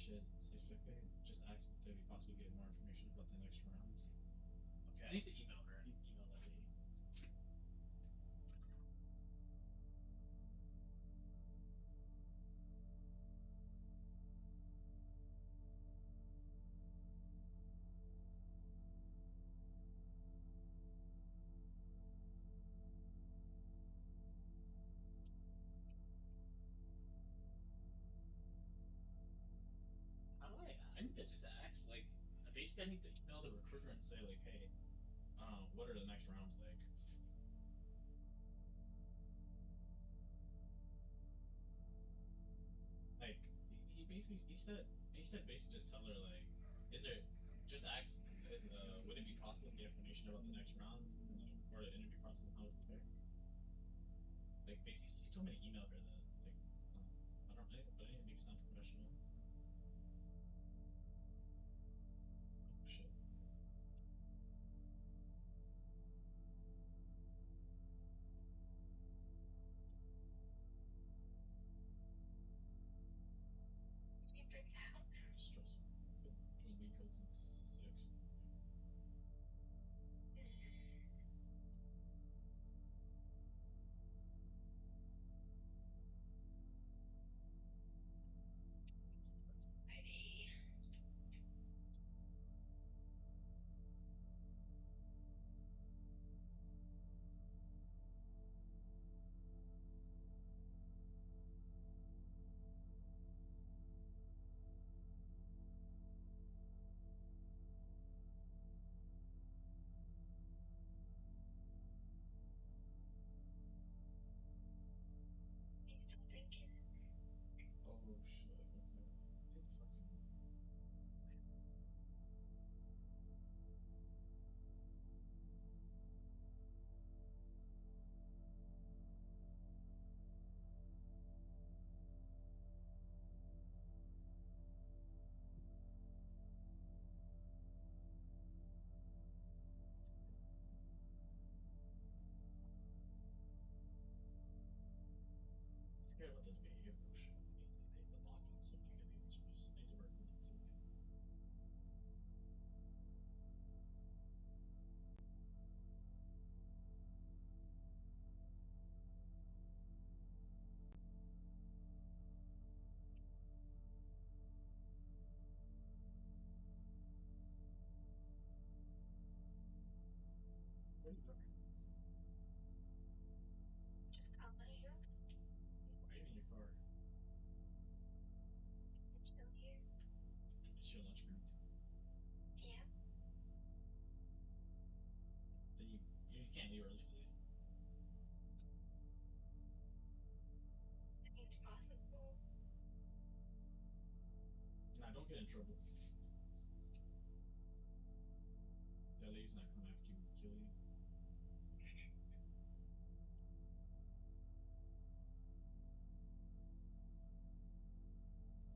shit. Just ask if they possibly get more information about the next rounds. Okay, I need to email her. I need to email that lady. How do I need to just ask, like, basically I need to email the recruiter and say, like, hey, what are the next rounds like? Like, he said basically just tell her, like, is there, just ask, would it be possible to get information about the next rounds and or the interview process and how to prepare? Like, basically, he told me to email her that, like, I don't know, but I need to make it sound professional. Oh, shit. Stressful. Been doing lead code since 6. Oh, shit. Okay. Hit the fucking. Scared about this behavioral shit. I need to lock in so many good answers. I need to work with it too. What are you doing? Why are you in your car? It's your lunch break. Then you can't leave early today. Nah, don't get in trouble. That lady's not coming after you to kill you.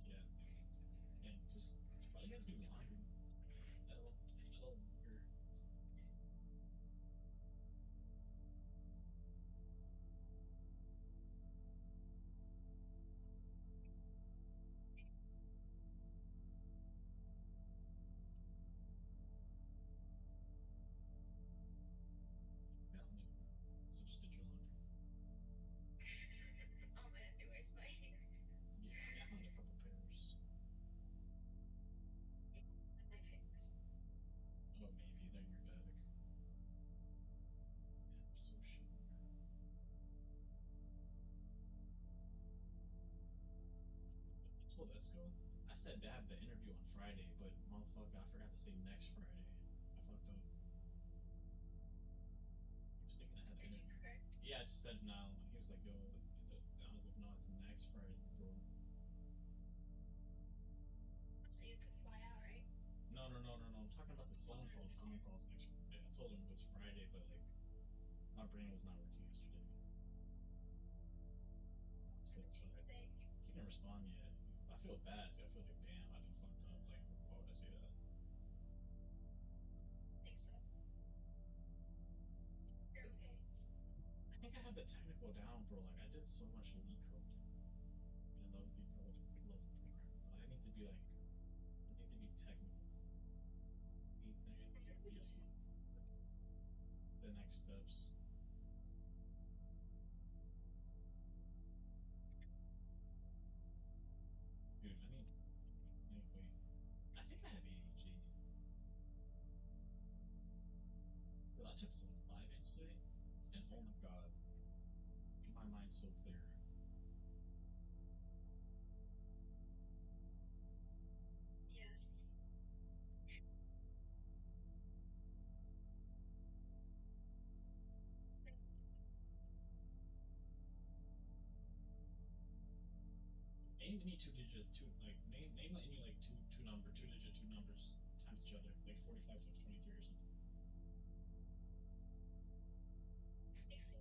Yeah. And just probably gotta do laundry. That'll longer. Yeah, so just did your laundry. Yeah, I mean, I found a couple pairs. Oh, maybe they're in your bag. Yeah, I'm so shit. I told Esco, I said they have the interview on Friday, but motherfucker, I forgot to say next Friday. I fucked up. He was thinking I had the interview. Yeah, I just said no. He was like, yo, I was like, no, it's next Friday, bro. No. I'm talking about the phone calls. Phone calls next. I told him it was Friday, but like my brain was not working yesterday. So sorry. He didn't respond yet. I feel bad. I feel like, damn, I done fucked up. Like, why would I say that? I think I have the technical down, bro. Like, I did so much lead code. I love lead code. I love programming. But I need to be like I took some 5 ants today, and oh my god, my mind's so clear. Name any name any like two-digit two numbers times each other, like 45 times 23 or something. 69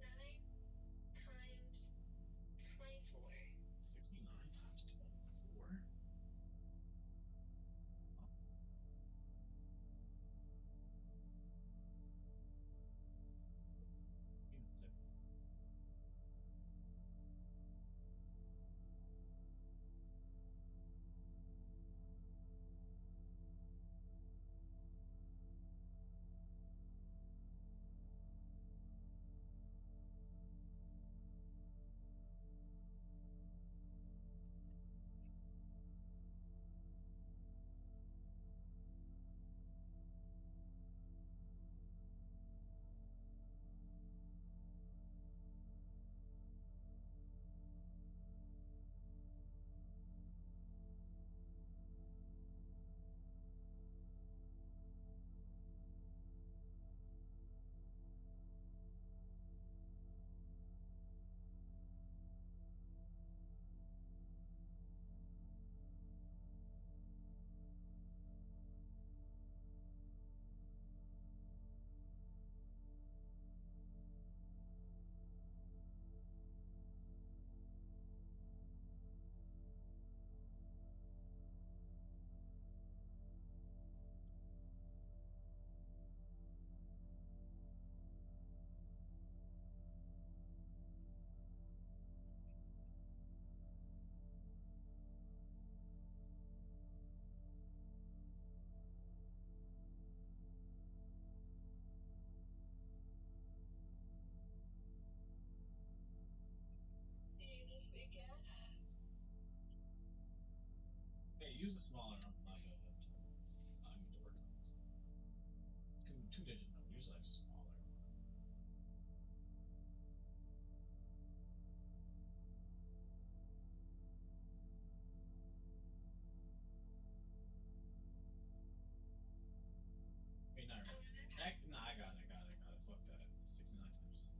times 24. 69 times 24. See you this weekend. Hey, use the smaller number, not the. I need to work on this. Two-digit number. Use like smaller. Wait, no. Nah, I got it. Fuck that. 69 times.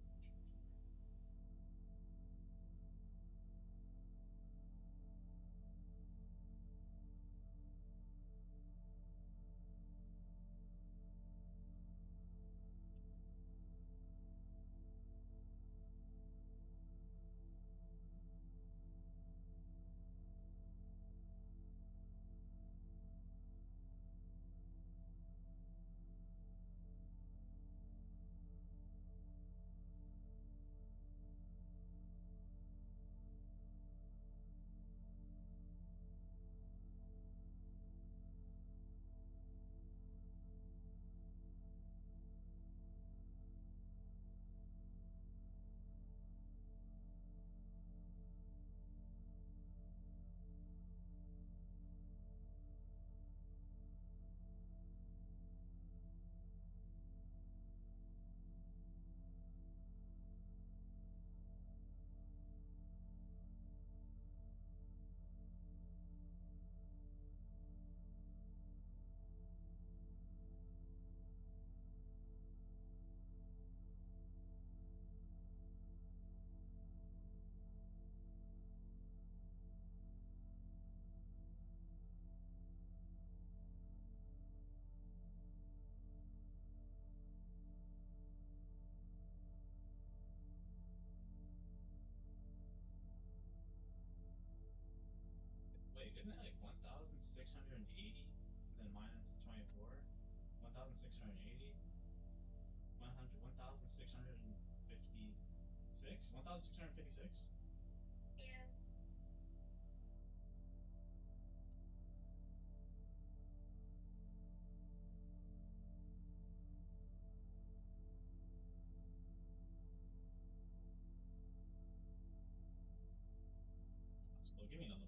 Wait, isn't it like 1,680 and then minus 24? 1,680? 1,656? 1,656? Yeah. Well, give me another one.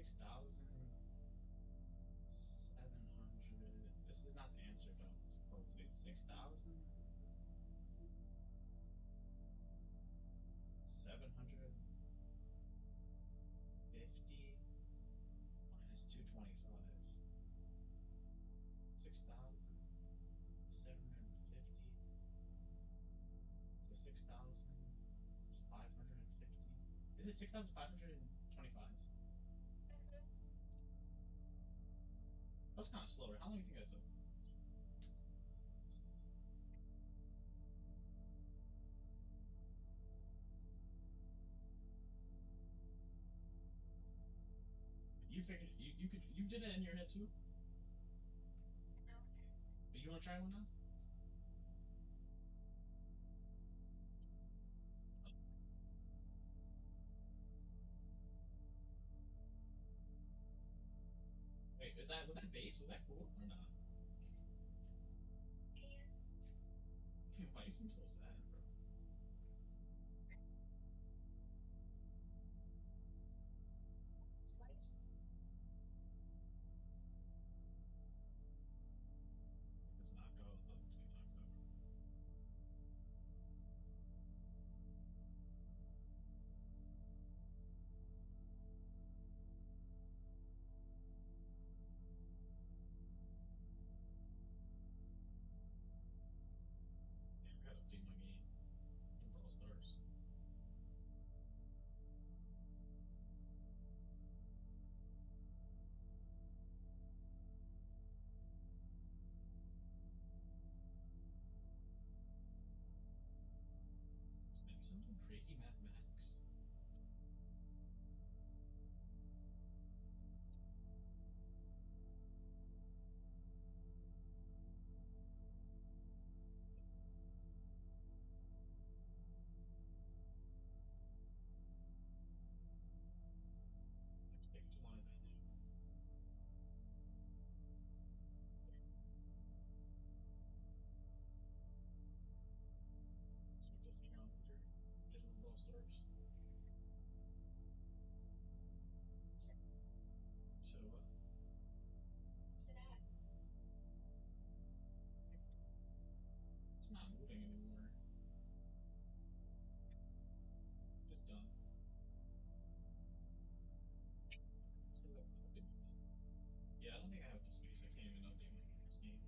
6,700. This is not the answer, though. Supposedly, it's 6,750 minus 225. 6,750. So 6,550. Is it 6,525? That was kind of slower. How long do you think that took? You figured you did that in your head too? No. But you want to try one now? Wait, was that bass? Was that cool or not? And Why you seem so sad, bro? slice. Let's not go. Let's not go. Damn, I gotta update my game. In Brawl Stars. Maybe something crazy mathematics. It's taking too long to download. So we just hang out with your digital Brawl Stars. So what? So that It's not moving anymore. It's done. Says that update my game. Yeah, I don't think I have the space. I can't even update this game.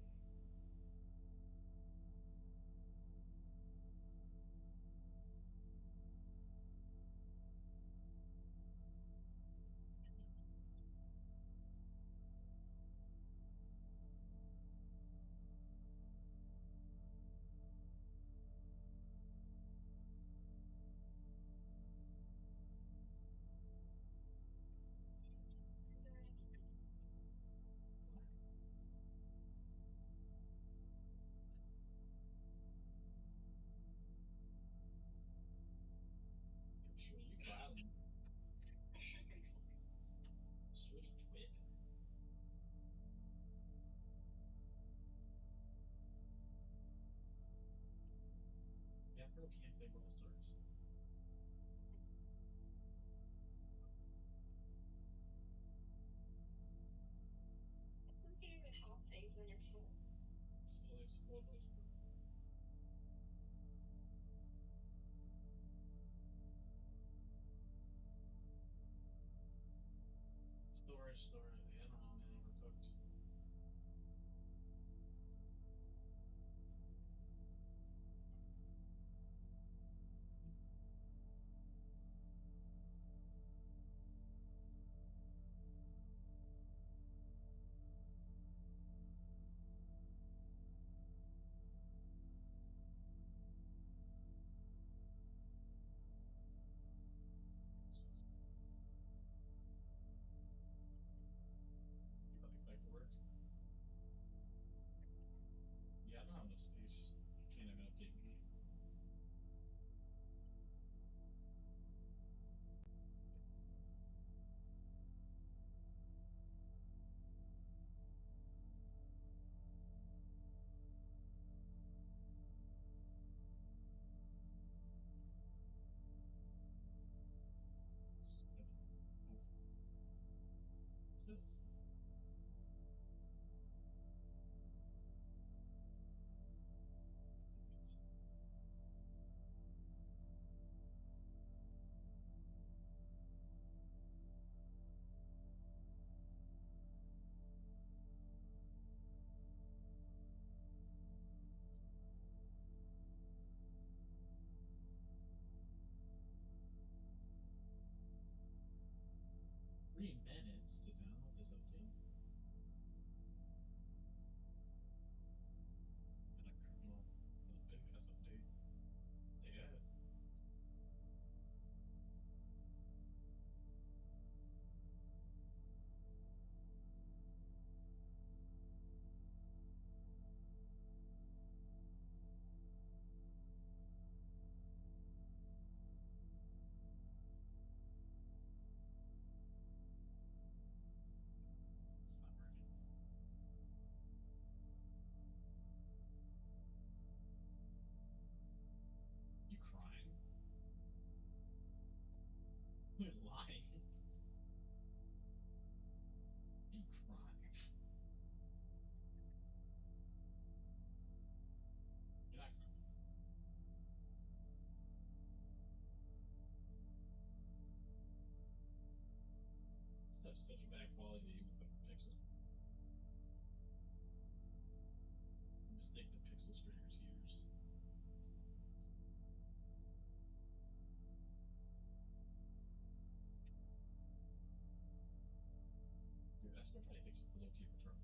Sure, you clouding. Sweetie twit. Yeah, bro can't play Brawl Stars. you can even have things on your phone. So it's full of those. Storage. I don't know, man. Overcooked. such bad quality with the Pixel. Mistake the pixels for your tears. Dude, that stuff probably takes a low key return.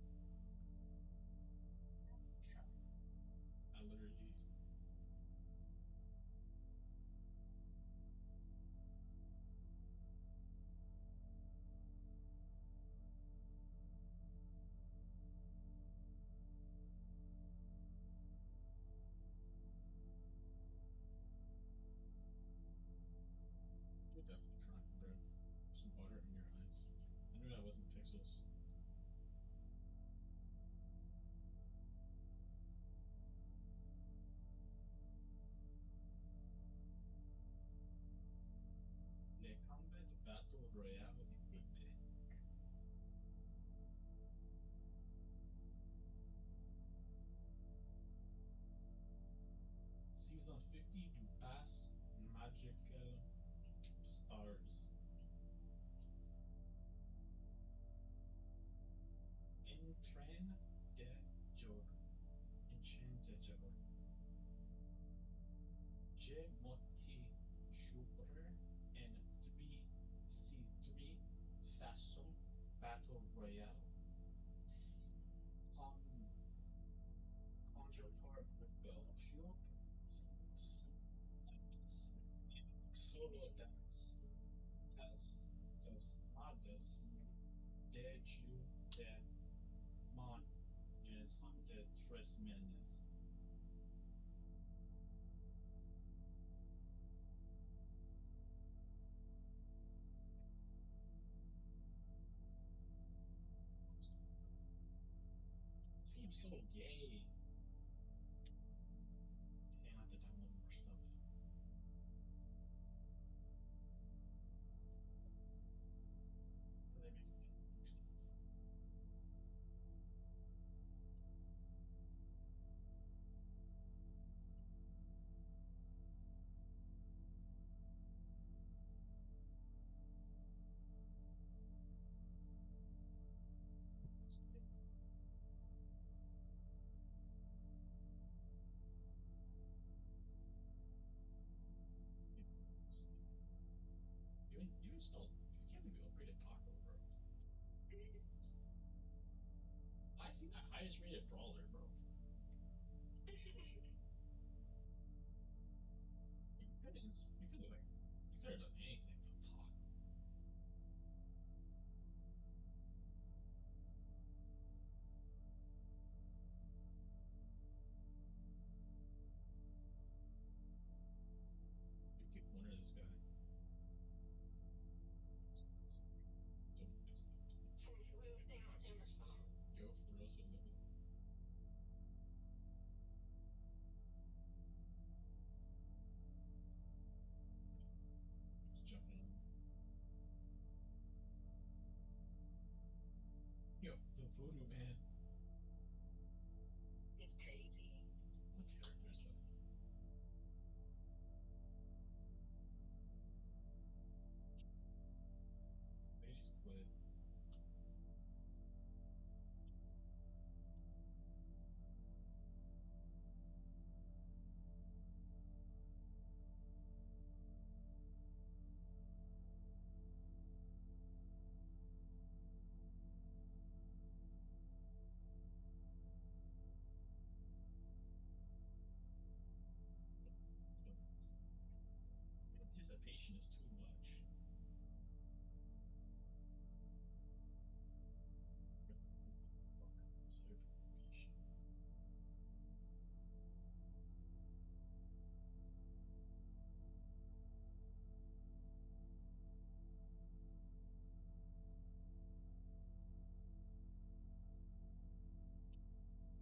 I literally. You're definitely crying, bro. Some water in your eyes. I knew that wasn't pixels. Le Combat Battle Royale écoute. Season 50 du Pass Magical Stars. Entrain de jour. Enchanted jour. Je moti jouer en 3C3 façon Battle Royale. Conjurer Rebellion. Solo dance. Das Mades. De Ju de Man is de Tres Menes. Seems so gay. Saying I have to download more stuff. They make me download more stuff. You installed. You can't believe you upgraded Taco, bro. I see the highest rated brawler, bro. You could have done anything from Taco. You keep one of this guy. Don't do this. Some real thing on Amazon. Yo, for real, so look at just jumping on. Yo, the Voodoo Man. It's crazy. What character is that? They just quit. Anticipation is too much. Anticipation.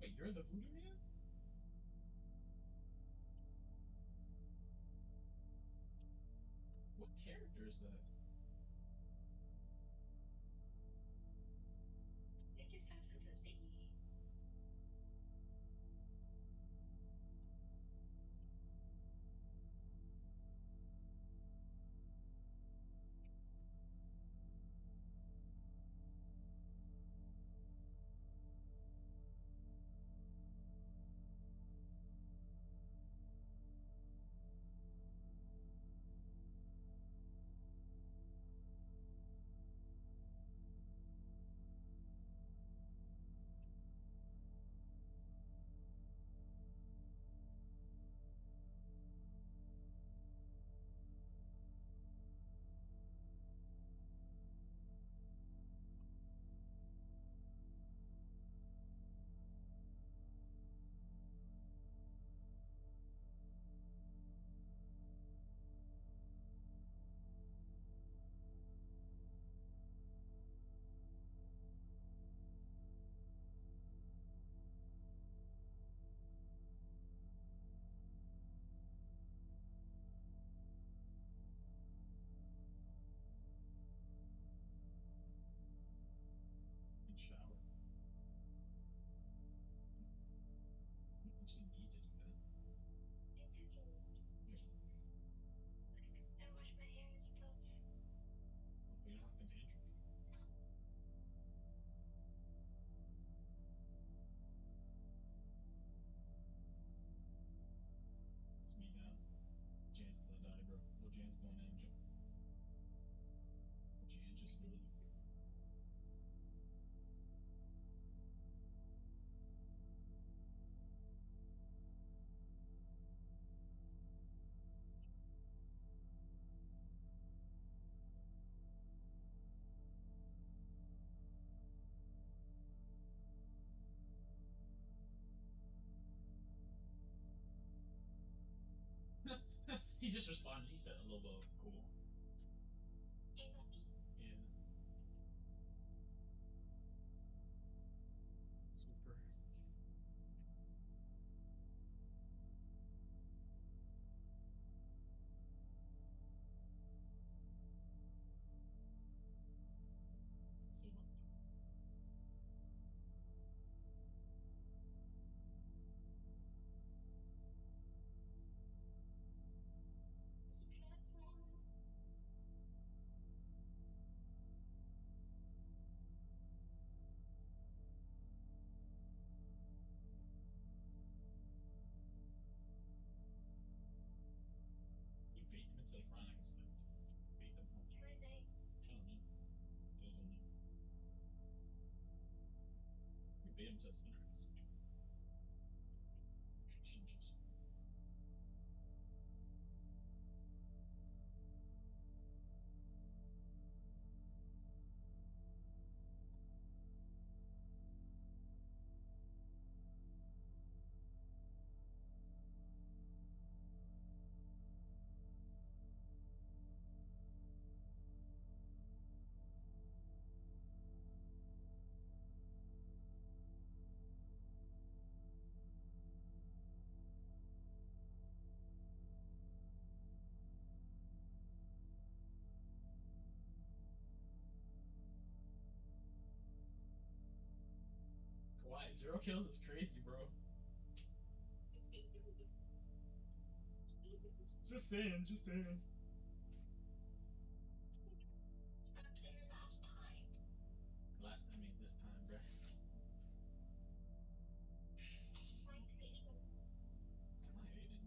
Wait, you're the Voodoo Man? What character is that? I think it starts with a Z. He just responded. He said a little bit cool. Hey, puppy. Yeah. Super. So, you bait them into the front. I can slip. Bait them home. Who are they? I don't know. I don't know. You bait them to the center. I can slip. Shouldn't just. Kawhi, 0 kills is crazy, bro. Just saying, just saying. Stop playing last time. Last time ain't this time, bro. Mine hated him. I'm not hating.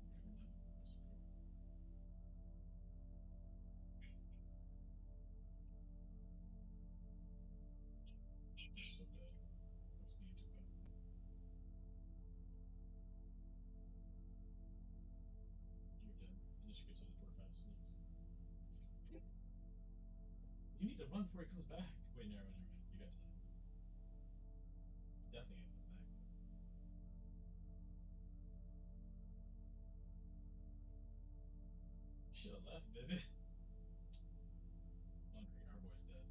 I'm so dead. I was getting too bad. You're dead. Unless you get to the door fast enough. You need to run before he comes back. Wait, never mind, never mind. You got time. Definitely gonna come back. You should have left, baby. Hungry, our boy's dead.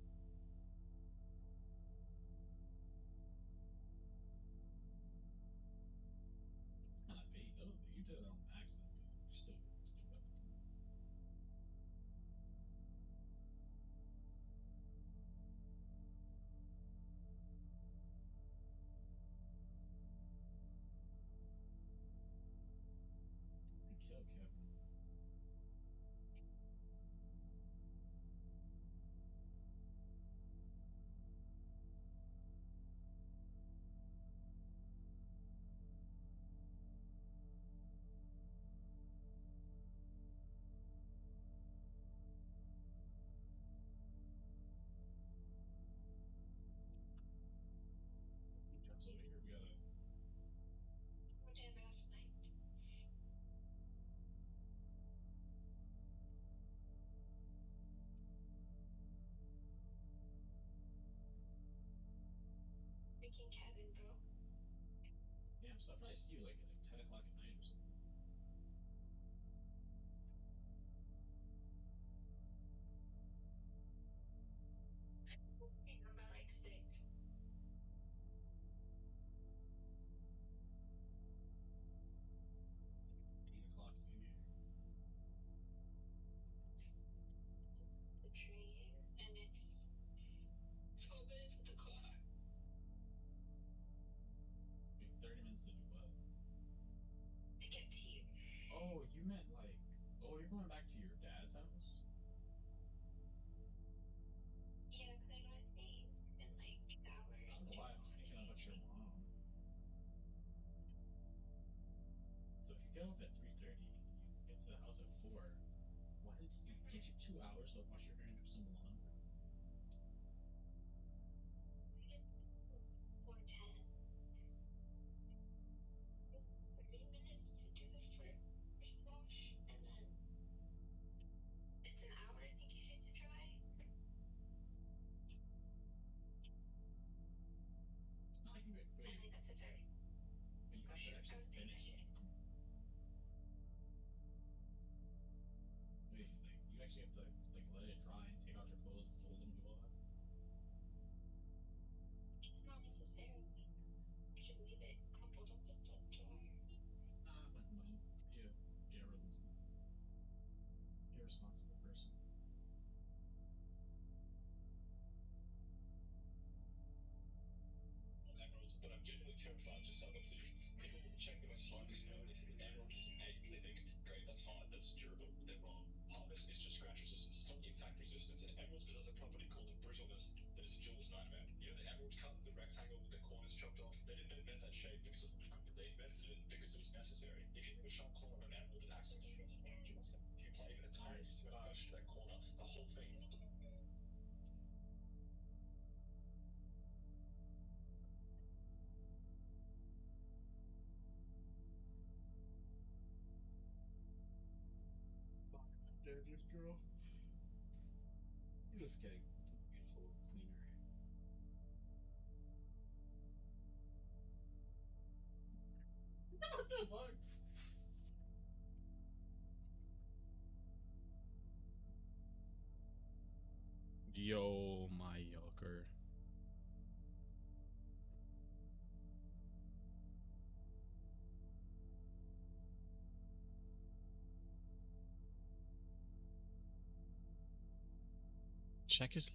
It's kind of bait though. You did it on accident, but you still got the points. Kill Kevin. He jumps over here. We gotta. What did last night? Freaking Kevin, bro. Damn, so I probably see you like at like 10 o'clock at night or something. Remember like 6. 8 o'clock maybe. The train, and it's 12 minutes with the car. Wait, 30 minutes to do what? I get to you. Oh, you meant like. Oh, you're going back to your dad's house? Yeah, because I got paid in like an hour. I don't know why I was thinking about your mom. So if you get off at 3:30 and you get to the house at 4, why did it take you 2 hours to wash your hair and do some laundry? 4:10. 30 minutes to do the first wash, and then it's an hour, I think, usually to dry. Not like you I wait, think that's a very. but you have to I actually was paying finish it. attention. that's hard, that's durable, they're wrong. Hardness is just scratch resistance, it's not impact resistance, and emeralds possess a property called the brittleness that is a jeweler's nightmare. You know the emerald cut, the rectangle with the corners chopped off? They didn't invent that shape because it looked good, they invented it because it was necessary. If you have a sharp corner of an emerald, it acts like a stress point. If you apply even a tiny push to that corner, the whole thing. There's this girl. You're just getting beautiful queener. What the fuck? Yo, my yoker. Check his.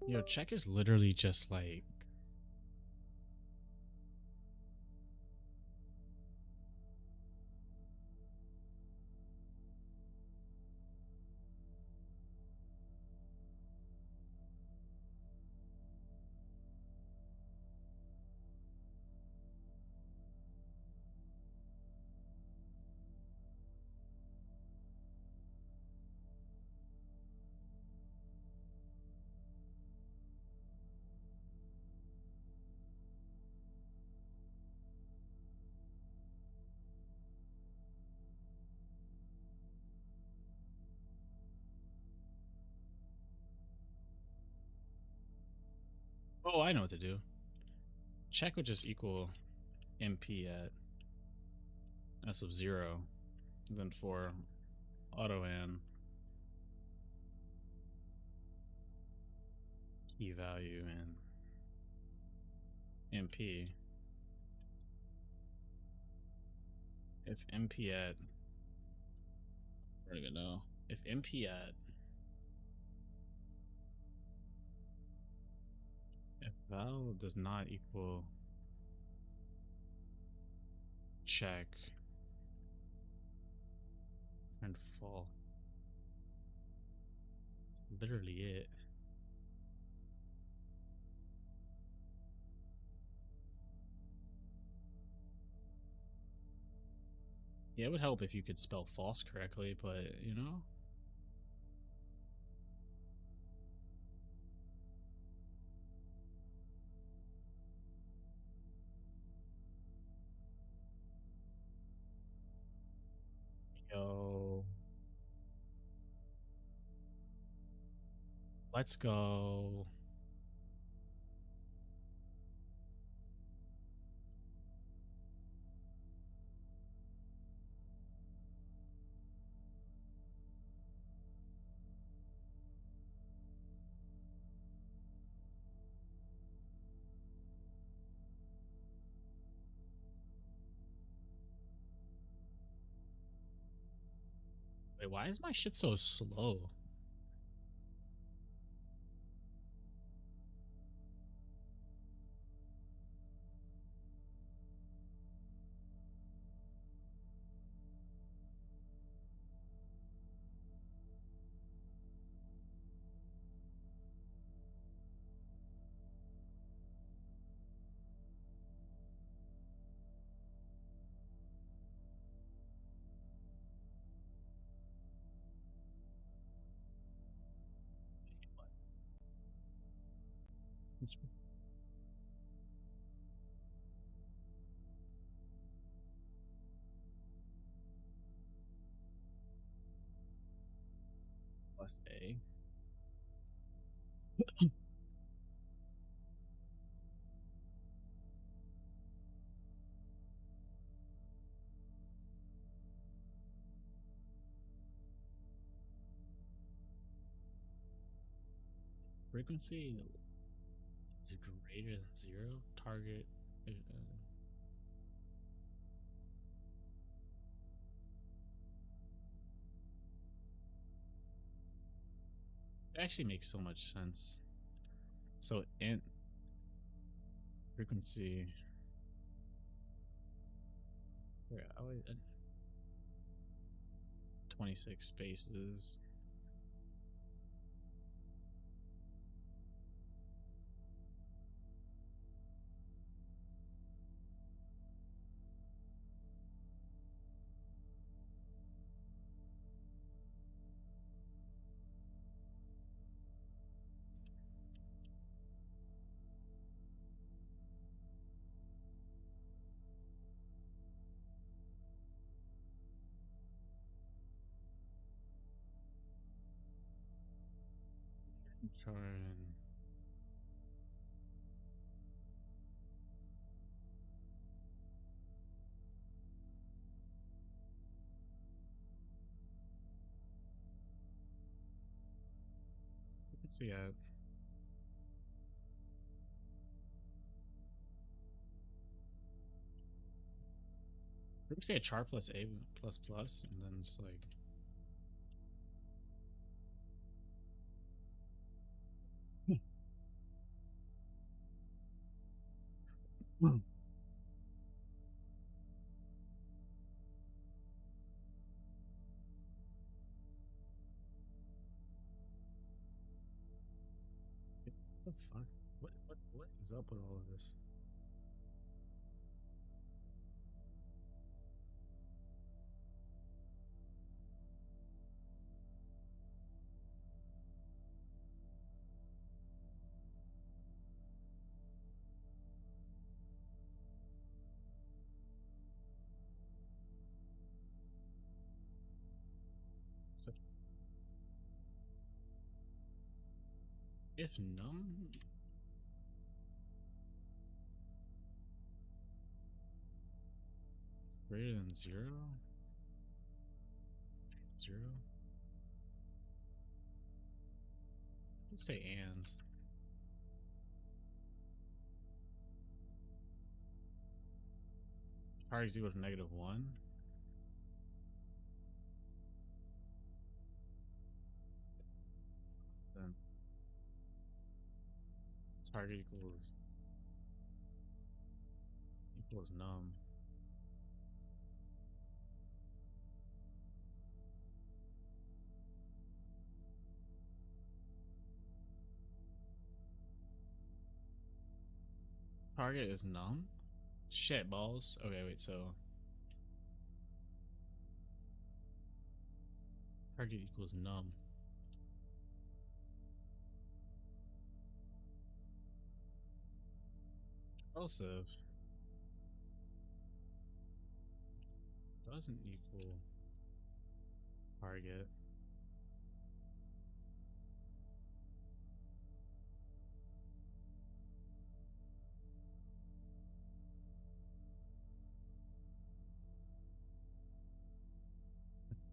Yo, check is literally just like. Oh, I know what to do. Check would just equal MP at S of 0. And then for auto an key value and MP. If MP at. I don't even know. If MP at. If val does not equal check and fall. That's literally it. Yeah, it would help if you could spell false correctly, but you know. Yo. Let's go. Wait, why is my shit so slow? It's plus A. Frequency is greater than 0. Target. It actually makes so much sense. So int Frequency. Yeah, 26 spaces. Trying. Let's see. We say a char plus a plus plus, and then it's like. Hmm. What the fuck? What is up with all of this? So if num is greater than 0, 0, let's say and. Target is equal to -1. Then target equals num. Target is num? Shit balls. Okay, wait, so target equals num. Repulsive doesn't equal target.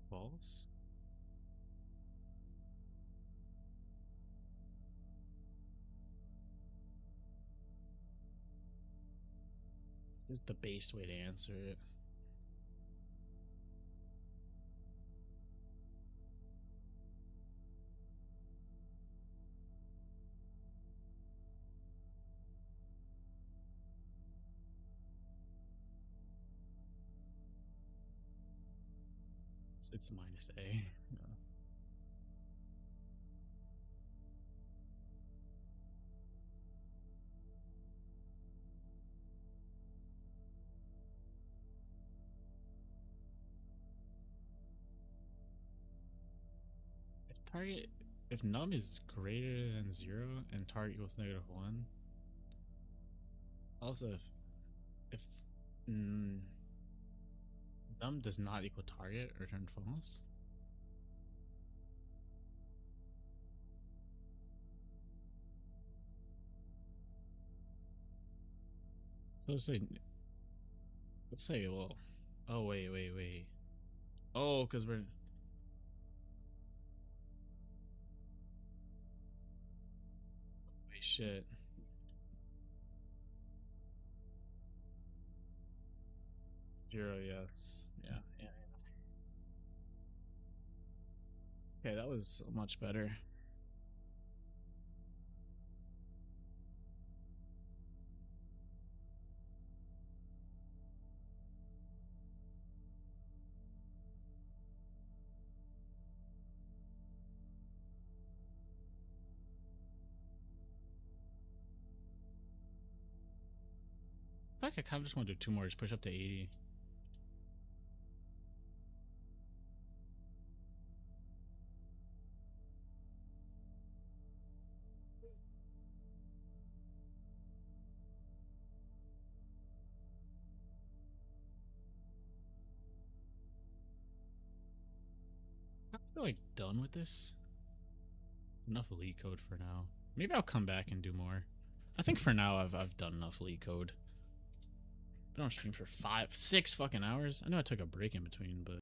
False. This is the base way to answer it. It's minus a. Yeah. If num is greater than 0 and target equals -1. Also, if num does not equal target, return false. So let's say, well, oh wait. Oh, because we're wait shit. Zero, yes, yeah. Okay, that was much better. I think I kind of just want to do 2 more, just push up to 80. I feel like done with this. Enough elite code for now. Maybe I'll come back and do more. I think for now I've done enough elite code. Been on stream for 6 fucking hours. I know I took a break in between, but